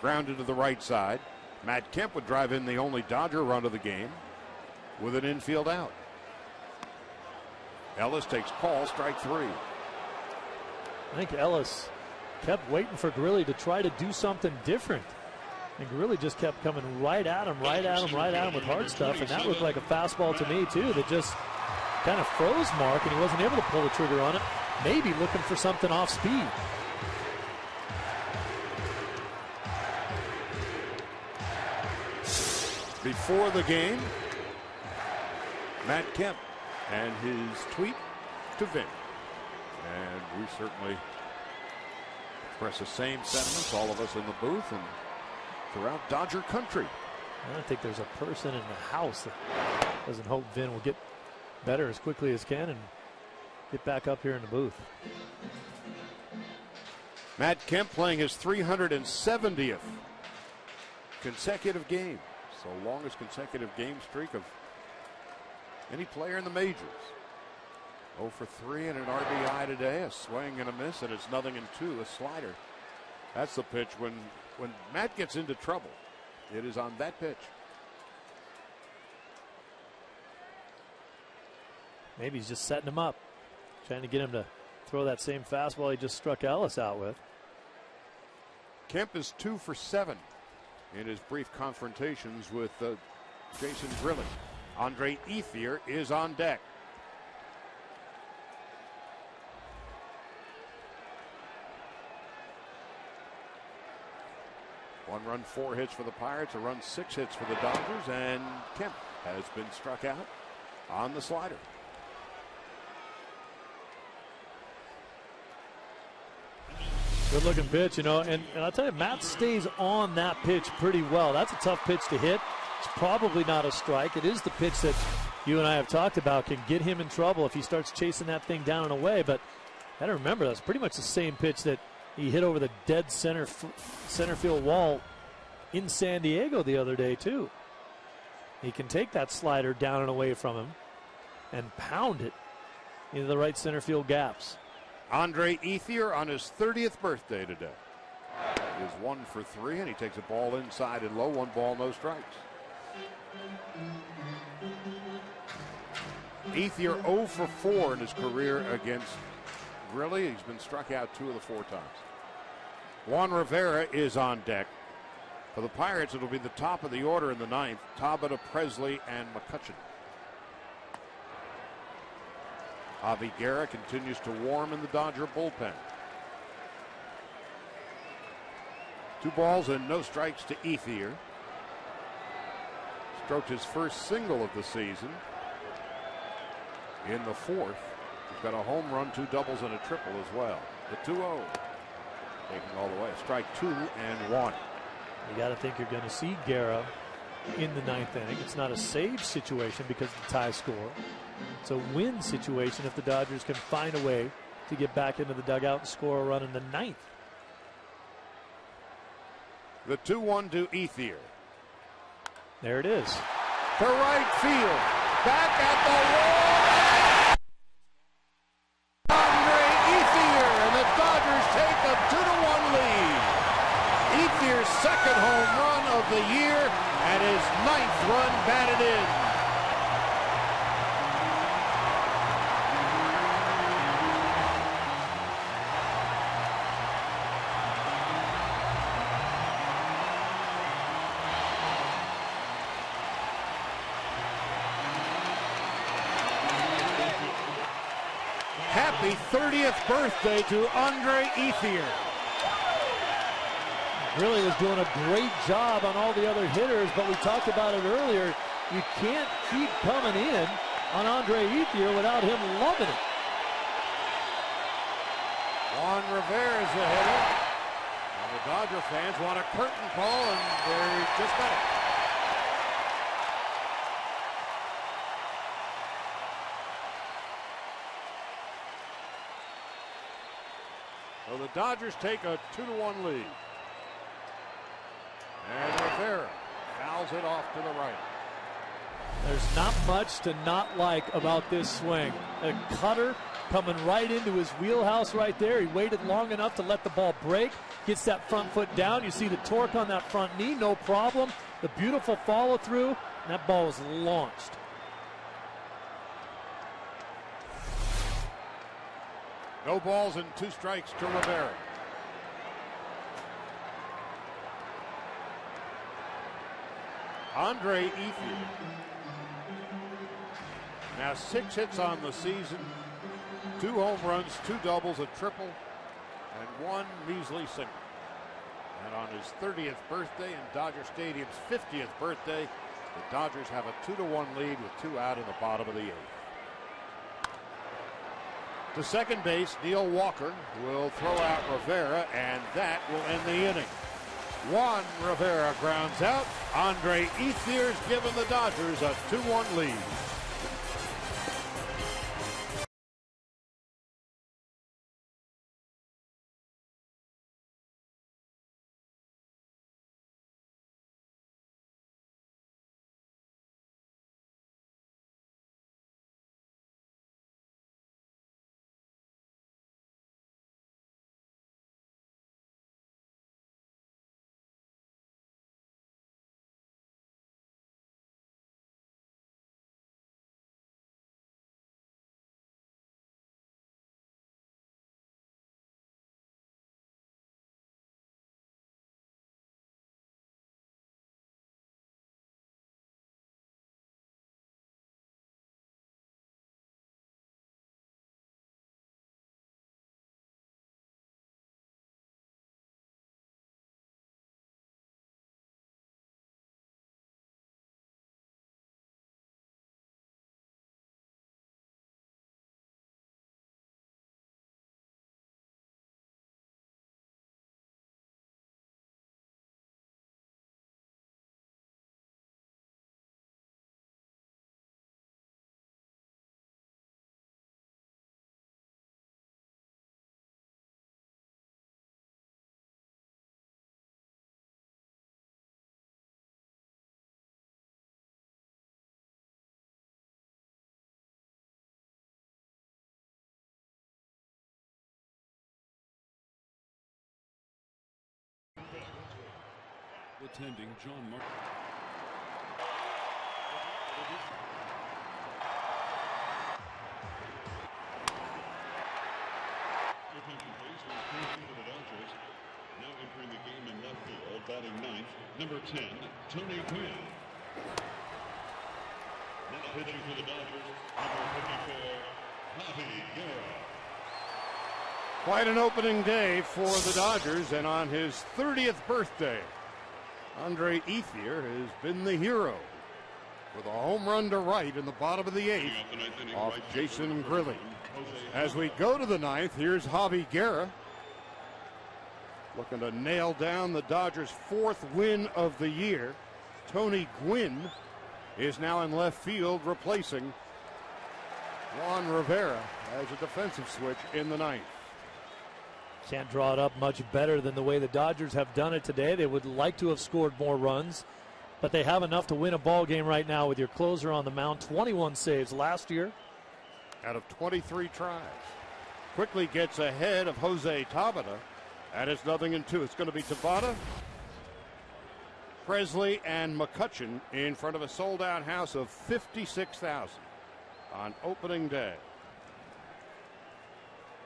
grounded to the right side. Matt Kemp would drive in the only Dodger run of the game with an infield out. Ellis takes call, strike 3. I think Ellis kept waiting for Grilli to try to do something different. And Grilli just kept coming right at him with hard stuff. And that looked like a fastball to me, too, that just kind of froze Mark, and he wasn't able to pull the trigger on it. Maybe looking for something off speed. Before the game, Matt Kemp and his tweet to Vin. And we certainly express the same sentiments, all of us in the booth and throughout Dodger country. I don't think there's a person in the house that doesn't hope Vin will get better as quickly as can and get back up here in the booth. Matt Kemp playing his 370th consecutive game. So longest consecutive game streak of any player in the majors. 0 for 3 and an RBI today, a swing and a miss, and it's 0-2, a slider. That's the pitch when Matt gets into trouble. It is on that pitch. Maybe he's just setting him up, trying to get him to throw that same fastball he just struck Ellis out with. Kemp is 2 for 7 in his brief confrontations with Jason Grilli. Andre Ethier is on deck. One run, 4 hits for the Pirates, a run, 6 hits for the Dodgers, and Kemp has been struck out on the slider. Good looking pitch, you know, and I'll tell you, Matt stays on that pitch pretty well. That's a tough pitch to hit. It's probably not a strike. It is the pitch that you and I have talked about can get him in trouble if he starts chasing that thing down and away. But I don't remember, that's pretty much the same pitch that he hit over the dead center field wall in San Diego the other day, too. He can take that slider down and away from him and pound it into the right center field gaps. Andre Ethier on his 30th birthday today is 1 for 3, and he takes a ball inside and low. 1 ball, no strikes. Ethier 0 for 4 in his career against Grilli. He's been struck out 2 of the 4 times. Juan Rivera is on deck. For the Pirates, it'll be the top of the order in the 9th. Tabata, Presley, and McCutchen. Javi Guerra continues to warm in the Dodger bullpen. 2 balls and no strikes to Ethier. Stroked his first single of the season in the 4th. He's got a home run, 2 doubles, and a triple as well. The 2-0. Taking all the way. Strike 2 and 1. You got to think you're going to see Guerra in the 9th inning. It's not a save situation because of the tie score. It's a win situation if the Dodgers can find a way to get back into the dugout and score a run in the 9th. The 2-1 to Ethier. There it is. To right field. Back at the wall. Andre Ethier, and the Dodgers take a 2-1 lead. Ethier's second home run of the year and his 9th run batted in. Happy 30th birthday to Andre Ethier. Really was doing a great job on all the other hitters, but we talked about it earlier. You can't keep coming in on Andre Ethier without him loving it. Juan Rivera is the hitter. And the Dodger fans want a curtain call, and they just got it. So the Dodgers take a 2-1 lead. And Rivera fouls it off to the right. There's not much to not like about this swing. A cutter coming right into his wheelhouse right there. He waited long enough to let the ball break. Gets that front foot down. You see the torque on that front knee, no problem. The beautiful follow through, and that ball is launched. No balls and 2 strikes to Rivera. Andre Ethier. Now 6 hits on the season, 2 home runs, 2 doubles, a triple, and 1 measly single. And on his 30th birthday and Dodger Stadium's 50th birthday, the Dodgers have a 2-1 lead with 2 out in the bottom of the 8th. To second base, Neil Walker will throw out Rivera, and that will end the inning. Juan Rivera grounds out. Andre Ethier's given the Dodgers a 2-1 lead. attending John Mark. Now entering the game in left field, batting ninth, number 10, Tony Gwynn. Now pitching for the Dodgers, number 54, Javi Guerra. Quite an opening day for the Dodgers, and on his 30th birthday, Andre Ethier has been the hero with a home run to right in the bottom of the eighth off Jason Grilli. As we go to the ninth, here's Javi Guerra looking to nail down the Dodgers' fourth win of the year. Tony Gwynn is now in left field, replacing Juan Rivera as a defensive switch in the ninth. Can't draw it up much better than the way the Dodgers have done it today. They would like to have scored more runs, but they have enough to win a ball game right now with your closer on the mound. 21 saves last year out of 23 tries. Quickly gets ahead of Jose Tabata. And it's 0-2. It's going to be Tabata, Presley, and McCutchen in front of a sold-out house of 56,000 on opening day.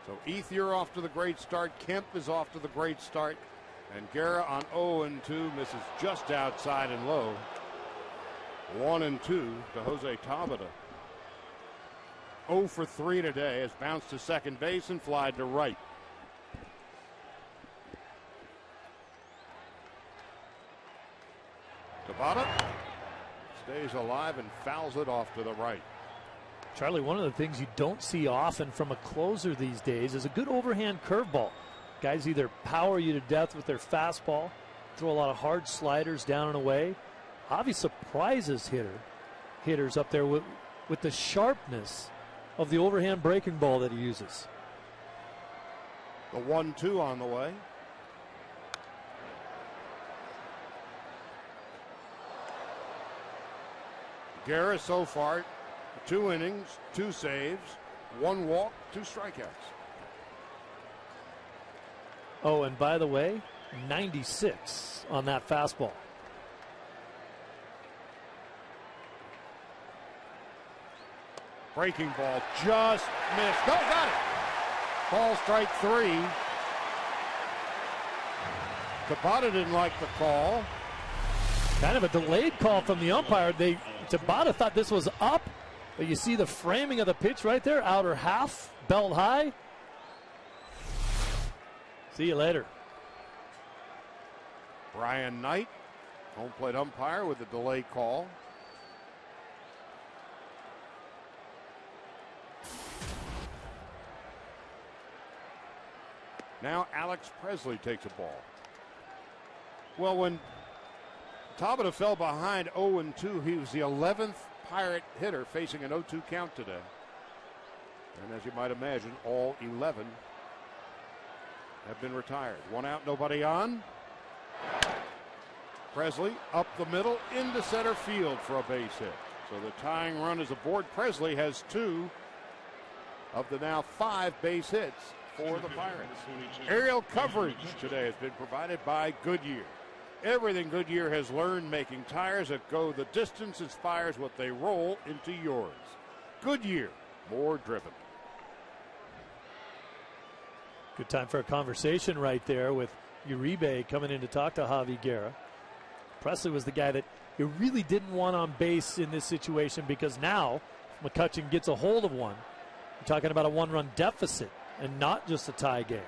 So Ethier off to the great start. Kemp is off to the great start. And Guerra on 0-2 misses just outside and low. 1-2 to Jose Tabata. 0 for 3 today. Has bounced to second base and flied to right. Tabata stays alive and fouls it off to the right. Charlie, one of the things you don't see often from a closer these days is a good overhand curveball. Guys either power you to death with their fastball, throw a lot of hard sliders down and away. Javi surprises hitters up there with the sharpness of the overhand breaking ball that he uses. The 1-2 on the way. Guerra so far, 2 innings, 2 saves, 1 walk, 2 strikeouts. Oh, and by the way, 96 on that fastball. Breaking ball just missed. No, got it. Ball strike 3. Tabata didn't like the call. Kind of a delayed call from the umpire. Tabata thought this was up, but you see the framing of the pitch right there, outer half, belt high. See you later. Brian Knight, home plate umpire with the delay call. Now Alex Presley takes a ball. Well, when Tabata fell behind 0-2. He was the 11th Pirate hitter facing an 0-2 count today. And as you might imagine, all 11 have been retired. 1 out, nobody on. Presley up the middle into center field for a base hit. So the tying run is aboard. Presley has 2 of the now 5 base hits for the Pirates. Aerial coverage today has been provided by Goodyear. Everything Goodyear has learned making tires that go the distance inspires what they roll into yours. Goodyear, more driven. Good time for a conversation right there with Uribe coming in to talk to Javi Guerra. Presley was the guy that you really didn't want on base in this situation because now McCutchen gets a hold of one. You're talking about a 1-run deficit and not just a tie game.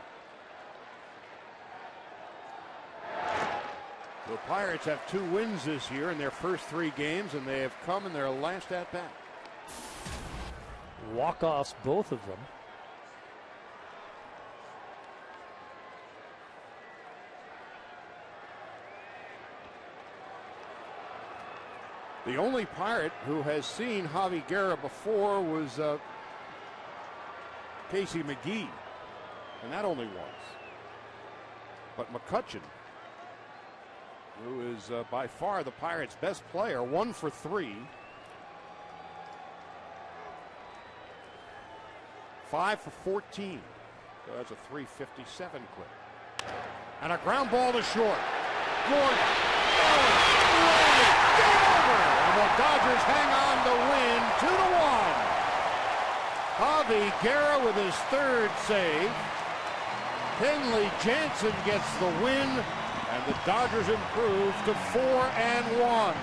The Pirates have 2 wins this year in their first 3 games, and they have come in their last at-bat. Walk-offs, both of them. The only Pirate who has seen Javi Guerra before was Casey McGee, and that only once. But McCutchen, who is by far the Pirates' best player, 1 for 3. 5 for 14. So that's a 357 clip. And a ground ball to short. Gordon. Game over. And the Dodgers hang on to win 2-1. Javi Guerra with his third save. Kenley Jansen gets the win, and the Dodgers improve to 4-1.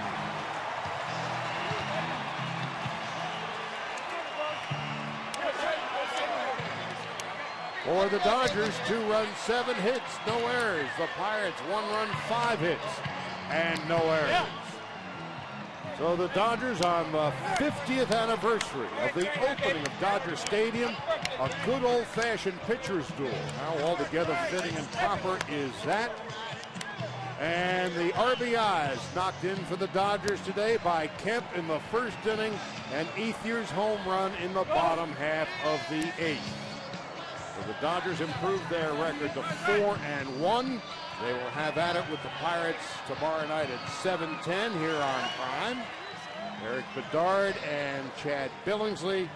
For the Dodgers, 2 runs, 7 hits, no errors. The Pirates, 1 run, 5 hits, and no errors. So the Dodgers on the 50th anniversary of the opening of Dodger Stadium, a good old-fashioned pitcher's duel. How altogether fitting and proper is that? And the RBIs knocked in for the Dodgers today by Kemp in the first inning and Ethier's home run in the bottom half of the 8th. So the Dodgers improved their record to 4-1. They will have at it with the Pirates tomorrow night at 7:10 here on Prime. Eric Bedard and Chad Billingsley.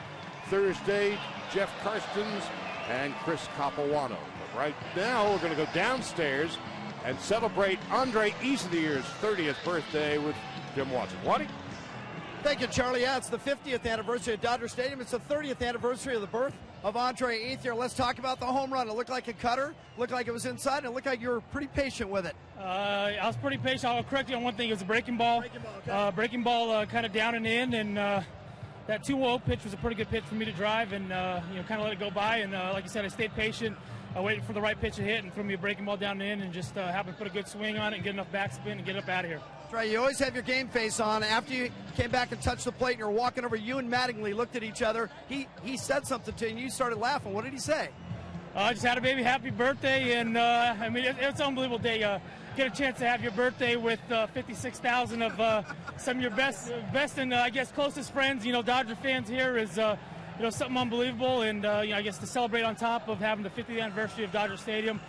Thursday, Jeff Karstens and Chris Capuano. But right now, we're going to go downstairs and celebrate Andre Isier's 30th birthday with Jim Watson. Waddy? Thank you, Charlie. Yeah, it's the 50th anniversary of Dodger Stadium. It's the 30th anniversary of the birth of Andre Ethier. Let's talk about the home run. It looked like a cutter, looked like it was inside, and it looked like you were pretty patient with it. I was pretty patient. I'll correct you on one thing. It was a breaking ball. Breaking ball kind of down and in, and that 2-0 pitch was a pretty good pitch for me to drive and kind of let it go by. And like I said, I stayed patient. I waited for the right pitch to hit and threw me a breaking ball down and in and just happened to put a good swing on it and get enough backspin and get up out of here. That's right. You always have your game face on. After you came back and touched the plate and you were walking over, you and Mattingly looked at each other. He said something to you and you started laughing. What did he say? I just had a baby happy birthday, and I mean, it's an unbelievable day. Get a chance to have your birthday with 56,000 of some of your best and I guess closest friends. Dodger fans here is something unbelievable, and I guess to celebrate on top of having the 50th anniversary of Dodger Stadium,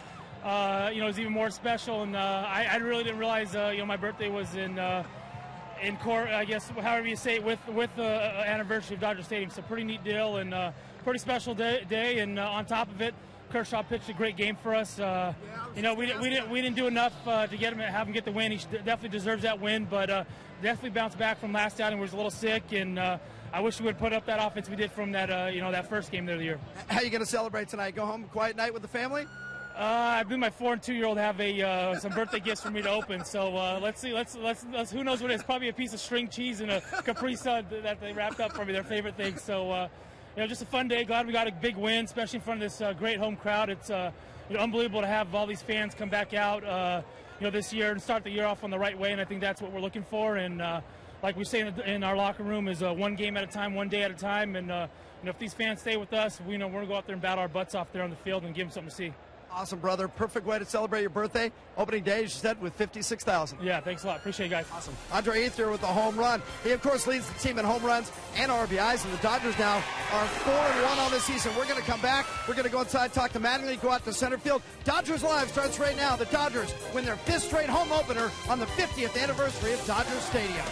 is even more special. And I really didn't realize my birthday was in court. I guess however you say it, with the anniversary of Dodger Stadium. It's a pretty neat deal and pretty special day. And on top of it, Kershaw pitched a great game for us. We didn't do enough to have him get the win. He definitely deserves that win, but definitely bounced back from last outing. He was a little sick, and I wish we would put up that offense we did from that that first game there of the year. How are you going to celebrate tonight? Go home, quiet night with the family? I believe my 4- and 2-year-old have some birthday gifts for me to open. So let's see. Let's who knows what it is? Probably a piece of string cheese and a Capri Sun that they wrapped up for me. Their favorite thing. So just a fun day. Glad we got a big win, especially in front of this great home crowd. It's unbelievable to have all these fans come back out this year and start the year off on the right way. And I think that's what we're looking for. And like we say in our locker room, is one game at a time, one day at a time. And if these fans stay with us, we're going to go out there and battle our butts off there on the field and give them something to see. Awesome, brother. Perfect way to celebrate your birthday. Opening day, as you said, with 56,000. Yeah, thanks a lot. Appreciate it, guys. Awesome. Andre Ethier with the home run. He, of course, leads the team in home runs and RBIs, and the Dodgers now are 4-1 on the season. We're going to come back. We're going to go inside, talk to Mattingly, go out to center field. Dodgers Live starts right now. The Dodgers win their 5th straight home opener on the 50th anniversary of Dodger Stadium.